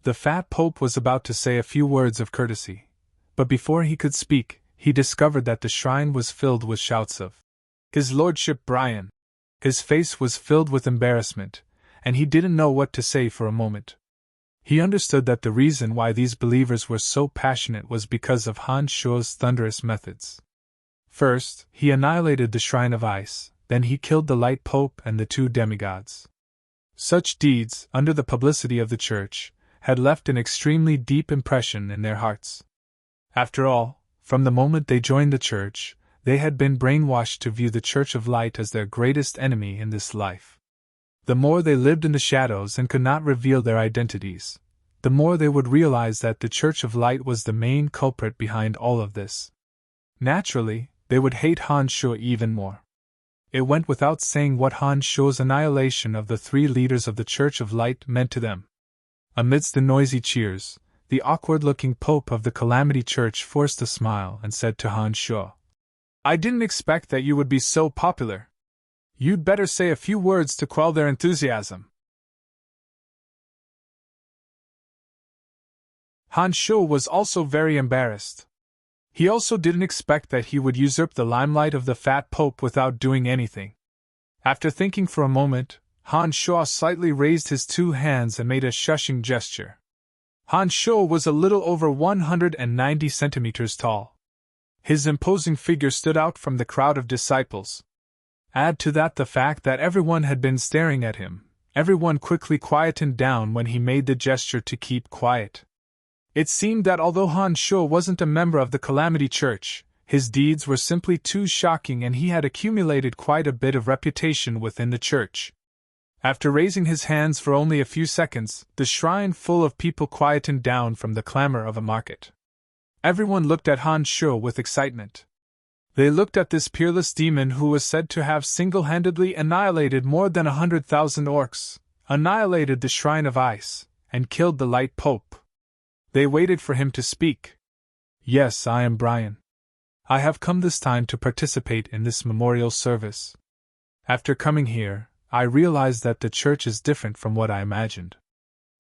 The fat Pope was about to say a few words of courtesy, but before he could speak, he discovered that the shrine was filled with shouts of, His Lordship Brian! His face was filled with embarrassment, and he didn't know what to say for a moment. He understood that the reason why these believers were so passionate was because of Han Shuo's thunderous methods. First, he annihilated the Shrine of Ice, then he killed the Light Pope and the two demigods. Such deeds, under the publicity of the Church, had left an extremely deep impression in their hearts. After all, from the moment they joined the Church, they had been brainwashed to view the Church of Light as their greatest enemy in this life. The more they lived in the shadows and could not reveal their identities, the more they would realize that the Church of Light was the main culprit behind all of this. Naturally, they would hate Han Shuo even more. It went without saying what Han Shuo's annihilation of the three leaders of the Church of Light meant to them. Amidst the noisy cheers, the awkward-looking Pope of the Calamity Church forced a smile and said to Han Shuo, I didn't expect that you would be so popular. You'd better say a few words to quell their enthusiasm. Han Shuo was also very embarrassed. He also didn't expect that he would usurp the limelight of the fat Pope without doing anything. After thinking for a moment, Han Shuo slightly raised his two hands and made a shushing gesture. Han Shuo was a little over 190 centimeters tall. His imposing figure stood out from the crowd of disciples. Add to that the fact that everyone had been staring at him, Everyone quickly quietened down when he made the gesture to keep quiet. It seemed that although Han Shuo wasn't a member of the Calamity Church, his deeds were simply too shocking and he had accumulated quite a bit of reputation within the church. After raising his hands for only a few seconds, the shrine full of people quietened down from the clamor of a market. Everyone looked at Han Shuo with excitement. They looked at this peerless demon who was said to have single-handedly annihilated more than 100,000 orcs, annihilated the Shrine of Ice, and killed the Light Pope. They waited for him to speak. Yes, I am Brian. I have come this time to participate in this memorial service. After coming here, I realized that the church is different from what I imagined.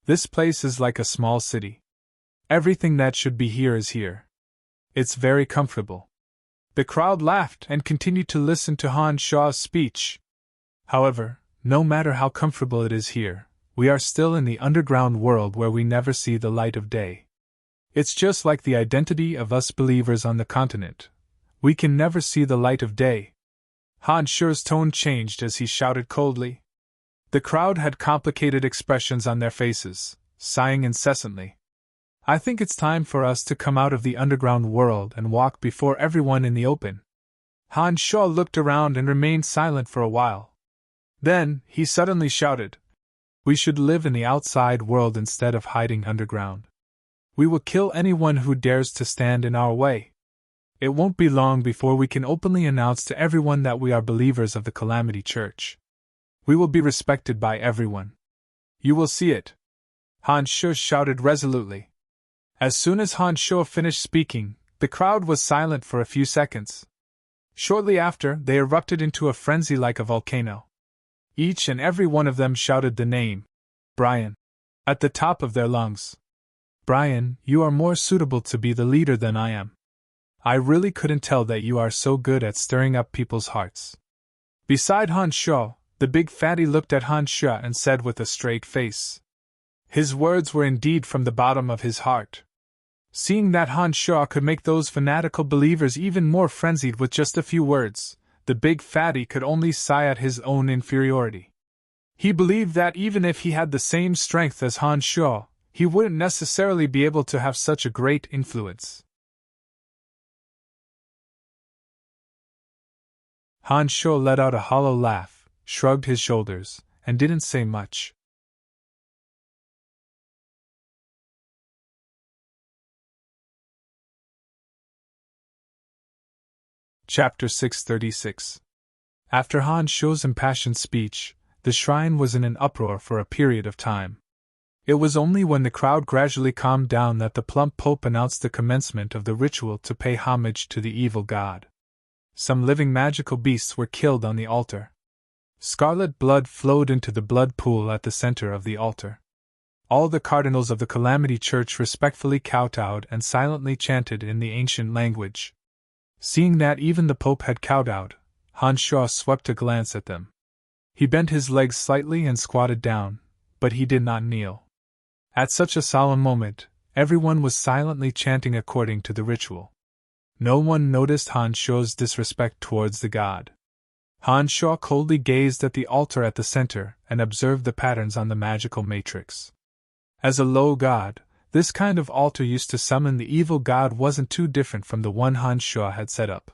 This place is like a small city. Everything that should be here is here. It's very comfortable. The crowd laughed and continued to listen to Han Shuo's speech. However, no matter how comfortable it is here, we are still in the underground world where we never see the light of day. It's just like the identity of us believers on the continent. We can never see the light of day. Han Shuo's tone changed as he shouted coldly. The crowd had complicated expressions on their faces, sighing incessantly. I think it's time for us to come out of the underground world and walk before everyone in the open. Han Shuo looked around and remained silent for a while. Then, he suddenly shouted, "We should live in the outside world instead of hiding underground. We will kill anyone who dares to stand in our way. It won't be long before we can openly announce to everyone that we are believers of the Calamity Church. We will be respected by everyone. You will see it." Han Shuo shouted resolutely. As soon as Han Shuo finished speaking, the crowd was silent for a few seconds. Shortly after, they erupted into a frenzy like a volcano. Each and every one of them shouted the name, Brian, at the top of their lungs. Brian, you are more suitable to be the leader than I am. I really couldn't tell that you are so good at stirring up people's hearts. Beside Han Shuo, the big fatty looked at Han Shuo and said with a straight face. His words were indeed from the bottom of his heart. Seeing that Han Shuo could make those fanatical believers even more frenzied with just a few words, the big fatty could only sigh at his own inferiority. He believed that even if he had the same strength as Han Shuo, he wouldn't necessarily be able to have such a great influence. Han Shuo let out a hollow laugh, shrugged his shoulders, and didn't say much. Chapter 636. After Han Shuo's impassioned speech, the shrine was in an uproar for a period of time. It was only when the crowd gradually calmed down that the plump pope announced the commencement of the ritual to pay homage to the evil god. Some living magical beasts were killed on the altar. Scarlet blood flowed into the blood pool at the center of the altar. All the cardinals of the Calamity Church respectfully kowtowed and silently chanted in the ancient language. Seeing that even the Pope had kowtowed, Han Shuo swept a glance at them. He bent his legs slightly and squatted down, but he did not kneel. At such a solemn moment, everyone was silently chanting according to the ritual. No one noticed Han Shuo's disrespect towards the god. Han Shuo coldly gazed at the altar at the center and observed the patterns on the magical matrix. As a low god, this kind of altar used to summon the evil god wasn't too different from the one Han Shuo had set up.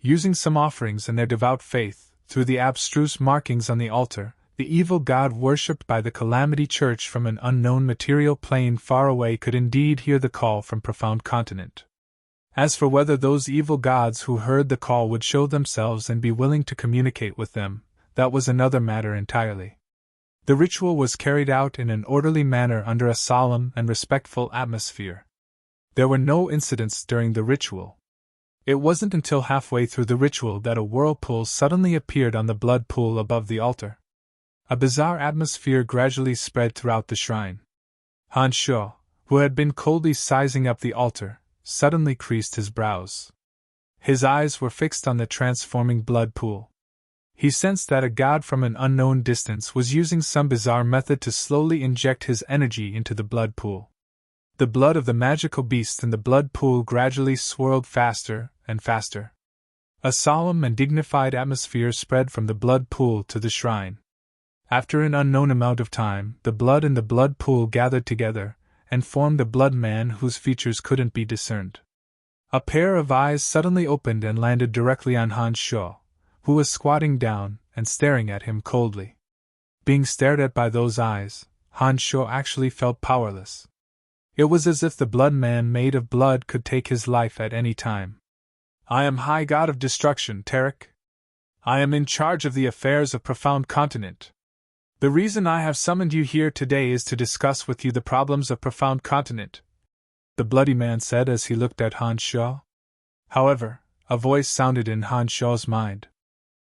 Using some offerings and their devout faith, through the abstruse markings on the altar, the evil god worshipped by the Calamity Church from an unknown material plane far away could indeed hear the call from profound continent. As for whether those evil gods who heard the call would show themselves and be willing to communicate with them, that was another matter entirely. The ritual was carried out in an orderly manner under a solemn and respectful atmosphere. There were no incidents during the ritual. It wasn't until halfway through the ritual that a whirlpool suddenly appeared on the blood pool above the altar. A bizarre atmosphere gradually spread throughout the shrine. Han Shuo, who had been coldly sizing up the altar, suddenly creased his brows. His eyes were fixed on the transforming blood pool. He sensed that a god from an unknown distance was using some bizarre method to slowly inject his energy into the blood pool. The blood of the magical beast in the blood pool gradually swirled faster and faster. A solemn and dignified atmosphere spread from the blood pool to the shrine. After an unknown amount of time, the blood in the blood pool gathered together and formed a blood man whose features couldn't be discerned. A pair of eyes suddenly opened and landed directly on Han Sho, who was squatting down and staring at him coldly. Being stared at by those eyes, Han Sho actually felt powerless. It was as if the blood man made of blood could take his life at any time. I am High God of Destruction, Tarek. I am in charge of the affairs of Profound Continent. The reason I have summoned you here today is to discuss with you the problems of Profound Continent, the bloody man said as he looked at Han Sho. However, a voice sounded in Han Sho's mind.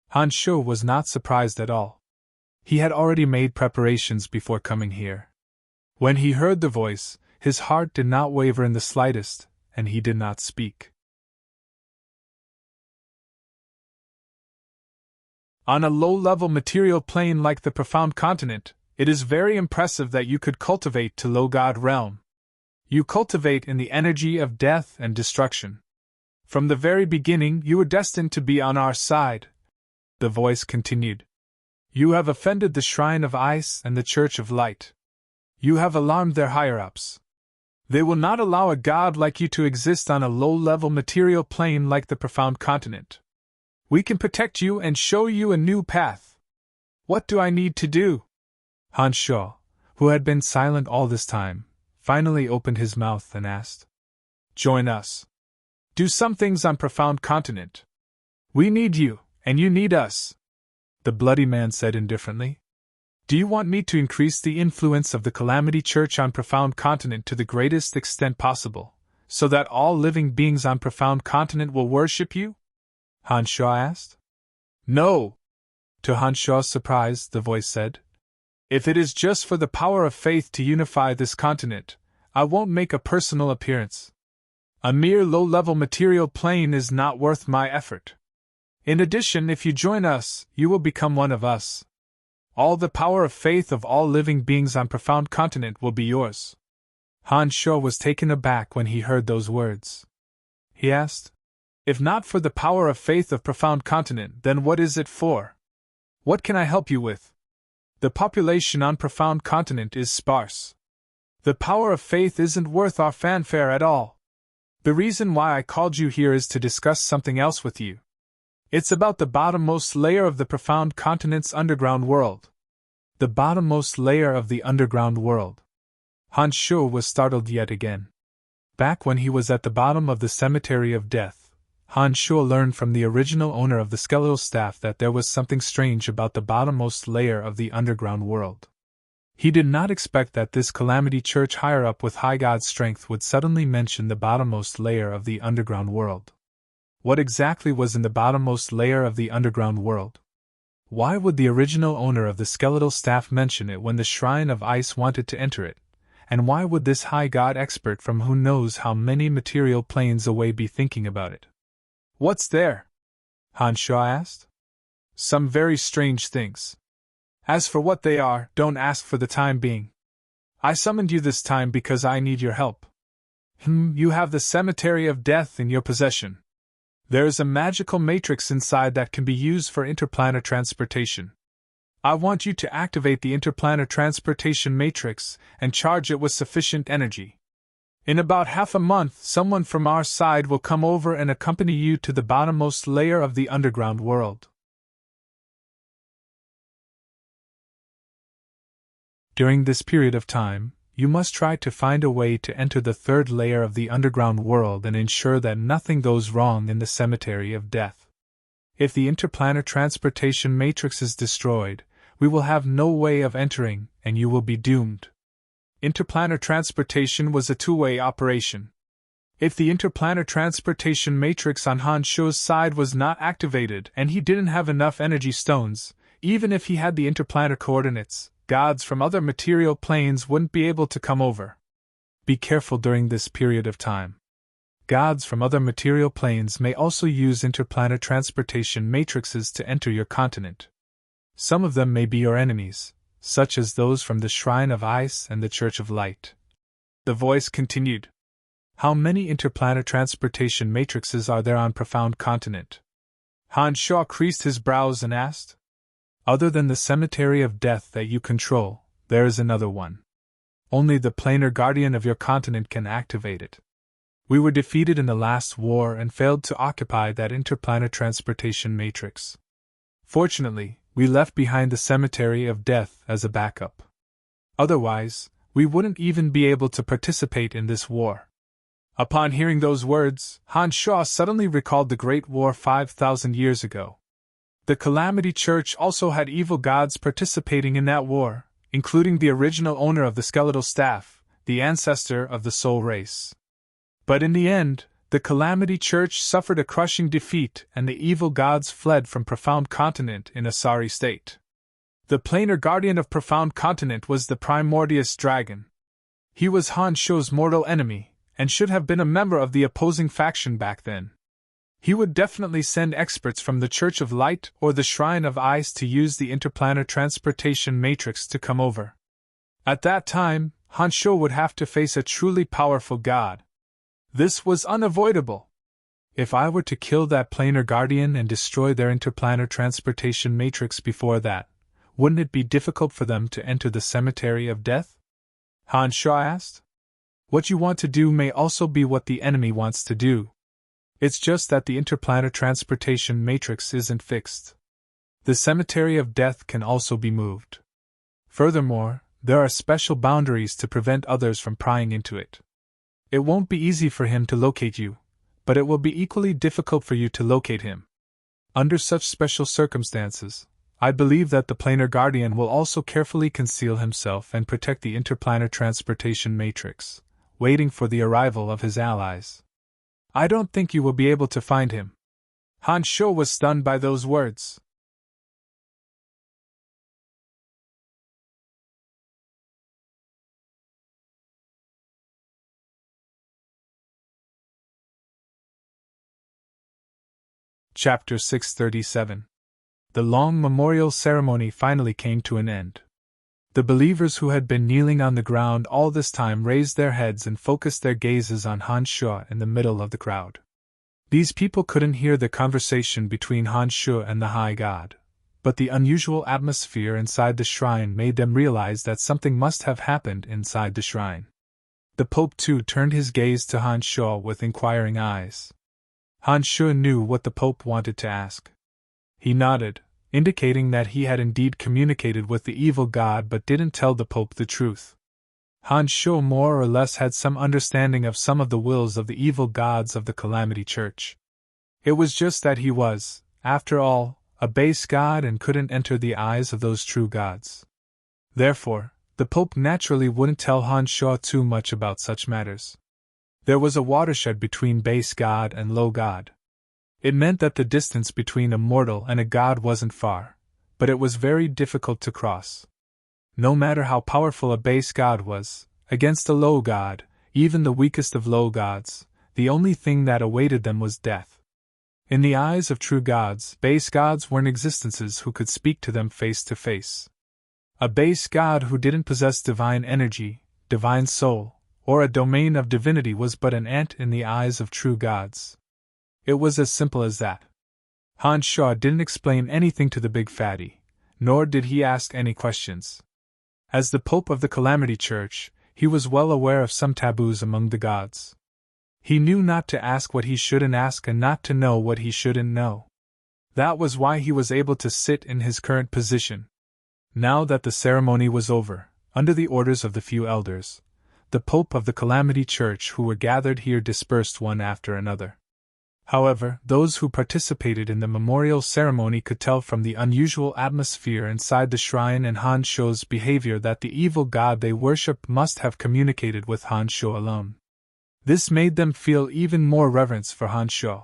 Han Sho was not surprised at all. He had already made preparations before coming here. When he heard the voice, his heart did not waver in the slightest, and he did not speak. On a low-level material plane like the Profound Continent, it is very impressive that you could cultivate to low God realm. You cultivate in the energy of death and destruction. From the very beginning you were destined to be on our side, the voice continued. You have offended the Shrine of Ice and the Church of Light. You have alarmed their higher-ups. They will not allow a god like you to exist on a low-level material plane like the Profound Continent. We can protect you and show you a new path. What do I need to do? Han Sho, who had been silent all this time, finally opened his mouth and asked. Join us. Do some things on Profound Continent. We need you, and you need us, the bloody man said indifferently. Do you want me to increase the influence of the Calamity Church on Profound Continent to the greatest extent possible, so that all living beings on Profound Continent will worship you? Han Sho asked. No. To Han Sho's surprise, the voice said. If it is just for the power of faith to unify this continent, I won't make a personal appearance. A mere low-level material plane is not worth my effort. In addition, if you join us, you will become one of us. All the power of faith of all living beings on Profound Continent will be yours. Han Sho was taken aback when he heard those words. He asked, If not for the power of faith of Profound Continent, then what is it for? What can I help you with? The population on Profound Continent is sparse. The power of faith isn't worth our fanfare at all. The reason why I called you here is to discuss something else with you. It's about the bottommost layer of the Profound Continent's underground world. The bottommost layer of the underground world. Han Sho was startled yet again. Back when he was at the bottom of the Cemetery of Death, Han Sho learned from the original owner of the skeletal staff that there was something strange about the bottommost layer of the underground world. He did not expect that this Calamity Church higher-up with high god strength would suddenly mention the bottommost layer of the underground world. What exactly was in the bottommost layer of the underground world? Why would the original owner of the skeletal staff mention it when the Shrine of Ice wanted to enter it? And why would this high god expert from who knows how many material planes away be thinking about it? What's there? Han Sho asked. Some very strange things. As for what they are, don't ask for the time being. I summoned you this time because I need your help. You have the Cemetery of Death in your possession. There is a magical matrix inside that can be used for interplanar transportation. I want you to activate the interplanar transportation matrix and charge it with sufficient energy. In about half a month, someone from our side will come over and accompany you to the bottommost layer of the underground world. During this period of time, you must try to find a way to enter the third layer of the underground world and ensure that nothing goes wrong in the Cemetery of Death. If the interplanar transportation matrix is destroyed, we will have no way of entering, and you will be doomed. Interplanar transportation was a two-way operation. If the interplanar transportation matrix on Han Sho's side was not activated and he didn't have enough energy stones, even if he had the interplanar coordinates, gods from other material planes wouldn't be able to come over. Be careful during this period of time. Gods from other material planes may also use interplanar transportation matrices to enter your continent. Some of them may be your enemies, such as those from the Shrine of Ice and the Church of Light. The voice continued. How many interplanar transportation matrices are there on Profound Continent? Han Sho creased his brows and asked. Other than the cemetery of death that you control, there is another one. Only the planar guardian of your continent can activate it. We were defeated in the last war and failed to occupy that interplanar transportation matrix. Fortunately, we left behind the cemetery of death as a backup. Otherwise, we wouldn't even be able to participate in this war. Upon hearing those words, Han Shaw suddenly recalled the Great War 5,000 years ago. The Calamity Church also had evil gods participating in that war, including the original owner of the skeletal staff, the ancestor of the soul race. But in the end, the Calamity Church suffered a crushing defeat and the evil gods fled from Profound Continent in a sorry state. The planar guardian of Profound Continent was the Primordius Dragon. He was Han Shou's mortal enemy, and should have been a member of the opposing faction back then. He would definitely send experts from the Church of Light or the Shrine of Ice to use the interplanar transportation matrix to come over. At that time, Han Shou would have to face a truly powerful god. This was unavoidable. If I were to kill that planar guardian and destroy their interplanar transportation matrix before that, wouldn't it be difficult for them to enter the cemetery of death? Han Shou asked. What you want to do may also be what the enemy wants to do. It's just that the interplanar transportation matrix isn't fixed. The cemetery of death can also be moved. Furthermore, there are special boundaries to prevent others from prying into it. It won't be easy for him to locate you, but it will be equally difficult for you to locate him. Under such special circumstances, I believe that the planar guardian will also carefully conceal himself and protect the interplanar transportation matrix, waiting for the arrival of his allies. I don't think you will be able to find him. Han Shou was stunned by those words. Chapter 637. The long memorial ceremony finally came to an end. The believers who had been kneeling on the ground all this time raised their heads and focused their gazes on Han Shou in the middle of the crowd. These people couldn't hear the conversation between Han Shou and the High God, but the unusual atmosphere inside the shrine made them realize that something must have happened inside the shrine. The Pope too turned his gaze to Han Shou with inquiring eyes. Han Shou knew what the Pope wanted to ask. He nodded, indicating that he had indeed communicated with the evil god but didn't tell the Pope the truth. Han Shou more or less had some understanding of some of the wills of the evil gods of the Calamity Church. It was just that he was, after all, a base god and couldn't enter the eyes of those true gods. Therefore, the Pope naturally wouldn't tell Han Shou too much about such matters. There was a watershed between base god and low god. It meant that the distance between a mortal and a god wasn't far, but it was very difficult to cross. No matter how powerful a base god was, against a low god, even the weakest of low gods, the only thing that awaited them was death. In the eyes of true gods, base gods weren't existences who could speak to them face to face. A base god who didn't possess divine energy, divine soul, or a domain of divinity was but an ant in the eyes of true gods. It was as simple as that. Han Shou didn't explain anything to the big fatty, nor did he ask any questions. As the Pope of the Calamity Church, he was well aware of some taboos among the gods. He knew not to ask what he shouldn't ask and not to know what he shouldn't know. That was why he was able to sit in his current position. Now that the ceremony was over, under the orders of the few elders, the Pope of the Calamity Church who were gathered here dispersed one after another. However, those who participated in the memorial ceremony could tell from the unusual atmosphere inside the shrine and Han Shou's behavior that the evil god they worshipped must have communicated with Han Shou alone. This made them feel even more reverence for Han Shou.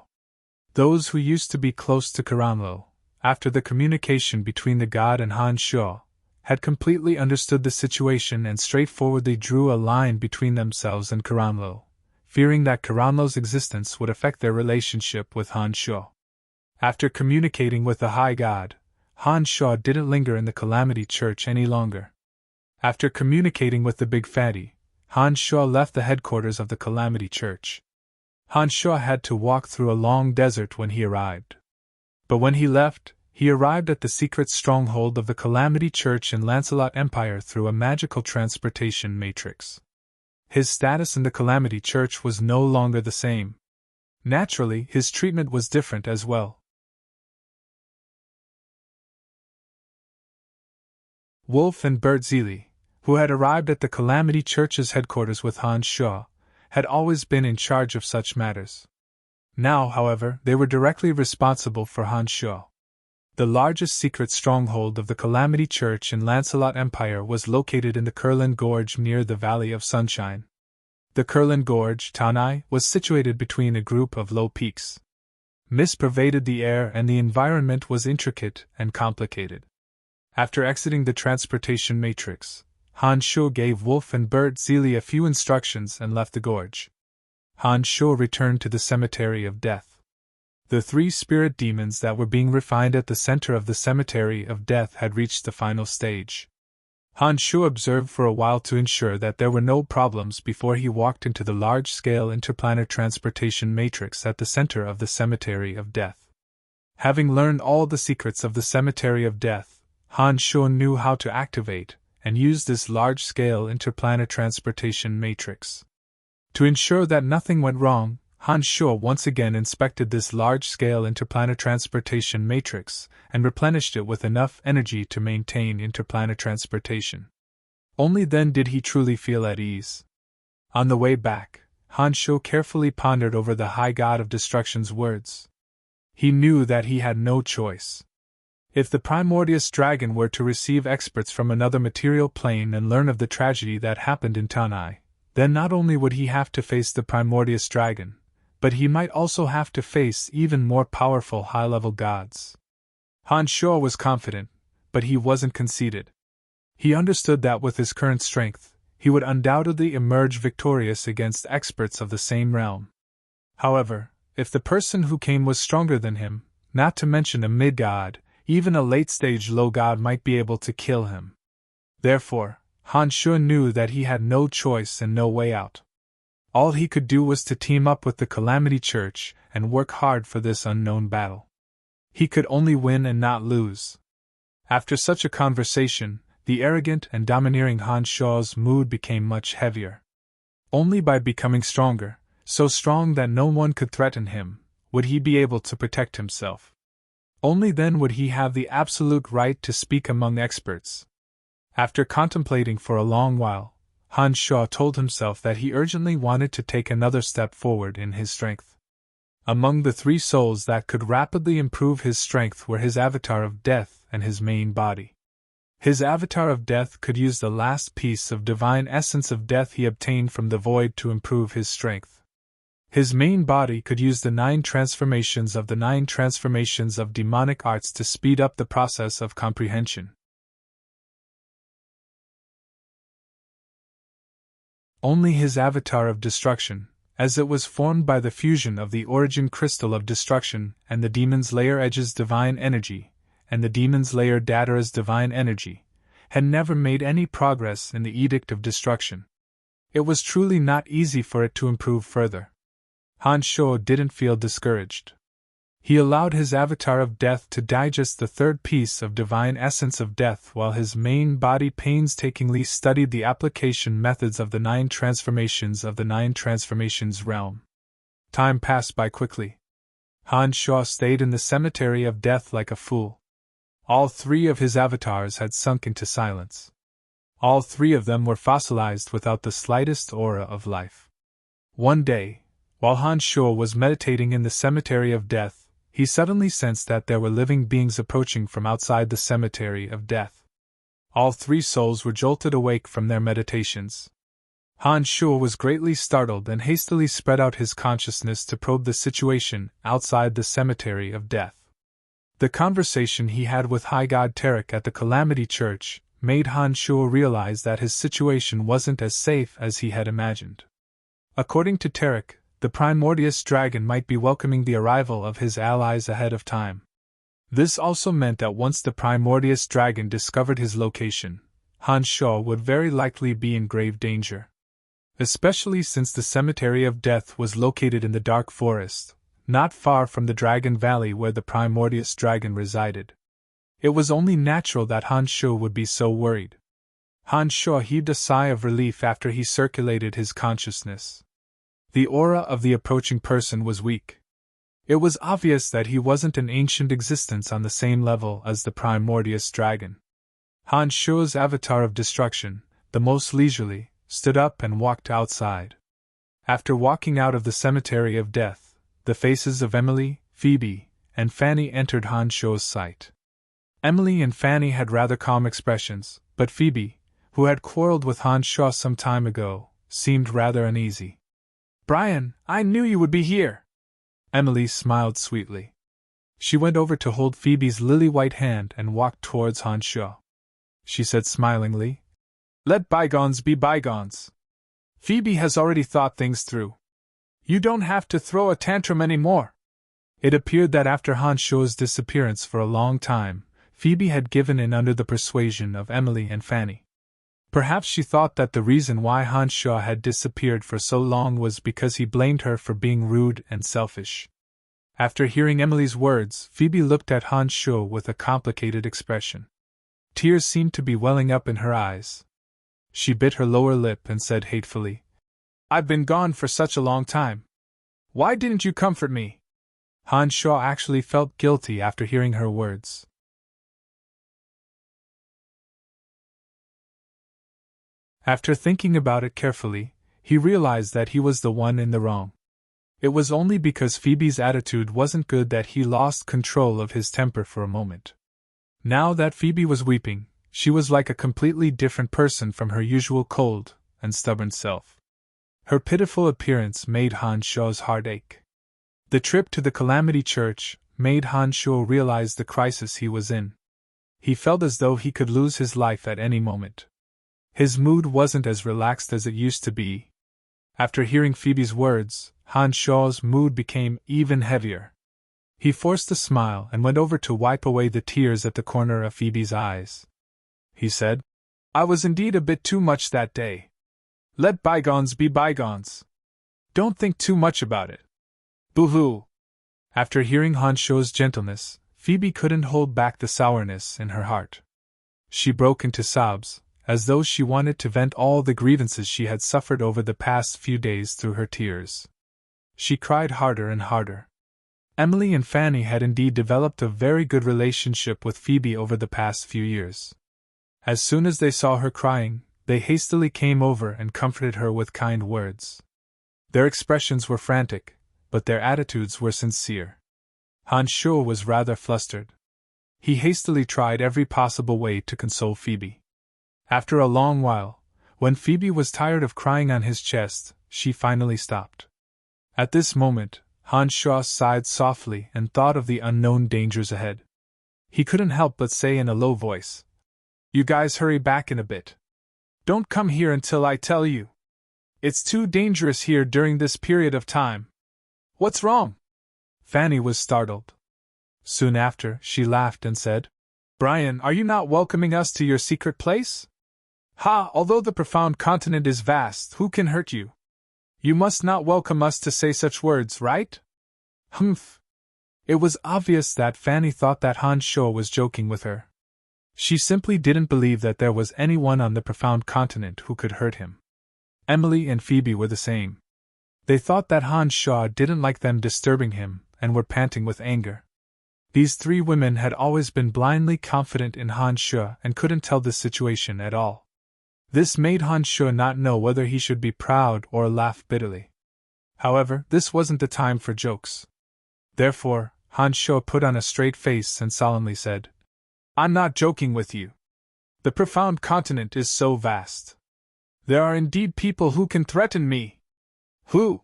Those who used to be close to Karamlo, after the communication between the god and Han Shou, had completely understood the situation and straightforwardly drew a line between themselves and Karamlo, fearing that Karamlo's existence would affect their relationship with Han Shou. After communicating with the High God, Han Shou didn't linger in the Calamity Church any longer. After communicating with the Big Fatty, Han Shou left the headquarters of the Calamity Church. Han Shou had to walk through a long desert when he arrived. But when he left, he arrived at the secret stronghold of the Calamity Church in Lancelot Empire through a magical transportation matrix. His status in the Calamity Church was no longer the same. Naturally, his treatment was different as well. Wolf and Bert Zeely, who had arrived at the Calamity Church's headquarters with Hans Shaw, had always been in charge of such matters. Now, however, they were directly responsible for Hans Shaw. The largest secret stronghold of the Calamity Church in Lancelot Empire was located in the Curlin Gorge near the Valley of Sunshine. The Curlin Gorge, Tanai, was situated between a group of low peaks. Mist pervaded the air and the environment was intricate and complicated. After exiting the transportation matrix, Hans Shaw gave Wolf and Bert Zeely a few instructions and left the gorge. Hans Shaw returned to the Cemetery of Death. The 3 spirit demons that were being refined at the center of the Cemetery of Death had reached the final stage. Hans Shaw observed for a while to ensure that there were no problems before he walked into the large-scale interplanar transportation matrix at the center of the Cemetery of Death. Having learned all the secrets of the Cemetery of Death, Hans Shaw knew how to activate and use this large-scale interplanar transportation matrix. To ensure that nothing went wrong, Hans Shaw once again inspected this large-scale interplanar transportation matrix and replenished it with enough energy to maintain interplanar transportation. Only then did he truly feel at ease. On the way back, Hans Shaw carefully pondered over the High God of Destruction's words. He knew that he had no choice. If the Primordius Dragon were to receive experts from another material plane and learn of the tragedy that happened in Tanai, then not only would he have to face the Primordius Dragon, but he might also have to face even more powerful high-level gods. Hans Shaw was confident, but he wasn't conceited. He understood that with his current strength, he would undoubtedly emerge victorious against experts of the same realm. However, if the person who came was stronger than him, not to mention a mid-god, even a late-stage low-god might be able to kill him. Therefore, Hans Shaw knew that he had no choice and no way out. All he could do was to team up with the Calamity Church and work hard for this unknown battle. He could only win and not lose. After such a conversation, the arrogant and domineering Hans Shaw's mood became much heavier. Only by becoming stronger, so strong that no one could threaten him, would he be able to protect himself. Only then would he have the absolute right to speak among experts. After contemplating for a long while, Hans Shaw told himself that he urgently wanted to take another step forward in his strength. Among the 3 souls that could rapidly improve his strength were his Avatar of Death and his main body. His Avatar of Death could use the last piece of divine essence of death he obtained from the void to improve his strength. His main body could use the 9 transformations of demonic arts to speed up the process of comprehension. Only his Avatar of Destruction, as it was formed by the fusion of the origin crystal of destruction and the Demon's Lair Edge's divine energy, and the Demon's Lair Datara's divine energy, had never made any progress in the Edict of Destruction. It was truly not easy for it to improve further. Hans Shaw didn't feel discouraged. He allowed his Avatar of Death to digest the 3rd piece of divine essence of death while his main body painstakingly studied the application methods of the 9 transformations of the 9 transformations realm. Time passed by quickly. Hans Shaw stayed in the Cemetery of Death like a fool. All 3 of his avatars had sunk into silence. All 3 of them were fossilized without the slightest aura of life. One day, while Hans Shaw was meditating in the Cemetery of Death, he suddenly sensed that there were living beings approaching from outside the Cemetery of Death. All 3 souls were jolted awake from their meditations. Hans Shaw was greatly startled and hastily spread out his consciousness to probe the situation outside the Cemetery of Death. The conversation he had with High God Tarek at the Calamity Church made Hans Shaw realize that his situation wasn't as safe as he had imagined. According to Tarek, the Primordius Dragon might be welcoming the arrival of his allies ahead of time. This also meant that once the Primordius Dragon discovered his location, Hans Shaw would very likely be in grave danger. Especially since the Cemetery of Death was located in the Dark Forest, not far from the Dragon Valley where the Primordius Dragon resided. It was only natural that Han Sho would be so worried. Han Sho heaved a sigh of relief after he circulated his consciousness. The aura of the approaching person was weak. It was obvious that he wasn't an ancient existence on the same level as the primordial dragon. Han Sho's avatar of destruction, the most leisurely, stood up and walked outside. After walking out of the cemetery of death, the faces of Emily, Phoebe, and Fanny entered Han Sho's sight. Emily and Fanny had rather calm expressions, but Phoebe, who had quarreled with Han Sho some time ago, seemed rather uneasy. "Brian, I knew you would be here!" Emily smiled sweetly. She went over to hold Phoebe's lily-white hand and walked towards Han Sho. She said smilingly, "Let bygones be bygones. Phoebe has already thought things through. You don't have to throw a tantrum anymore." It appeared that after Han Sho's disappearance for a long time, Phoebe had given in under the persuasion of Emily and Fanny. Perhaps she thought that the reason why Han Sho had disappeared for so long was because he blamed her for being rude and selfish. After hearing Emily's words, Phoebe looked at Han Sho with a complicated expression. Tears seemed to be welling up in her eyes. She bit her lower lip and said hatefully, "I've been gone for such a long time. Why didn't you comfort me?" Han Sho actually felt guilty after hearing her words. After thinking about it carefully, he realized that he was the one in the wrong. It was only because Phoebe's attitude wasn't good that he lost control of his temper for a moment. Now that Phoebe was weeping, she was like a completely different person from her usual cold and stubborn self. Her pitiful appearance made Han Sho's heart ache. The trip to the Calamity Church made Han Sho realize the crisis he was in. He felt as though he could lose his life at any moment. His mood wasn't as relaxed as it used to be. After hearing Phoebe's words, Han Sho's mood became even heavier. He forced a smile and went over to wipe away the tears at the corner of Phoebe's eyes. He said, "I was indeed a bit too much that day. Let bygones be bygones. Don't think too much about it. Boo-hoo." After hearing Han Sho's gentleness, Phoebe couldn't hold back the sourness in her heart. She broke into sobs, as though she wanted to vent all the grievances she had suffered over the past few days through her tears. She cried harder and harder. Emily and Fanny had indeed developed a very good relationship with Phoebe over the past few years. As soon as they saw her crying, they hastily came over and comforted her with kind words. Their expressions were frantic, but their attitudes were sincere. Han Sho was rather flustered. He hastily tried every possible way to console Phoebe. After a long while, when Phoebe was tired of crying on his chest, she finally stopped. At this moment, Han Sho sighed softly and thought of the unknown dangers ahead. He couldn't help but say in a low voice, "You guys hurry back in a bit. Don't come here until I tell you. It's too dangerous here during this period of time." "What's wrong?" Fanny was startled. Soon after, she laughed and said, "Brian, are you not welcoming us to your secret place? Ha! Although the profound continent is vast, who can hurt you? You must not welcome us to say such words, right?" Humph! It was obvious that Fanny thought that Han Sho was joking with her. She simply didn't believe that there was anyone on the profound continent who could hurt him. Emily and Phoebe were the same. They thought that Han Sho didn't like them disturbing him, and were panting with anger. These three women had always been blindly confident in Han Sho and couldn't tell the situation at all. This made Han Sho not know whether he should be proud or laugh bitterly. However, this wasn't the time for jokes. Therefore, Han Sho put on a straight face and solemnly said, "I'm not joking with you. The profound continent is so vast. There are indeed people who can threaten me." "Who?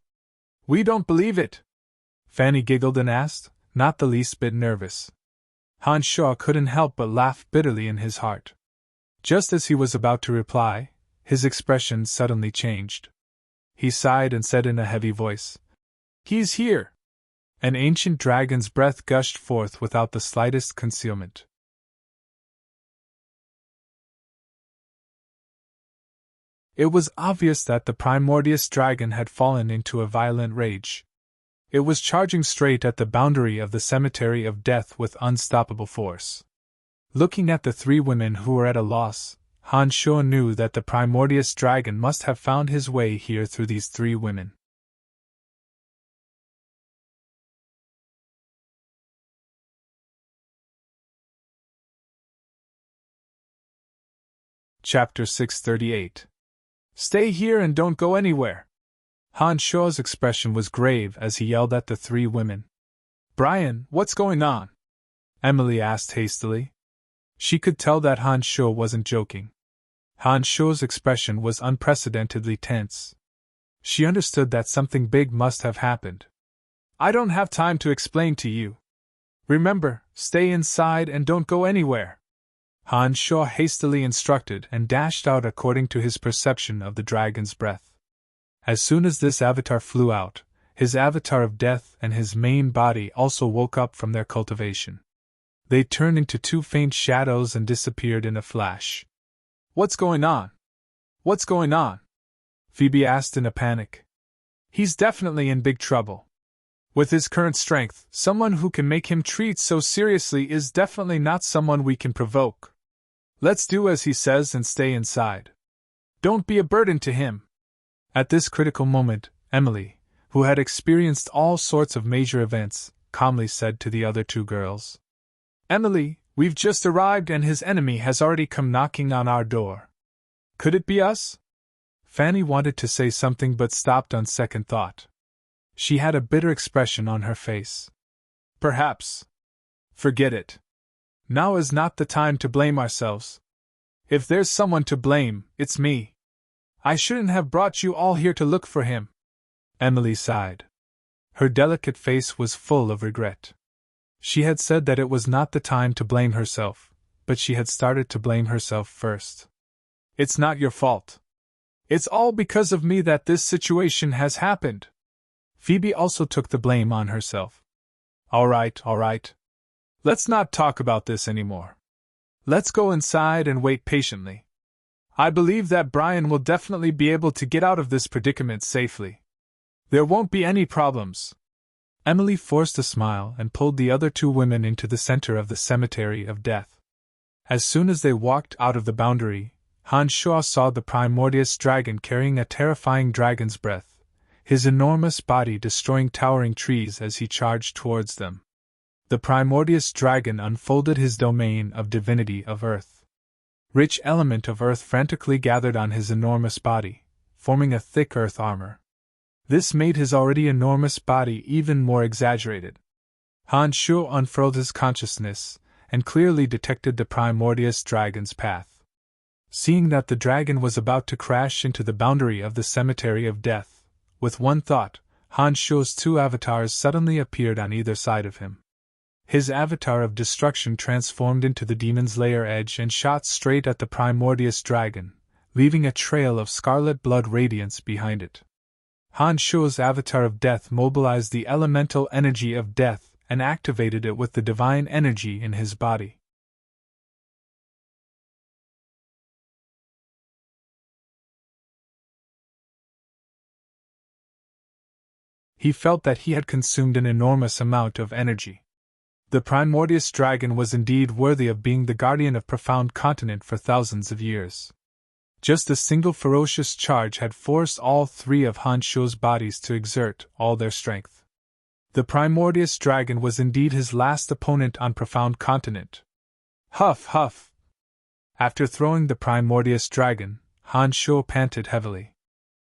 We don't believe it." Fanny giggled and asked, not the least bit nervous. Han Sho couldn't help but laugh bitterly in his heart. Just as he was about to reply, his expression suddenly changed. He sighed and said in a heavy voice, "He's here!" An ancient dragon's breath gushed forth without the slightest concealment. It was obvious that the primordial dragon had fallen into a violent rage. It was charging straight at the boundary of the cemetery of death with unstoppable force. Looking at the three women who were at a loss, Han Shuo knew that the primordial dragon must have found his way here through these three women. Chapter 638. Stay here and don't go anywhere. Han Shuo's expression was grave as he yelled at the three women. Brian, what's going on? Emily asked hastily. She could tell that Han Shuo wasn't joking. Han Shuo's expression was unprecedentedly tense. She understood that something big must have happened. I don't have time to explain to you. Remember, stay inside and don't go anywhere. Han Shuo hastily instructed and dashed out according to his perception of the dragon's breath. As soon as this avatar flew out, his avatar of death and his main body also woke up from their cultivation. They turned into two faint shadows and disappeared in a flash. What's going on? What's going on? Phoebe asked in a panic. He's definitely in big trouble. With his current strength, someone who can make him treat so seriously is definitely not someone we can provoke. Let's do as he says and stay inside. Don't be a burden to him. At this critical moment, Emily, who had experienced all sorts of major events, calmly said to the other two girls. Emily, we've just arrived and his enemy has already come knocking on our door. Could it be us? Fanny wanted to say something but stopped on second thought. She had a bitter expression on her face. Perhaps. Forget it. Now is not the time to blame ourselves. If there's someone to blame, it's me. I shouldn't have brought you all here to look for him. Emily sighed. Her delicate face was full of regret. She had said that it was not the time to blame herself, but she had started to blame herself first. It's not your fault. It's all because of me that this situation has happened. Phoebe also took the blame on herself. All right. Let's not talk about this anymore. Let's go inside and wait patiently. I believe that Brian will definitely be able to get out of this predicament safely. There won't be any problems. Emily forced a smile and pulled the other two women into the center of the cemetery of death. As soon as they walked out of the boundary, Han Shuo saw the primordial dragon carrying a terrifying dragon's breath, his enormous body destroying towering trees as he charged towards them. The primordial dragon unfolded his domain of divinity of earth. Rich element of earth frantically gathered on his enormous body, forming a thick earth armor. This made his already enormous body even more exaggerated. Han Shuo unfurled his consciousness, and clearly detected the primordial dragon's path. Seeing that the dragon was about to crash into the boundary of the cemetery of death, with one thought, Han Shuo's two avatars suddenly appeared on either side of him. His avatar of destruction transformed into the demon's lair edge and shot straight at the primordial dragon, leaving a trail of scarlet blood radiance behind it. Han Shuo's avatar of death mobilized the elemental energy of death and activated it with the divine energy in his body. He felt that he had consumed an enormous amount of energy. The primordial dragon was indeed worthy of being the guardian of profound continent for thousands of years. Just a single ferocious charge had forced all three of Han Shuo's bodies to exert all their strength. The primordial dragon was indeed his last opponent on profound continent. Huff, huff! After throwing the primordial dragon, Han Shuo panted heavily.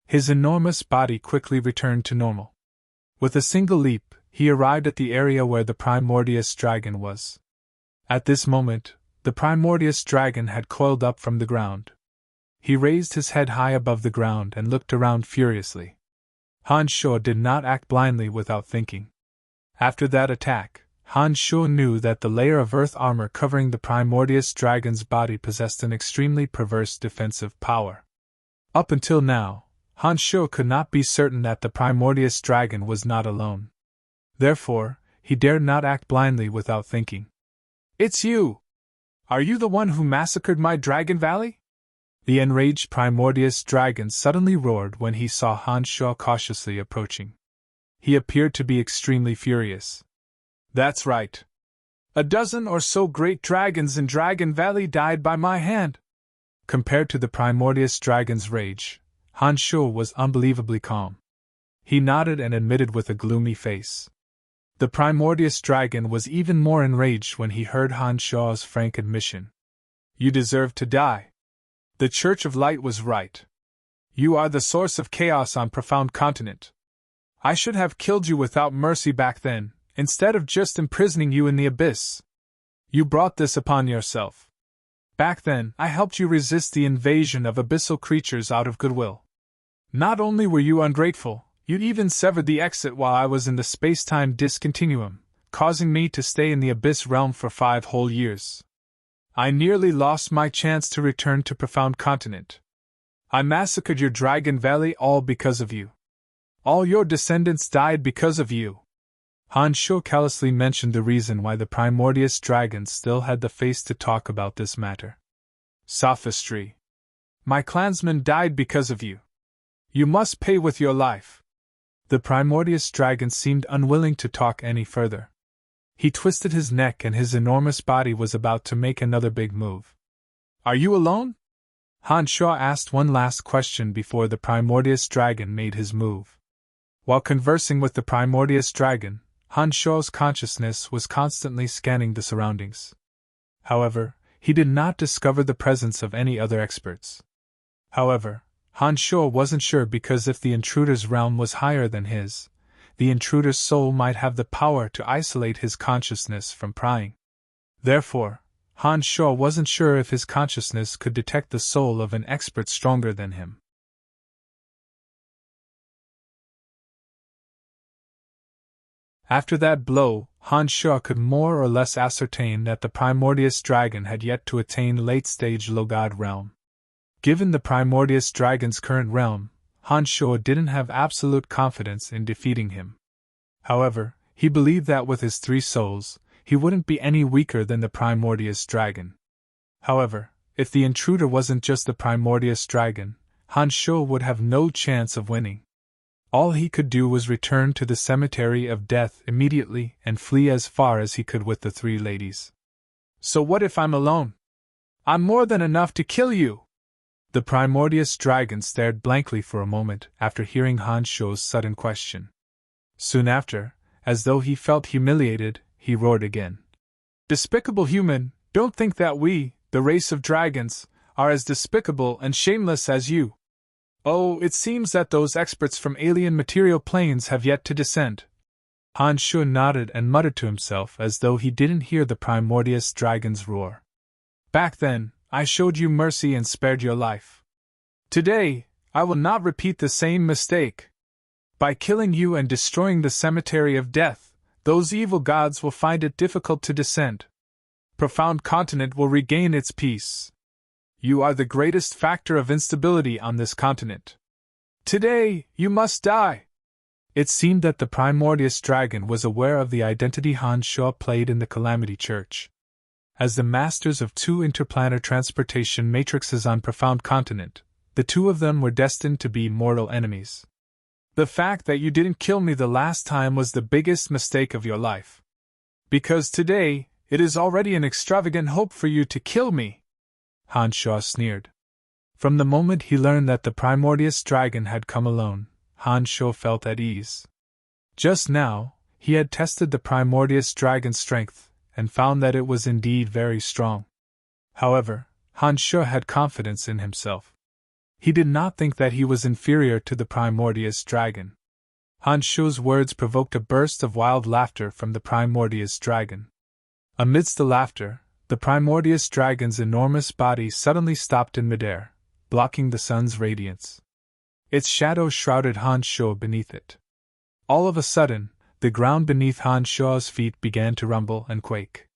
His enormous body quickly returned to normal. With a single leap, he arrived at the area where the primordial dragon was. At this moment, the primordial dragon had coiled up from the ground. He raised his head high above the ground and looked around furiously. Han Shuo did not act blindly without thinking. After that attack, Han Shuo knew that the layer of earth armor covering the primordial dragon's body possessed an extremely perverse defensive power. Up until now, Han Shuo could not be certain that the primordial dragon was not alone. Therefore, he dared not act blindly without thinking. It's you! Are you the one who massacred my Dragon Valley? The enraged primordial dragon suddenly roared when he saw Han Shuo cautiously approaching. He appeared to be extremely furious. That's right. A dozen or so great dragons in Dragon Valley died by my hand. Compared to the Primordius dragon's rage, Han Sho was unbelievably calm. He nodded and admitted with a gloomy face. The Primordius dragon was even more enraged when he heard Han Sho's frank admission. You deserve to die. The Church of Light was right. You are the source of chaos on Profound Continent. I should have killed you without mercy back then, instead of just imprisoning you in the abyss. You brought this upon yourself. Back then, I helped you resist the invasion of abyssal creatures out of goodwill. Not only were you ungrateful, you even severed the exit while I was in the space-time discontinuum, causing me to stay in the Abyss realm for 5 whole years. I nearly lost my chance to return to Profound Continent. I massacred your Dragon Valley all because of you. All your descendants died because of you. Han Sho callously mentioned the reason why the Primordius dragons still had the face to talk about this matter. Sophistry. My clansmen died because of you. You must pay with your life. The Primordius dragon seemed unwilling to talk any further. He twisted his neck and his enormous body was about to make another big move. Are you alone? Han Sho asked one last question before the Primordius dragon made his move. While conversing with the Primordius dragon, Han Sho's consciousness was constantly scanning the surroundings. However, he did not discover the presence of any other experts. However, Han Sho wasn't sure because if the intruder's realm was higher than his, the intruder's soul might have the power to isolate his consciousness from prying. Therefore, Han Sho wasn't sure if his consciousness could detect the soul of an expert stronger than him. After that blow, Han Sho could more or less ascertain that the Primordius dragon had yet to attain late-stage Logod realm. Given the Primordius dragon's current realm, Han Sho didn't have absolute confidence in defeating him. However, he believed that with his 3 souls, he wouldn't be any weaker than the Primordius dragon. However, if the intruder wasn't just the Primordius dragon, Han Sho would have no chance of winning. All he could do was return to the cemetery of death immediately and flee as far as he could with the 3 ladies. So what if I'm alone? I'm more than enough to kill you! The Primordius dragon stared blankly for a moment after hearing Han Sho's sudden question. Soon after, as though he felt humiliated, he roared again. Despicable human, don't think that we, the race of dragons, are as despicable and shameless as you. Oh, it seems that those experts from alien material planes have yet to descend. Han Sho nodded and muttered to himself as though he didn't hear the Primordius dragon's roar. Back then, I showed you mercy and spared your life. Today, I will not repeat the same mistake. By killing you and destroying the cemetery of death, those evil gods will find it difficult to descend. Profound Continent will regain its peace. You are the greatest factor of instability on this continent. Today, you must die. It seemed that the Primordius dragon was aware of the identity Han Sho played in the Calamity Church. As the masters of 2 interplanar transportation matrices on Profound Continent, the 2 of them were destined to be mortal enemies. The fact that you didn't kill me the last time was the biggest mistake of your life. Because today, it is already an extravagant hope for you to kill me. Han Sho sneered. From the moment he learned that the Primordius dragon had come alone, Han Sho felt at ease. Just now, he had tested the Primordius dragon's strength, and found that it was indeed very strong. However, Han Sho had confidence in himself. He did not think that he was inferior to the Primordius dragon. Han Sho's words provoked a burst of wild laughter from the Primordius dragon. Amidst the laughter, the Primordius dragon's enormous body suddenly stopped in midair, blocking the sun's radiance. Its shadow shrouded Han Sho beneath it. All of a sudden, the ground beneath Han Sho's feet began to rumble and quake.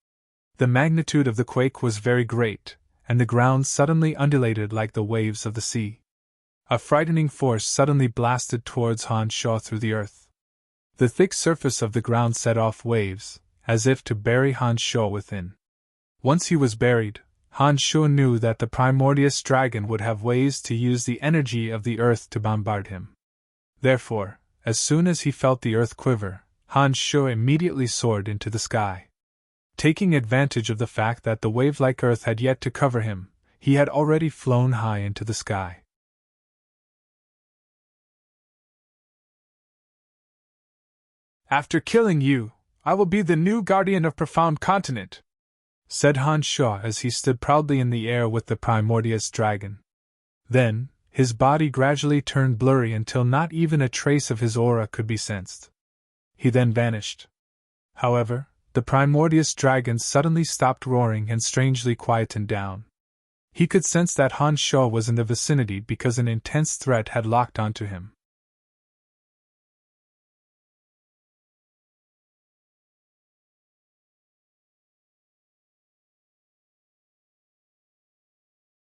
The magnitude of the quake was very great, and the ground suddenly undulated like the waves of the sea. A frightening force suddenly blasted towards Han Sho through the earth. The thick surface of the ground set off waves, as if to bury Han Sho within. Once he was buried, Han Sho knew that the Primordius dragon would have ways to use the energy of the earth to bombard him. Therefore, as soon as he felt the earth quiver, Han Sho immediately soared into the sky. Taking advantage of the fact that the wave-like earth had yet to cover him, he had already flown high into the sky. "After killing you, I will be the new guardian of Profound Continent," said Han Shaw as he stood proudly in the air with the primordious dragon. Then, his body gradually turned blurry until not even a trace of his aura could be sensed. He then vanished. However, the primordious dragon suddenly stopped roaring and strangely quietened down. He could sense that Han Shaw was in the vicinity because an intense threat had locked onto him.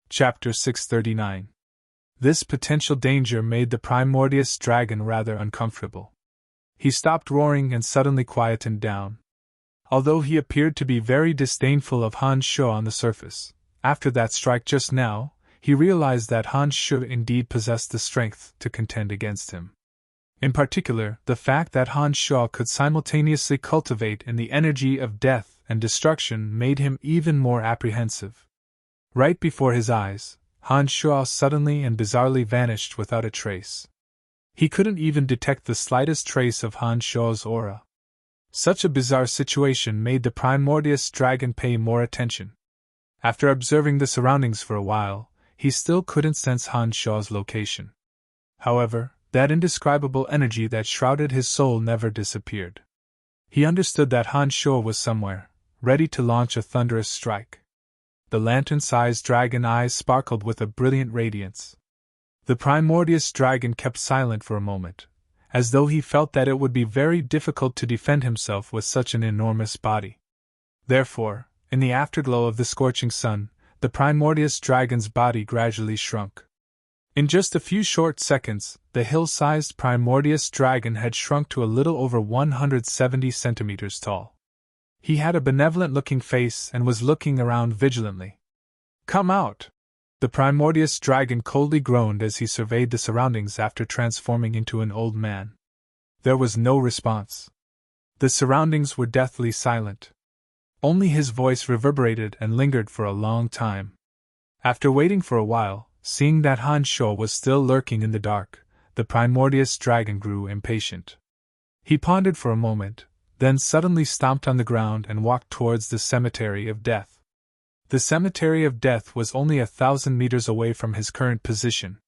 Chapter 639. This potential danger made the primordious dragon rather uncomfortable. He stopped roaring and suddenly quietened down. Although he appeared to be very disdainful of Han Shaw on the surface, after that strike just now, he realized that Han Shaw indeed possessed the strength to contend against him. In particular, the fact that Han Shaw could simultaneously cultivate in the energy of death and destruction made him even more apprehensive. Right before his eyes, Han Shaw suddenly and bizarrely vanished without a trace. He couldn't even detect the slightest trace of Han Shaw's aura. Such a bizarre situation made the primordious dragon pay more attention. After observing the surroundings for a while, he still couldn't sense Han Shaw's location. However, that indescribable energy that shrouded his soul never disappeared. He understood that Han Shaw was somewhere, ready to launch a thunderous strike. The lantern-sized dragon eyes sparkled with a brilliant radiance. The primordious dragon kept silent for a moment, as though he felt that it would be very difficult to defend himself with such an enormous body. Therefore, in the afterglow of the scorching sun, the primordious dragon's body gradually shrunk. In just a few short seconds, the hill-sized primordious dragon had shrunk to a little over 170 centimeters tall. He had a benevolent-looking face and was looking around vigilantly. "Come out!" The primordious dragon coldly groaned as he surveyed the surroundings after transforming into an old man. There was no response. The surroundings were deathly silent. Only his voice reverberated and lingered for a long time. After waiting for a while, seeing that Han Shaw was still lurking in the dark, the primordious dragon grew impatient. He pondered for a moment, then suddenly stomped on the ground and walked towards the cemetery of death. The cemetery of death was only 1,000 meters away from his current position.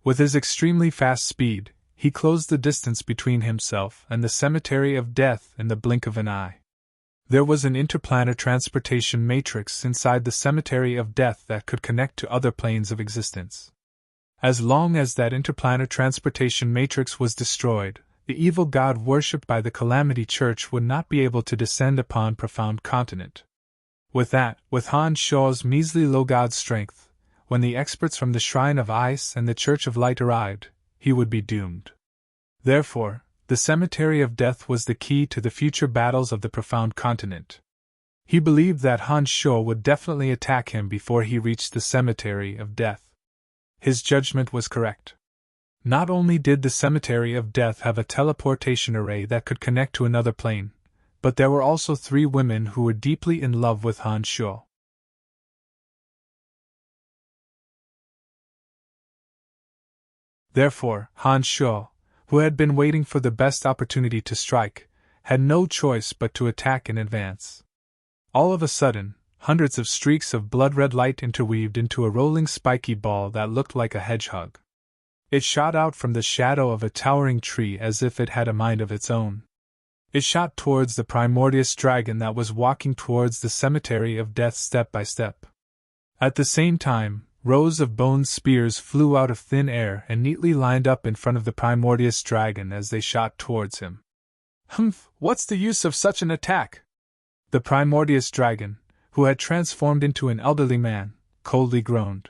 With his extremely fast speed, he closed the distance between himself and the cemetery of death in the blink of an eye. There was an interplanar transportation matrix inside the cemetery of death that could connect to other planes of existence. As long as that interplanar transportation matrix was destroyed, the evil god worshipped by the Calamity Church would not be able to descend upon Profound Continent. With Han Shaw's measly low god strength, when the experts from the Shrine of Ice and the Church of Light arrived, he would be doomed. Therefore, the Cemetery of Death was the key to the future battles of the Profound Continent. He believed that Han Shaw would definitely attack him before he reached the Cemetery of Death. His judgment was correct. Not only did the Cemetery of Death have a teleportation array that could connect to another plane, but there were also 3 women who were deeply in love with Han Shaw. Therefore, Han Shaw, who had been waiting for the best opportunity to strike, had no choice but to attack in advance. All of a sudden, hundreds of streaks of blood-red light interweaved into a rolling spiky ball that looked like a hedgehog. It shot out from the shadow of a towering tree as if it had a mind of its own. It shot towards the primordious dragon that was walking towards the cemetery of death step by step. At the same time, rows of bone spears flew out of thin air and neatly lined up in front of the primordious dragon as they shot towards him. "Humph, what's the use of such an attack?" The primordious dragon, who had transformed into an elderly man, coldly groaned.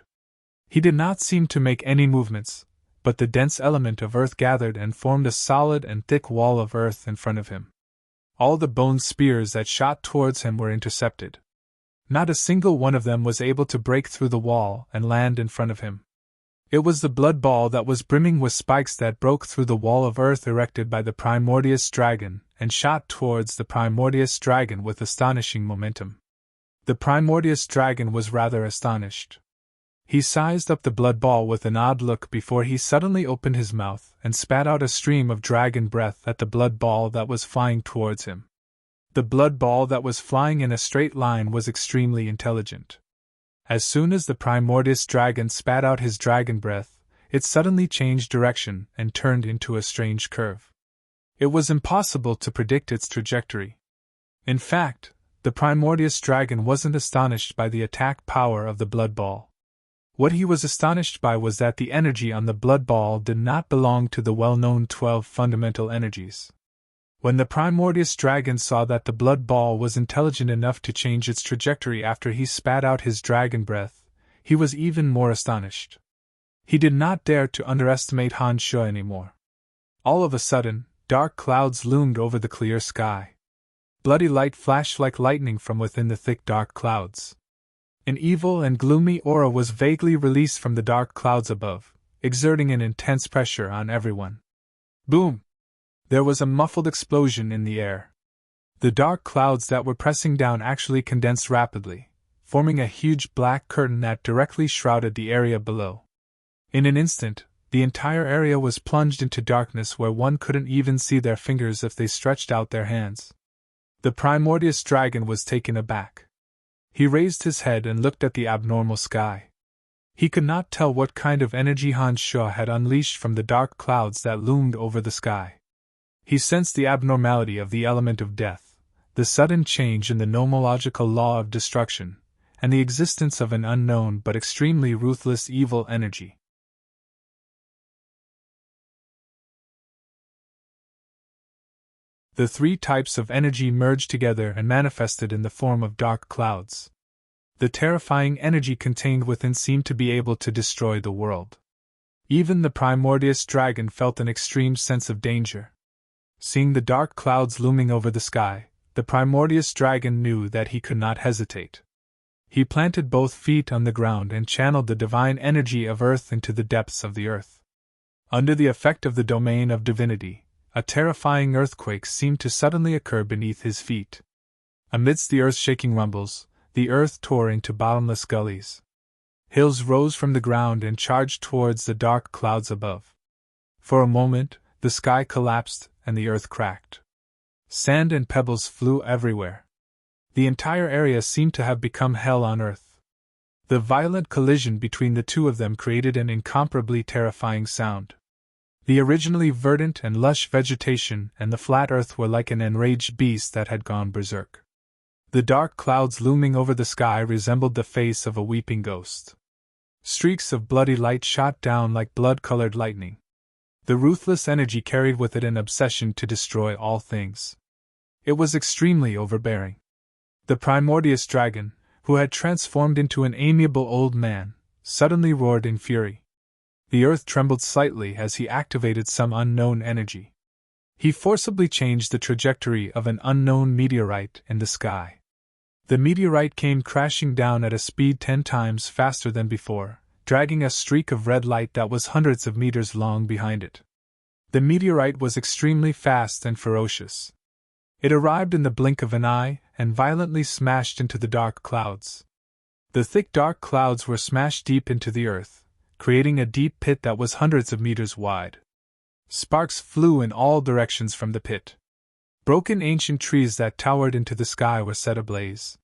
He did not seem to make any movements, but the dense element of earth gathered and formed a solid and thick wall of earth in front of him. All the bone spears that shot towards him were intercepted. Not a single one of them was able to break through the wall and land in front of him. It was the blood ball that was brimming with spikes that broke through the wall of earth erected by the primordious dragon and shot towards the Primordius dragon with astonishing momentum. The Primordius dragon was rather astonished. He sized up the blood ball with an odd look before he suddenly opened his mouth and spat out a stream of dragon breath at the blood ball that was flying towards him. The blood ball that was flying in a straight line was extremely intelligent. As soon as the Primordius dragon spat out his dragon breath, it suddenly changed direction and turned into a strange curve. It was impossible to predict its trajectory. In fact, the Primordius dragon wasn't astonished by the attack power of the blood ball. What he was astonished by was that the energy on the blood ball did not belong to the well-known 12 fundamental energies. When the Primordius dragon saw that the blood ball was intelligent enough to change its trajectory after he spat out his dragon breath, he was even more astonished. He did not dare to underestimate Han Shu anymore. All of a sudden, dark clouds loomed over the clear sky. Bloody light flashed like lightning from within the thick dark clouds. An evil and gloomy aura was vaguely released from the dark clouds above, exerting an intense pressure on everyone. Boom! There was a muffled explosion in the air. The dark clouds that were pressing down actually condensed rapidly, forming a huge black curtain that directly shrouded the area below. In an instant, the entire area was plunged into darkness where one couldn't even see their fingers if they stretched out their hands. The Primordius dragon was taken aback. He raised his head and looked at the abnormal sky. He could not tell what kind of energy Han Shu had unleashed from the dark clouds that loomed over the sky. He sensed the abnormality of the element of death, the sudden change in the nomological law of destruction, and the existence of an unknown but extremely ruthless evil energy. The three types of energy merged together and manifested in the form of dark clouds. The terrifying energy contained within seemed to be able to destroy the world. Even the Primordius dragon felt an extreme sense of danger. Seeing the dark clouds looming over the sky, the Primordius dragon knew that he could not hesitate. He planted both feet on the ground and channeled the divine energy of earth into the depths of the earth. Under the effect of the domain of divinity, a terrifying earthquake seemed to suddenly occur beneath his feet. Amidst the earth-shaking rumbles, the earth tore into bottomless gullies. Hills rose from the ground and charged towards the dark clouds above. For a moment, the sky collapsed and the earth cracked. Sand and pebbles flew everywhere. The entire area seemed to have become hell on earth. The violent collision between the two of them created an incomparably terrifying sound. The originally verdant and lush vegetation and the flat earth were like an enraged beast that had gone berserk. The dark clouds looming over the sky resembled the face of a weeping ghost. Streaks of bloody light shot down like blood-colored lightning. The ruthless energy carried with it an obsession to destroy all things. It was extremely overbearing. The Primordius dragon, who had transformed into an amiable old man, suddenly roared in fury. The earth trembled slightly as he activated some unknown energy. He forcibly changed the trajectory of an unknown meteorite in the sky. The meteorite came crashing down at a speed 10 times faster than before, dragging a streak of red light that was hundreds of meters long behind it. The meteorite was extremely fast and ferocious. It arrived in the blink of an eye and violently smashed into the dark clouds. The thick dark clouds were smashed deep into the earth, creating a deep pit that was hundreds of meters wide. Sparks flew in all directions from the pit. Broken ancient trees that towered into the sky were set ablaze.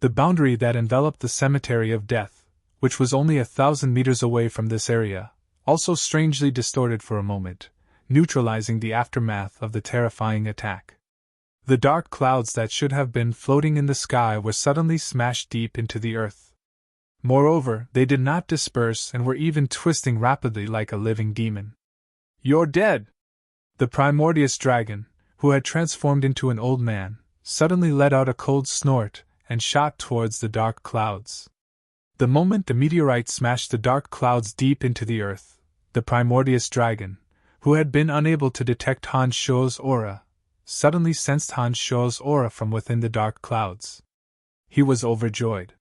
The boundary that enveloped the cemetery of death, which was only 1,000 meters away from this area, also strangely distorted for a moment, neutralizing the aftermath of the terrifying attack. The dark clouds that should have been floating in the sky were suddenly smashed deep into the earth. Moreover, they did not disperse and were even twisting rapidly like a living demon. "You're dead!" The Primordius dragon, who had transformed into an old man, suddenly let out a cold snort and shot towards the dark clouds. The moment the meteorite smashed the dark clouds deep into the earth, the Primordius dragon, who had been unable to detect Han Shu's aura, suddenly sensed Han Shu's aura from within the dark clouds. He was overjoyed.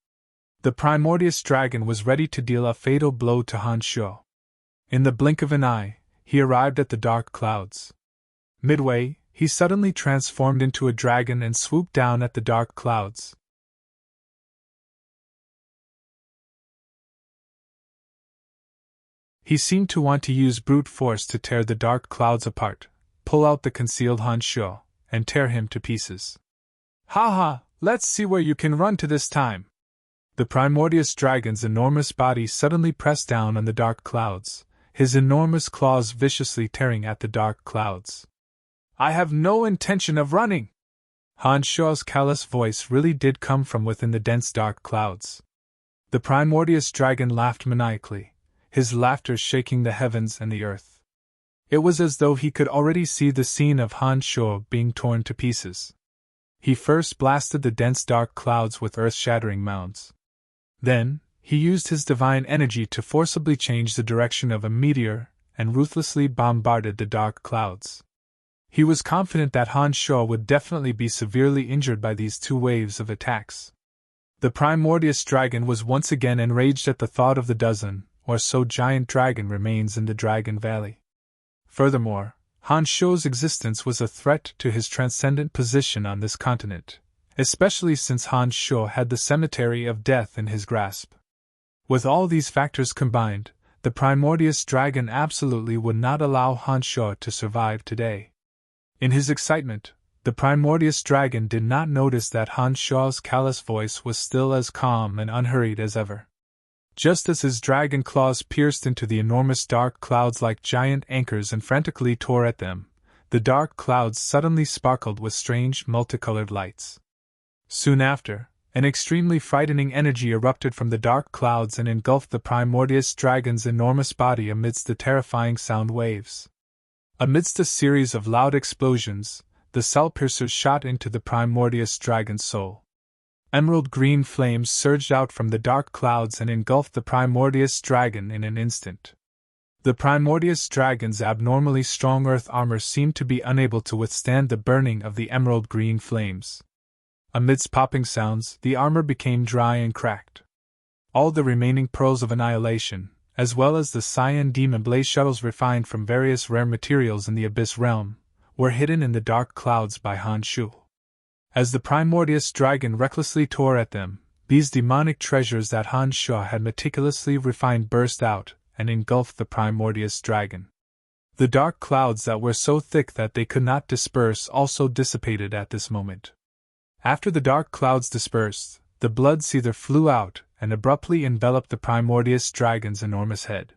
The Primordius dragon was ready to deal a fatal blow to Han Shu. In the blink of an eye, he arrived at the dark clouds. Midway, he suddenly transformed into a dragon and swooped down at the dark clouds. He seemed to want to use brute force to tear the dark clouds apart, pull out the concealed Han Shuo, and tear him to pieces. "Ha ha! Let's see where you can run to this time!" The primordious dragon's enormous body suddenly pressed down on the dark clouds, his enormous claws viciously tearing at the dark clouds. "I have no intention of running!" Han Shuo's callous voice really did come from within the dense dark clouds. The primordious dragon laughed maniacally, his laughter shaking the heavens and the earth. It was as though he could already see the scene of Han Shuo being torn to pieces. He first blasted the dense dark clouds with earth-shattering mounds. Then, he used his divine energy to forcibly change the direction of a meteor and ruthlessly bombarded the dark clouds. He was confident that Han Shuo would definitely be severely injured by these two waves of attacks. The primordious dragon was once again enraged at the thought of the dozen or so giant dragon remains in the Dragon Valley. Furthermore, Han Shuo's existence was a threat to his transcendent position on this continent, especially since Han Shuo had the cemetery of death in his grasp. With all these factors combined, the primordious dragon absolutely would not allow Han Shuo to survive today. In his excitement, the primordious dragon did not notice that Han Shuo's callous voice was still as calm and unhurried as ever. Just as his dragon claws pierced into the enormous dark clouds like giant anchors and frantically tore at them, the dark clouds suddenly sparkled with strange multicolored lights. Soon after, an extremely frightening energy erupted from the dark clouds and engulfed the primordious dragon's enormous body amidst the terrifying sound waves. Amidst a series of loud explosions, the soul-piercers shot into the primordious dragon's soul. Emerald green flames surged out from the dark clouds and engulfed the primordious dragon in an instant. The primordious dragon's abnormally strong earth armor seemed to be unable to withstand the burning of the emerald green flames. Amidst popping sounds, the armor became dry and cracked. All the remaining pearls of annihilation, as well as the cyan demon blaze shuttles refined from various rare materials in the Abyss realm, were hidden in the dark clouds by Han Shuo. As the primordious dragon recklessly tore at them, these demonic treasures that Han Shuo had meticulously refined burst out and engulfed the primordious dragon. The dark clouds that were so thick that they could not disperse also dissipated at this moment. After the dark clouds dispersed, the blood seether flew out and abruptly enveloped the primordious dragon's enormous head.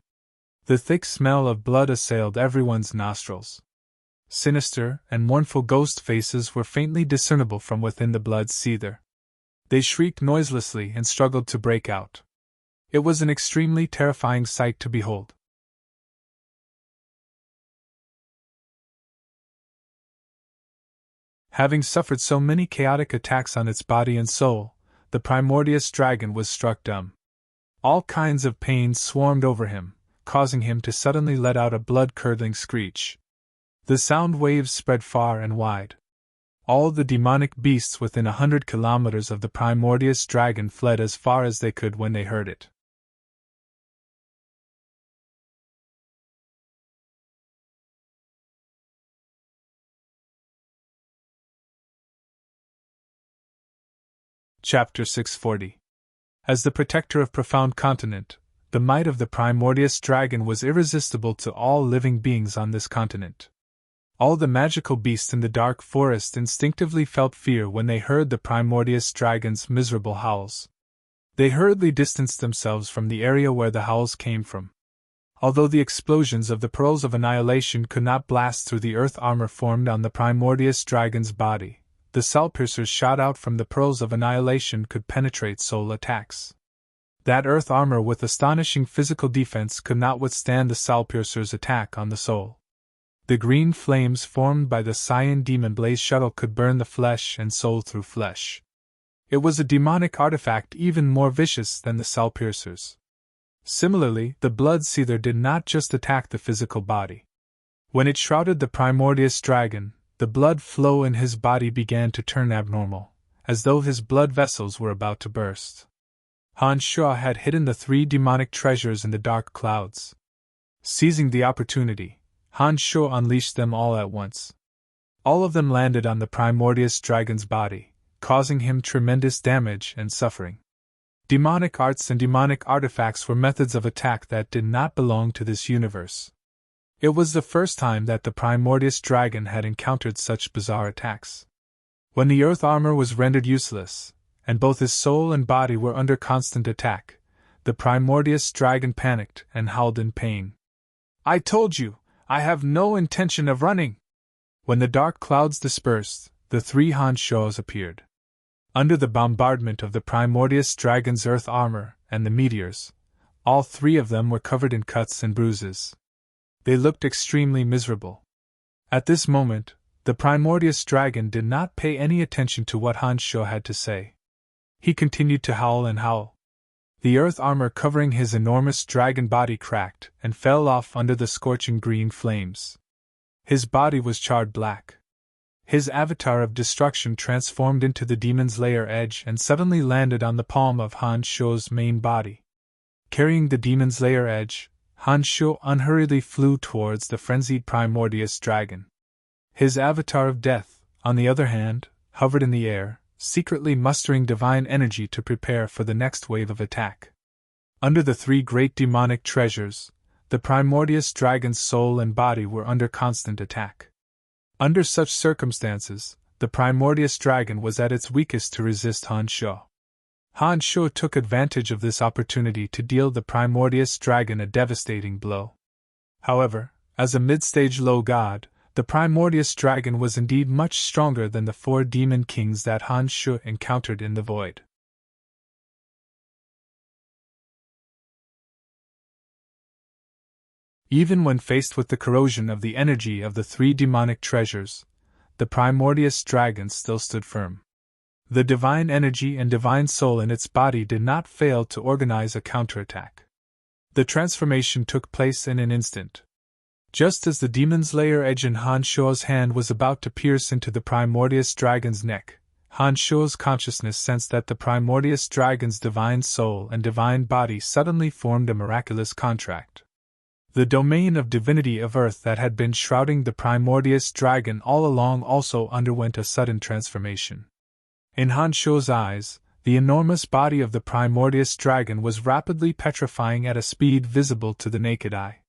The thick smell of blood assailed everyone's nostrils. Sinister and mournful ghost faces were faintly discernible from within the blood seether. They shrieked noiselessly and struggled to break out. It was an extremely terrifying sight to behold. Having suffered so many chaotic attacks on its body and soul, the primordious dragon was struck dumb. All kinds of pain swarmed over him, causing him to suddenly let out a blood-curdling screech. The sound waves spread far and wide. All the demonic beasts within 100 kilometers of the primordious dragon fled as far as they could when they heard it. Chapter 640. As the protector of Profound Continent, the might of the primordious dragon was irresistible to all living beings on this continent. All the magical beasts in the dark forest instinctively felt fear when they heard the primordious dragon's miserable howls. They hurriedly distanced themselves from the area where the howls came from. Although the explosions of the pearls of annihilation could not blast through the earth armor formed on the primordious dragon's body, the soul-piercers shot out from the pearls of annihilation could penetrate soul attacks. That earth armor with astonishing physical defense could not withstand the soul-piercer's attack on the soul. The green flames formed by the cyan demon blaze shuttle could burn the flesh and soul through flesh. It was a demonic artifact even more vicious than the soul-piercers. Similarly, the blood seether did not just attack the physical body. When it shrouded the primordious dragon, the blood flow in his body began to turn abnormal, as though his blood vessels were about to burst. Han Shuo had hidden the 3 demonic treasures in the dark clouds. Seizing the opportunity, Han Shuo unleashed them all at once. All of them landed on the Primordius Dragon's body, causing him tremendous damage and suffering. Demonic arts and demonic artifacts were methods of attack that did not belong to this universe. It was the first time that the Primordius Dragon had encountered such bizarre attacks. When the earth armor was rendered useless, and both his soul and body were under constant attack, the Primordius Dragon panicked and howled in pain. "I told you, I have no intention of running!" When the dark clouds dispersed, the three Hanshos appeared. Under the bombardment of the Primordius Dragon's earth armor and the meteors, all three of them were covered in cuts and bruises. They looked extremely miserable. At this moment, the Primordius Dragon did not pay any attention to what Hansho had to say. He continued to howl and howl. The earth armor covering his enormous dragon body cracked and fell off under the scorching green flames. His body was charred black. His avatar of destruction transformed into the demon's lair edge and suddenly landed on the palm of Hansho's main body. Carrying the demon's lair edge, Hansho unhurriedly flew towards the frenzied Primordius Dragon. His avatar of death, on the other hand, hovered in the air, secretly mustering divine energy to prepare for the next wave of attack. Under the three great demonic treasures, the Primordius Dragon's soul and body were under constant attack. Under such circumstances, the Primordius Dragon was at its weakest to resist Hansho. Hansho took advantage of this opportunity to deal the Primordius Dragon a devastating blow. However, as a mid-stage low god, the Primordius Dragon was indeed much stronger than the four demon kings that Hansho encountered in the void. Even when faced with the corrosion of the energy of the three demonic treasures, the Primordius Dragon still stood firm. The divine energy and divine soul in its body did not fail to organize a counterattack. The transformation took place in an instant. Just as the demon's lair edge in Hansho's hand was about to pierce into the Primordius Dragon's neck, Hansho's consciousness sensed that the Primordius Dragon's divine soul and divine body suddenly formed a miraculous contract. The domain of divinity of earth that had been shrouding the Primordius Dragon all along also underwent a sudden transformation. In Hansho's eyes, the enormous body of the Primordius Dragon was rapidly petrifying at a speed visible to the naked eye.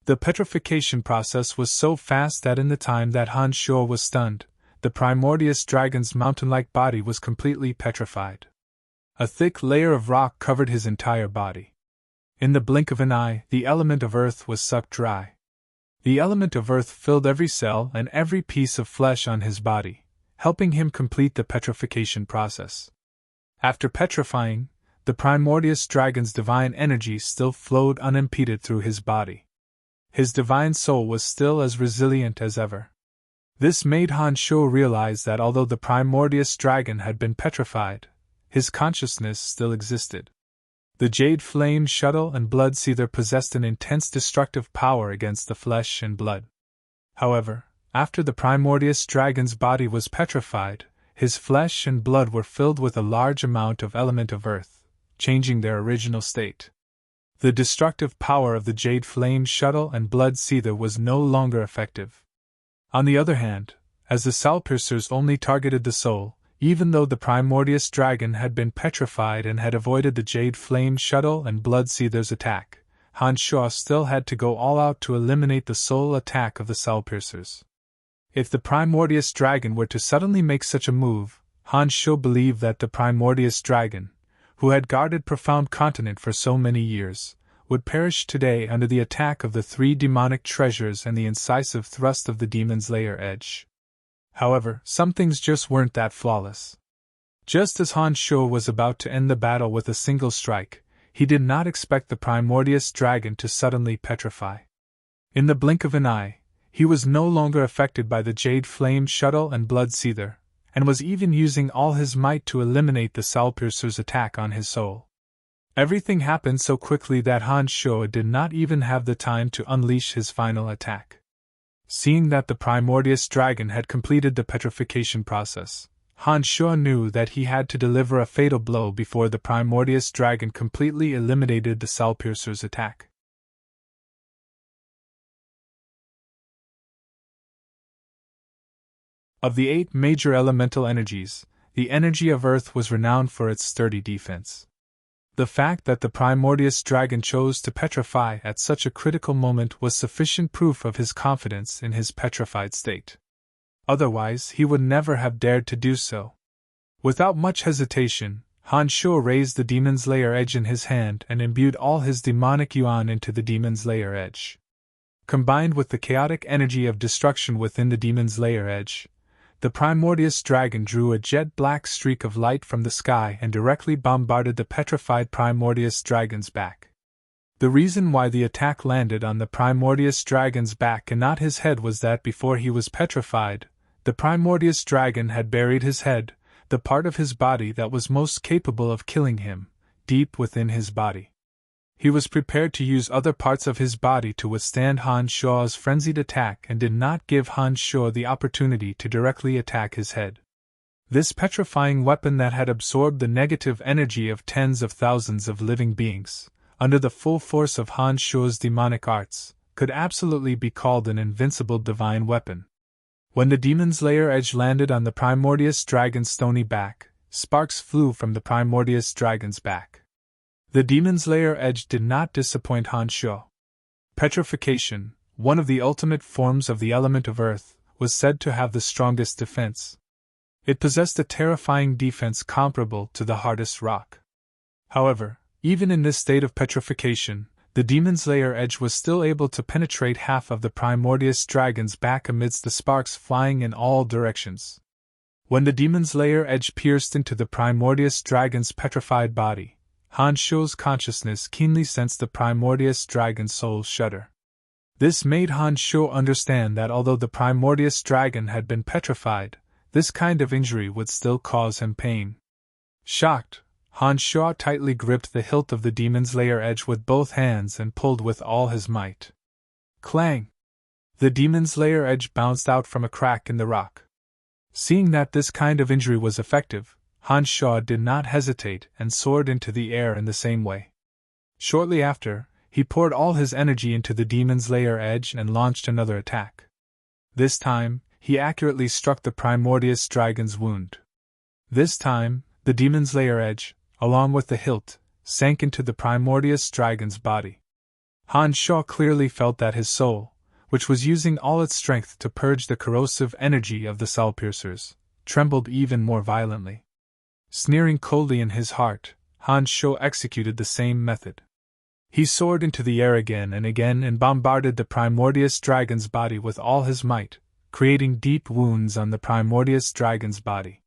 The petrification process was so fast that in the time that Hansho was stunned, the Primordius Dragon's mountain-like body was completely petrified. A thick layer of rock covered his entire body. In the blink of an eye, the element of earth was sucked dry. The element of earth filled every cell and every piece of flesh on his body, helping him complete the petrification process. After petrifying, the Primordius Dragon's divine energy still flowed unimpeded through his body. His divine soul was still as resilient as ever. This made Hansho realize that although the Primordius Dragon had been petrified, his consciousness still existed. The Jade Flame Shuttle and Blood Seether possessed an intense destructive power against the flesh and blood. However, after the Primordius Dragon's body was petrified, his flesh and blood were filled with a large amount of element of earth, changing their original state. The destructive power of the Jade Flame Shuttle and Blood Seether was no longer effective. On the other hand, as the Soulpiercers only targeted the soul, even though the Primordius Dragon had been petrified and had avoided the Jade Flame Shuttle and Blood Seether's attack, Hansho still had to go all out to eliminate the soul attack of the Soulpiercers. If the Primordius Dragon were to suddenly make such a move, Hansho believed that the Primordius Dragon, who had guarded Profound Continent for so many years, would perish today under the attack of the three demonic treasures and the incisive thrust of the demon's lair edge. However, some things just weren't that flawless. Just as Hansho was about to end the battle with a single strike, he did not expect the Primordius Dragon to suddenly petrify. In the blink of an eye, he was no longer affected by the Jade Flame Shuttle and Blood Seether, and was even using all his might to eliminate the Soulpiercer's attack on his soul. Everything happened so quickly that Hansho did not even have the time to unleash his final attack. Seeing that the Primordius Dragon had completed the petrification process, Hansho knew that he had to deliver a fatal blow before the Primordius Dragon completely eliminated the Soulpiercer's attack. Of the 8 major elemental energies, the energy of Earth was renowned for its sturdy defense. The fact that the primordius dragon chose to petrify at such a critical moment was sufficient proof of his confidence in his petrified state. Otherwise, he would never have dared to do so. Without much hesitation, Han Shuo raised the Demon's Lair Edge in his hand and imbued all his demonic yuan into the Demon's Lair Edge. Combined with the chaotic energy of destruction within the Demon's Lair Edge, the primordius dragon drew a jet-black streak of light from the sky and directly bombarded the petrified primordius dragon's back. The reason why the attack landed on the primordius dragon's back and not his head was that before he was petrified, the primordius dragon had buried his head, the part of his body that was most capable of killing him, deep within his body. He was prepared to use other parts of his body to withstand Han Shuo's frenzied attack and did not give Han Shuo the opportunity to directly attack his head. This petrifying weapon that had absorbed the negative energy of tens of thousands of living beings, under the full force of Han Shuo's demonic arts, could absolutely be called an invincible divine weapon. When the Demon's Lair Edge landed on the primordius dragon's stony back, sparks flew from the primordius dragon's back. The Demon's Lair Edge did not disappoint Han Shuo. Petrification, one of the ultimate forms of the element of earth, was said to have the strongest defense. It possessed a terrifying defense comparable to the hardest rock. However, even in this state of petrification, the Demon's Lair Edge was still able to penetrate half of the primordius dragon's back amidst the sparks flying in all directions. When the Demon's Lair Edge pierced into the primordius dragon's petrified body, Han Shuo's consciousness keenly sensed the primordius dragon's soul shudder. This made Han Shuo understand that although the primordius dragon had been petrified, this kind of injury would still cause him pain. Shocked, Han Shuo tightly gripped the hilt of the Demon's Lair Edge with both hands and pulled with all his might. Clang! The Demon's Lair Edge bounced out from a crack in the rock. Seeing that this kind of injury was effective, Han Shuo did not hesitate and soared into the air in the same way. Shortly after, he poured all his energy into the Demon's Lair Edge and launched another attack. This time, he accurately struck the primordius dragon's wound. This time, the Demon's Lair Edge, along with the hilt, sank into the primordius dragon's body. Han Shuo clearly felt that his soul, which was using all its strength to purge the corrosive energy of the soul-piercers, trembled even more violently. Sneering coldly in his heart, Han Shuo executed the same method. He soared into the air again and bombarded the primordius dragon's body with all his might, creating deep wounds on the primordius dragon's body.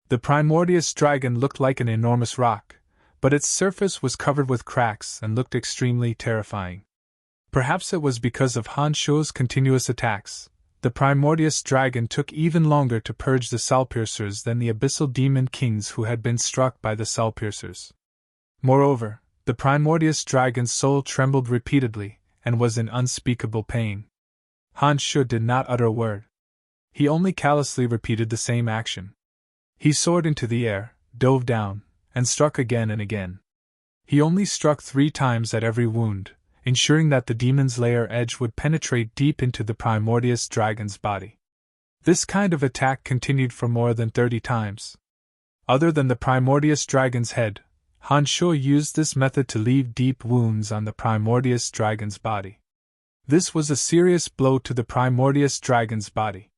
The primordius dragon looked like an enormous rock, but its surface was covered with cracks and looked extremely terrifying. Perhaps it was because of Han Shuo's continuous attacks. The primordius dragon took even longer to purge the soul-piercers than the abyssal demon kings who had been struck by the soul-piercers. Moreover, the primordius dragon's soul trembled repeatedly, and was in unspeakable pain. Han Shuo did not utter a word. He only callously repeated the same action. He soared into the air, dove down, and struck again and again. He only struck 3 times at every wound, ensuring that the Demon's Lair Edge would penetrate deep into the primordius dragon's body. This kind of attack continued for more than 30 times. Other than the primordius dragon's head, Han Shuo used this method to leave deep wounds on the primordius dragon's body. This was a serious blow to the primordius dragon's body.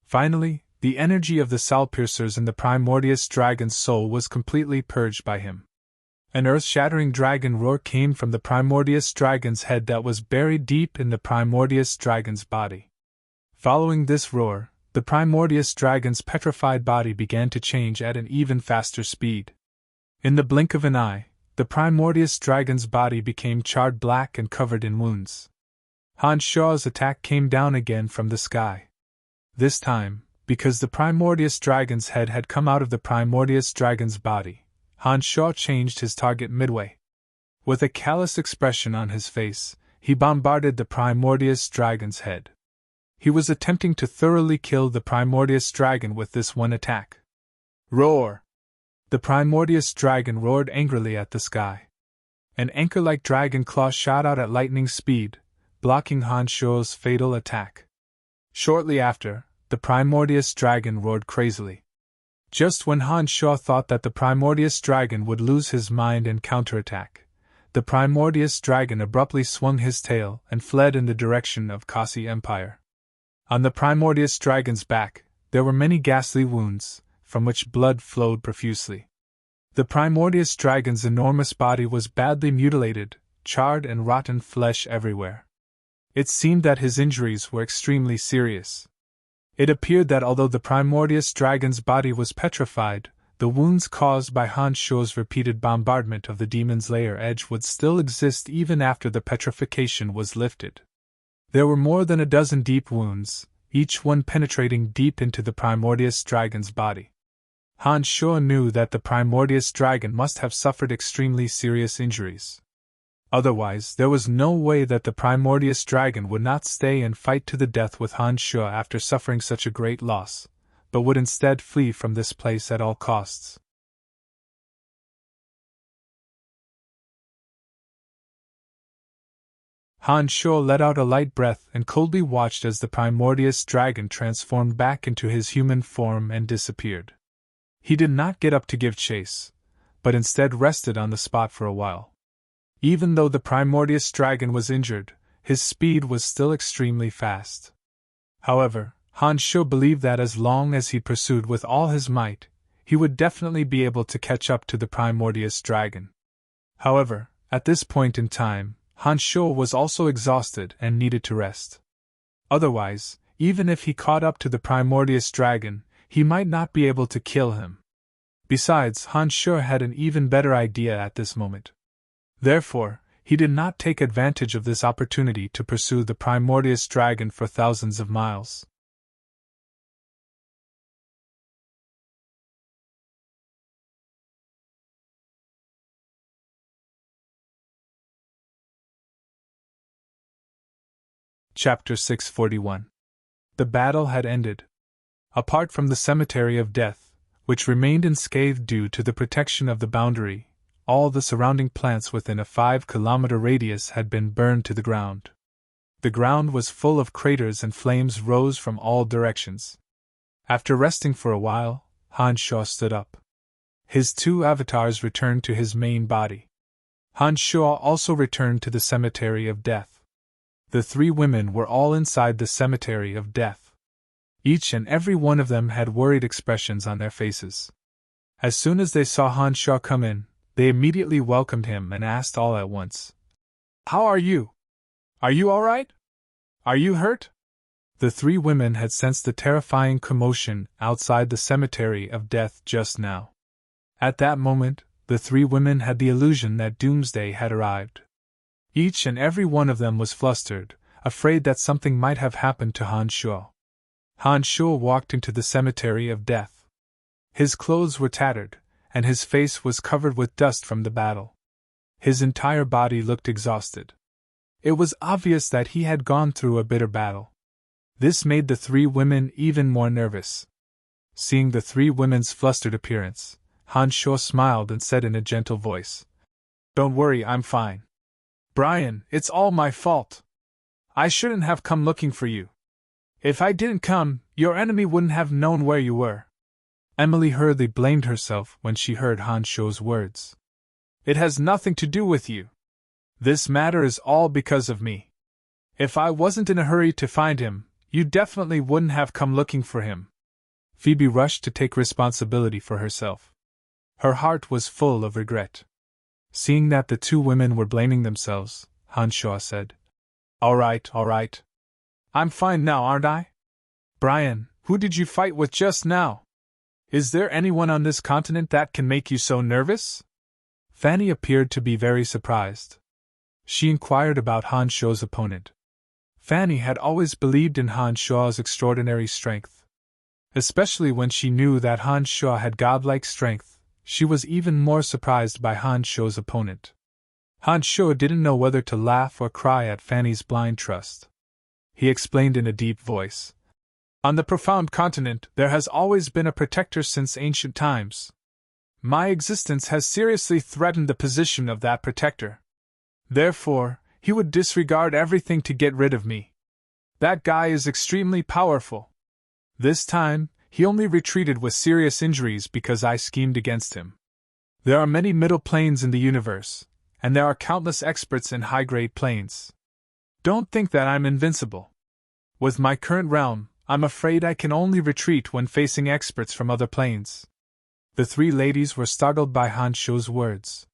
Finally, the energy of the soul-piercers in the primordius dragon's soul was completely purged by him. An earth-shattering dragon roar came from the primordius dragon's head that was buried deep in the primordius dragon's body. Following this roar, the primordius dragon's petrified body began to change at an even faster speed. In the blink of an eye, the primordius dragon's body became charred black and covered in wounds. Han Shuo's attack came down again from the sky. This time, because the primordius dragon's head had come out of the primordius dragon's body, Han Shuo changed his target midway. With a callous expression on his face, he bombarded the primordius dragon's head. He was attempting to thoroughly kill the primordius dragon with this one attack. Roar! The primordius dragon roared angrily at the sky. An anchor-like dragon claw shot out at lightning speed, blocking Han Shuo's fatal attack. Shortly after, the primordious dragon roared crazily. Just when Han Shuo thought that the primordious dragon would lose his mind and counterattack, the primordious dragon abruptly swung his tail and fled in the direction of Kasi Empire. On the primordious dragon's back, there were many ghastly wounds, from which blood flowed profusely. The primordious dragon's enormous body was badly mutilated, charred and rotten flesh everywhere. It seemed that his injuries were extremely serious. It appeared that although the primordious dragon's body was petrified, the wounds caused by Han Shuo's repeated bombardment of the demon's lair edge would still exist even after the petrification was lifted. There were more than a dozen deep wounds, each one penetrating deep into the primordious dragon's body. Han Shuo knew that the primordious dragon must have suffered extremely serious injuries. Otherwise, there was no way that the primordious dragon would not stay and fight to the death with Han Shuo after suffering such a great loss, but would instead flee from this place at all costs. Han Shuo let out a light breath and coldly watched as the primordious dragon transformed back into his human form and disappeared. He did not get up to give chase, but instead rested on the spot for a while. Even though the primordious dragon was injured, his speed was still extremely fast. However, Han Shuo believed that as long as he pursued with all his might, he would definitely be able to catch up to the primordious dragon. However, at this point in time, Han Shuo was also exhausted and needed to rest. Otherwise, even if he caught up to the primordious dragon, he might not be able to kill him. Besides, Han Shuo had an even better idea at this moment. Therefore, he did not take advantage of this opportunity to pursue the primordious dragon for thousands of miles. Chapter 641. The battle had ended. Apart from the cemetery of death, which remained unscathed due to the protection of the boundary, all the surrounding plants within a 5-kilometer radius had been burned to the ground. The ground was full of craters and flames rose from all directions. After resting for a while, Han Shuo stood up. His two avatars returned to his main body. Han Shuo also returned to the cemetery of death. The three women were all inside the cemetery of death. Each and every one of them had worried expressions on their faces. As soon as they saw Han Shuo come in, they immediately welcomed him and asked all at once, "How are you? Are you all right? Are you hurt?" The three women had sensed the terrifying commotion outside the cemetery of death just now. At that moment, the three women had the illusion that doomsday had arrived. Each and every one of them was flustered, afraid that something might have happened to Han Shuo. Han Shuo walked into the cemetery of death. His clothes were tattered, and his face was covered with dust from the battle. His entire body looked exhausted. It was obvious that he had gone through a bitter battle. This made the three women even more nervous. Seeing the three women's flustered appearance, Han Shuo smiled and said in a gentle voice, "Don't worry, I'm fine. Brian, it's all my fault. I shouldn't have come looking for you. If I didn't come, your enemy wouldn't have known where you were." Emily hurriedly blamed herself when she heard Han Shuo's words. "It has nothing to do with you. This matter is all because of me. If I wasn't in a hurry to find him, you definitely wouldn't have come looking for him." Phoebe rushed to take responsibility for herself. Her heart was full of regret. Seeing that the two women were blaming themselves, Han Shuo said, All right. I'm fine now, aren't I? Brian, who did you fight with just now? Is there anyone on this continent that can make you so nervous?" Fanny appeared to be very surprised. She inquired about Han Shuo's opponent. Fanny had always believed in Han Shuo's extraordinary strength. Especially when she knew that Han Shuo had godlike strength, she was even more surprised by Han Shuo's opponent. Han Shuo didn't know whether to laugh or cry at Fanny's blind trust. He explained in a deep voice, "On the profound continent, there has always been a protector since ancient times. My existence has seriously threatened the position of that protector. Therefore, he would disregard everything to get rid of me. That guy is extremely powerful. This time, he only retreated with serious injuries because I schemed against him. There are many middle planes in the universe, and there are countless experts in high-grade planes. Don't think that I'm invincible. With my current realm, I'm afraid I can only retreat when facing experts from other planes. The three ladies were startled by Han Shuo's words.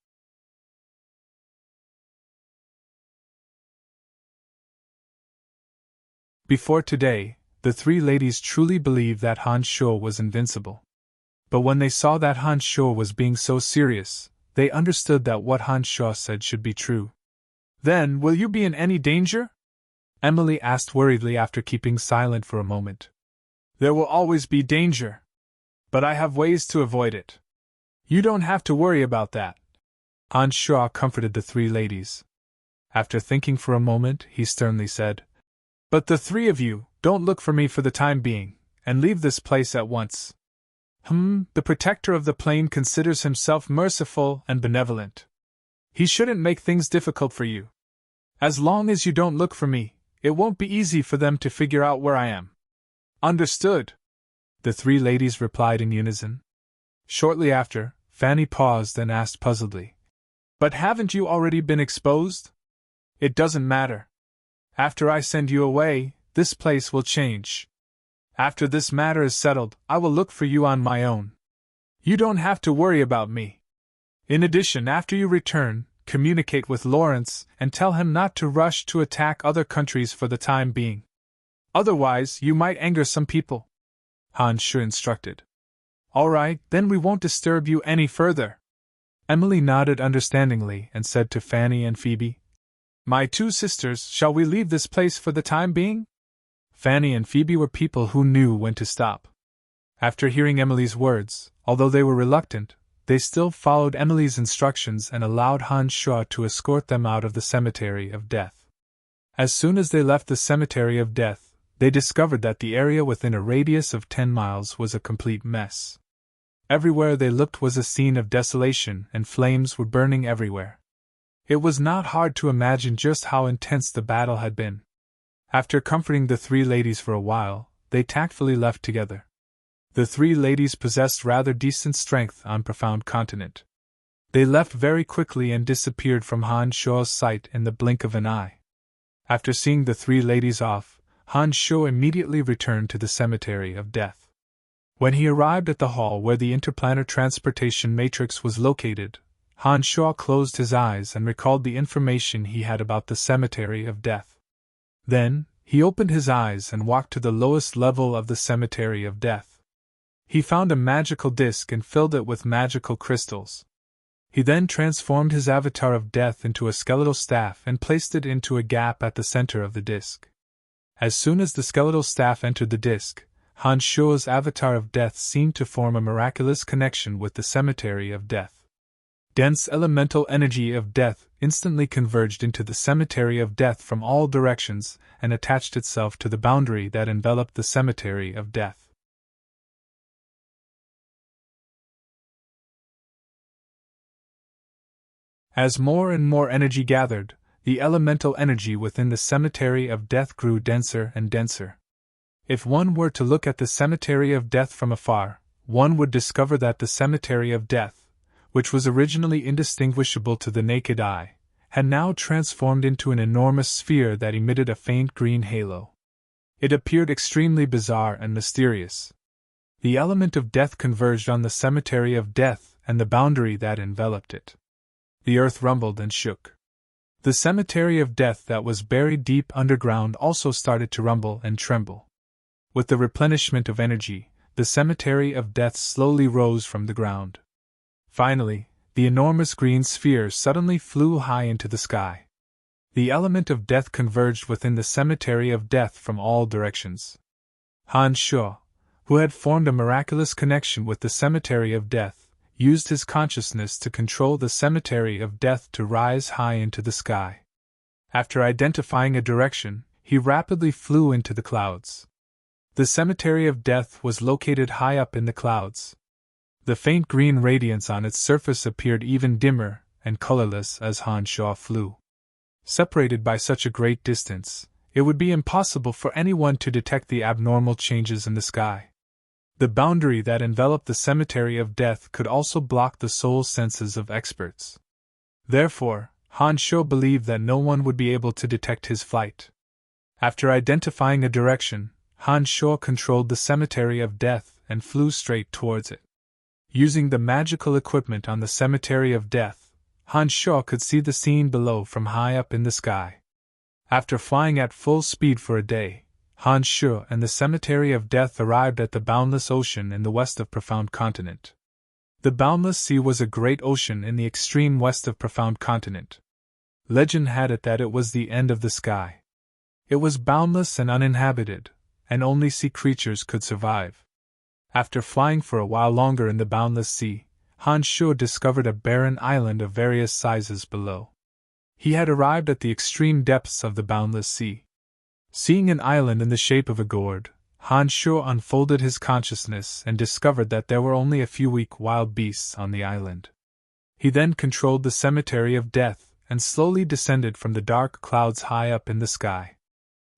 Before today, the three ladies truly believed that Han Shuo was invincible. But when they saw that Han Shuo was being so serious, they understood that what Han Shuo said should be true. Then, will you be in any danger? Emily asked worriedly after keeping silent for a moment. There will always be danger. But I have ways to avoid it. You don't have to worry about that. Han Shuo comforted the three ladies. After thinking for a moment, he sternly said, But the three of you, don't look for me for the time being, and leave this place at once. The protector of the plane considers himself merciful and benevolent. He shouldn't make things difficult for you. As long as you don't look for me, it won't be easy for them to figure out where I am. Understood, the three ladies replied in unison. Shortly after, Fanny paused and asked puzzledly, But haven't you already been exposed? It doesn't matter. After I send you away, this place will change. After this matter is settled, I will look for you on my own. You don't have to worry about me. In addition, after you return, communicate with Lawrence and tell him not to rush to attack other countries for the time being. Otherwise, you might anger some people. Han Shuo instructed. All right, then we won't disturb you any further. Emily nodded understandingly and said to Fanny and Phoebe, My two sisters, shall we leave this place for the time being? Fanny and Phoebe were people who knew when to stop. After hearing Emily's words, although they were reluctant, they still followed Emily's instructions and allowed Han Shuo to escort them out of the Cemetery of Death. As soon as they left the Cemetery of Death, they discovered that the area within a radius of 10 miles was a complete mess. Everywhere they looked was a scene of desolation, and flames were burning everywhere. It was not hard to imagine just how intense the battle had been. After comforting the three ladies for a while, they tactfully left together. The three ladies possessed rather decent strength on Profound Continent. They left very quickly and disappeared from Han Shuo's sight in the blink of an eye. After seeing the three ladies off, Han Shuo immediately returned to the Cemetery of Death. When he arrived at the hall where the interplanar transportation matrix was located, Han Shuo closed his eyes and recalled the information he had about the Cemetery of Death. Then, he opened his eyes and walked to the lowest level of the Cemetery of Death. He found a magical disc and filled it with magical crystals. He then transformed his avatar of death into a skeletal staff and placed it into a gap at the center of the disc. As soon as the skeletal staff entered the disc, Han Shuo's avatar of death seemed to form a miraculous connection with the Cemetery of Death. Dense elemental energy of death instantly converged into the Cemetery of Death from all directions and attached itself to the boundary that enveloped the Cemetery of Death. As more and more energy gathered, the elemental energy within the Cemetery of Death grew denser and denser. If one were to look at the Cemetery of Death from afar, one would discover that the Cemetery of Death, which was originally indistinguishable to the naked eye, had now transformed into an enormous sphere that emitted a faint green halo. It appeared extremely bizarre and mysterious. The element of death converged on the Cemetery of Death and the boundary that enveloped it. The earth rumbled and shook. The Cemetery of Death that was buried deep underground also started to rumble and tremble. With the replenishment of energy, the Cemetery of Death slowly rose from the ground. Finally, the enormous green sphere suddenly flew high into the sky. The element of death converged within the Cemetery of Death from all directions. Han Shuo, who had formed a miraculous connection with the Cemetery of Death, used his consciousness to control the Cemetery of Death to rise high into the sky. After identifying a direction, he rapidly flew into the clouds. The Cemetery of Death was located high up in the clouds. The faint green radiance on its surface appeared even dimmer and colorless as Han Shuo flew. Separated by such a great distance, it would be impossible for anyone to detect the abnormal changes in the sky. The boundary that enveloped the cemetery of death could also block the soul senses of experts. Therefore, Han Sho believed that no one would be able to detect his flight. After identifying a direction, Han Sho controlled the cemetery of death and flew straight towards it. Using the magical equipment on the cemetery of death, Han Sho could see the scene below from high up in the sky. After flying at full speed for a day, Han Sho and the cemetery of death arrived at the boundless ocean in the west of Profound Continent. The boundless sea was a great ocean in the extreme west of Profound Continent. Legend had it that it was the end of the sky. It was boundless and uninhabited, and only sea creatures could survive. After flying for a while longer in the boundless sea, Han Sho discovered a barren island of various sizes below. He had arrived at the extreme depths of the boundless sea. Seeing an island in the shape of a gourd, Han Sho unfolded his consciousness and discovered that there were only a few weak wild beasts on the island. He then controlled the cemetery of death and slowly descended from the dark clouds high up in the sky.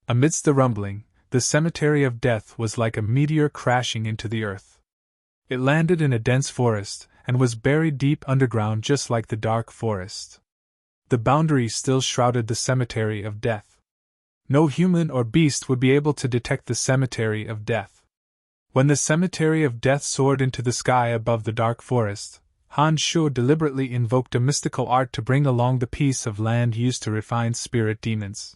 Amidst the rumbling, the cemetery of death was like a meteor crashing into the earth. It landed in a dense forest and was buried deep underground just like the dark forest. The boundary still shrouded the cemetery of death. No human or beast would be able to detect the cemetery of death. When the cemetery of death soared into the sky above the dark forest, Han Sho deliberately invoked a mystical art to bring along the piece of land used to refine spirit demons.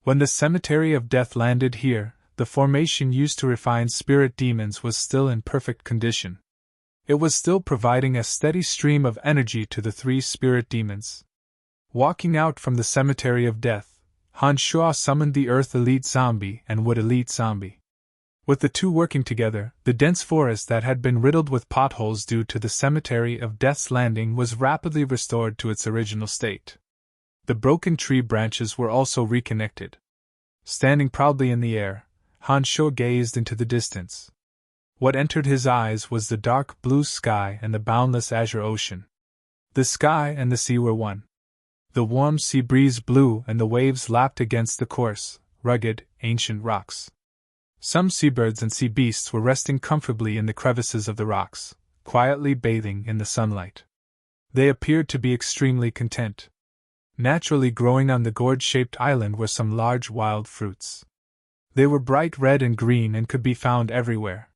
When the cemetery of death landed here, the formation used to refine spirit demons was still in perfect condition. It was still providing a steady stream of energy to the 3 spirit demons. Walking out from the cemetery of death, Han Sho summoned the Earth Elite Zombie and Wood Elite Zombie. With the two working together, the dense forest that had been riddled with potholes due to the cemetery of death's landing was rapidly restored to its original state. The broken tree branches were also reconnected. Standing proudly in the air, Han Sho gazed into the distance. What entered his eyes was the dark blue sky and the boundless azure ocean. The sky and the sea were one. The warm sea breeze blew and the waves lapped against the coarse, rugged, ancient rocks. Some seabirds and sea beasts were resting comfortably in the crevices of the rocks, quietly bathing in the sunlight. They appeared to be extremely content. Naturally growing on the gourd-shaped island were some large wild fruits. They were bright red and green and could be found everywhere.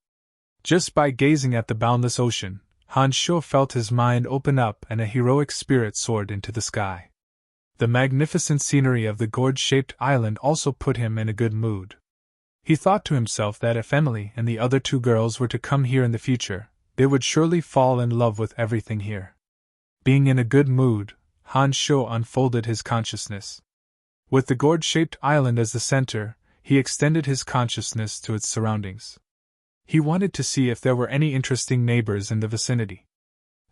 Just by gazing at the boundless ocean, Han Sho felt his mind open up and a heroic spirit soared into the sky. The magnificent scenery of the gourd-shaped island also put him in a good mood. He thought to himself that if Emily and the other 2 girls were to come here in the future, they would surely fall in love with everything here. Being in a good mood, Han Sho unfolded his consciousness. With the gourd-shaped island as the center, he extended his consciousness to its surroundings. He wanted to see if there were any interesting neighbors in the vicinity.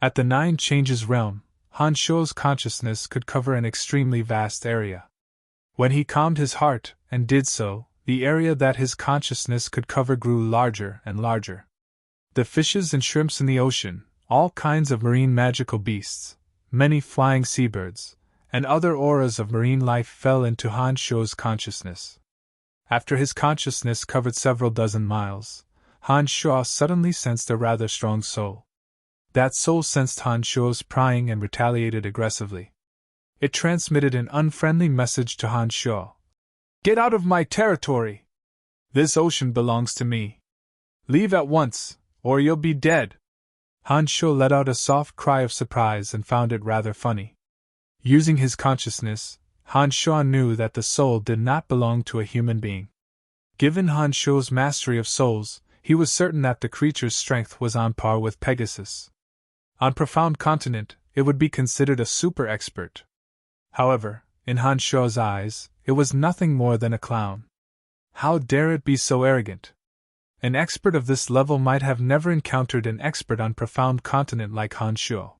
At the 9 Changes realm, Han Sho's consciousness could cover an extremely vast area. When he calmed his heart, and did so, the area that his consciousness could cover grew larger and larger. The fishes and shrimps in the ocean, all kinds of marine magical beasts, many flying seabirds, and other auras of marine life fell into Han Sho's consciousness. After his consciousness covered several dozen miles, Han Sho suddenly sensed a rather strong soul. That soul sensed Han Sho's prying and retaliated aggressively. It transmitted an unfriendly message to Han Sho. "Get out of my territory! This ocean belongs to me. Leave at once, or you'll be dead." Han Sho let out a soft cry of surprise and found it rather funny. Using his consciousness, Han Sho knew that the soul did not belong to a human being. Given Han Sho's mastery of souls, he was certain that the creature's strength was on par with Pegasus. On Profound Continent, it would be considered a super expert. However, in Han Sho's eyes, it was nothing more than a clown. How dare it be so arrogant? An expert of this level might have never encountered an expert on Profound Continent like Han Sho.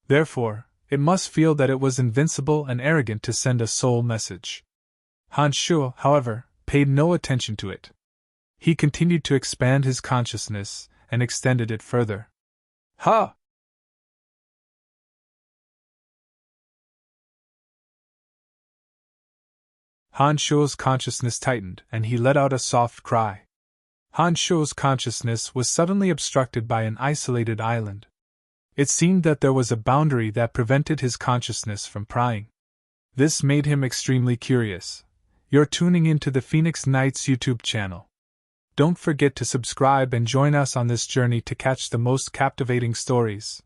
Therefore, it must feel that it was invincible and arrogant to send a soul message. Han Sho, however, paid no attention to it. He continued to expand his consciousness and extended it further. Ha! Han Shuo's consciousness tightened, and he let out a soft cry. Han Shuo's consciousness was suddenly obstructed by an isolated island. It seemed that there was a boundary that prevented his consciousness from prying. This made him extremely curious. You're tuning into the Phoenix Nights YouTube channel. Don't forget to subscribe and join us on this journey to catch the most captivating stories.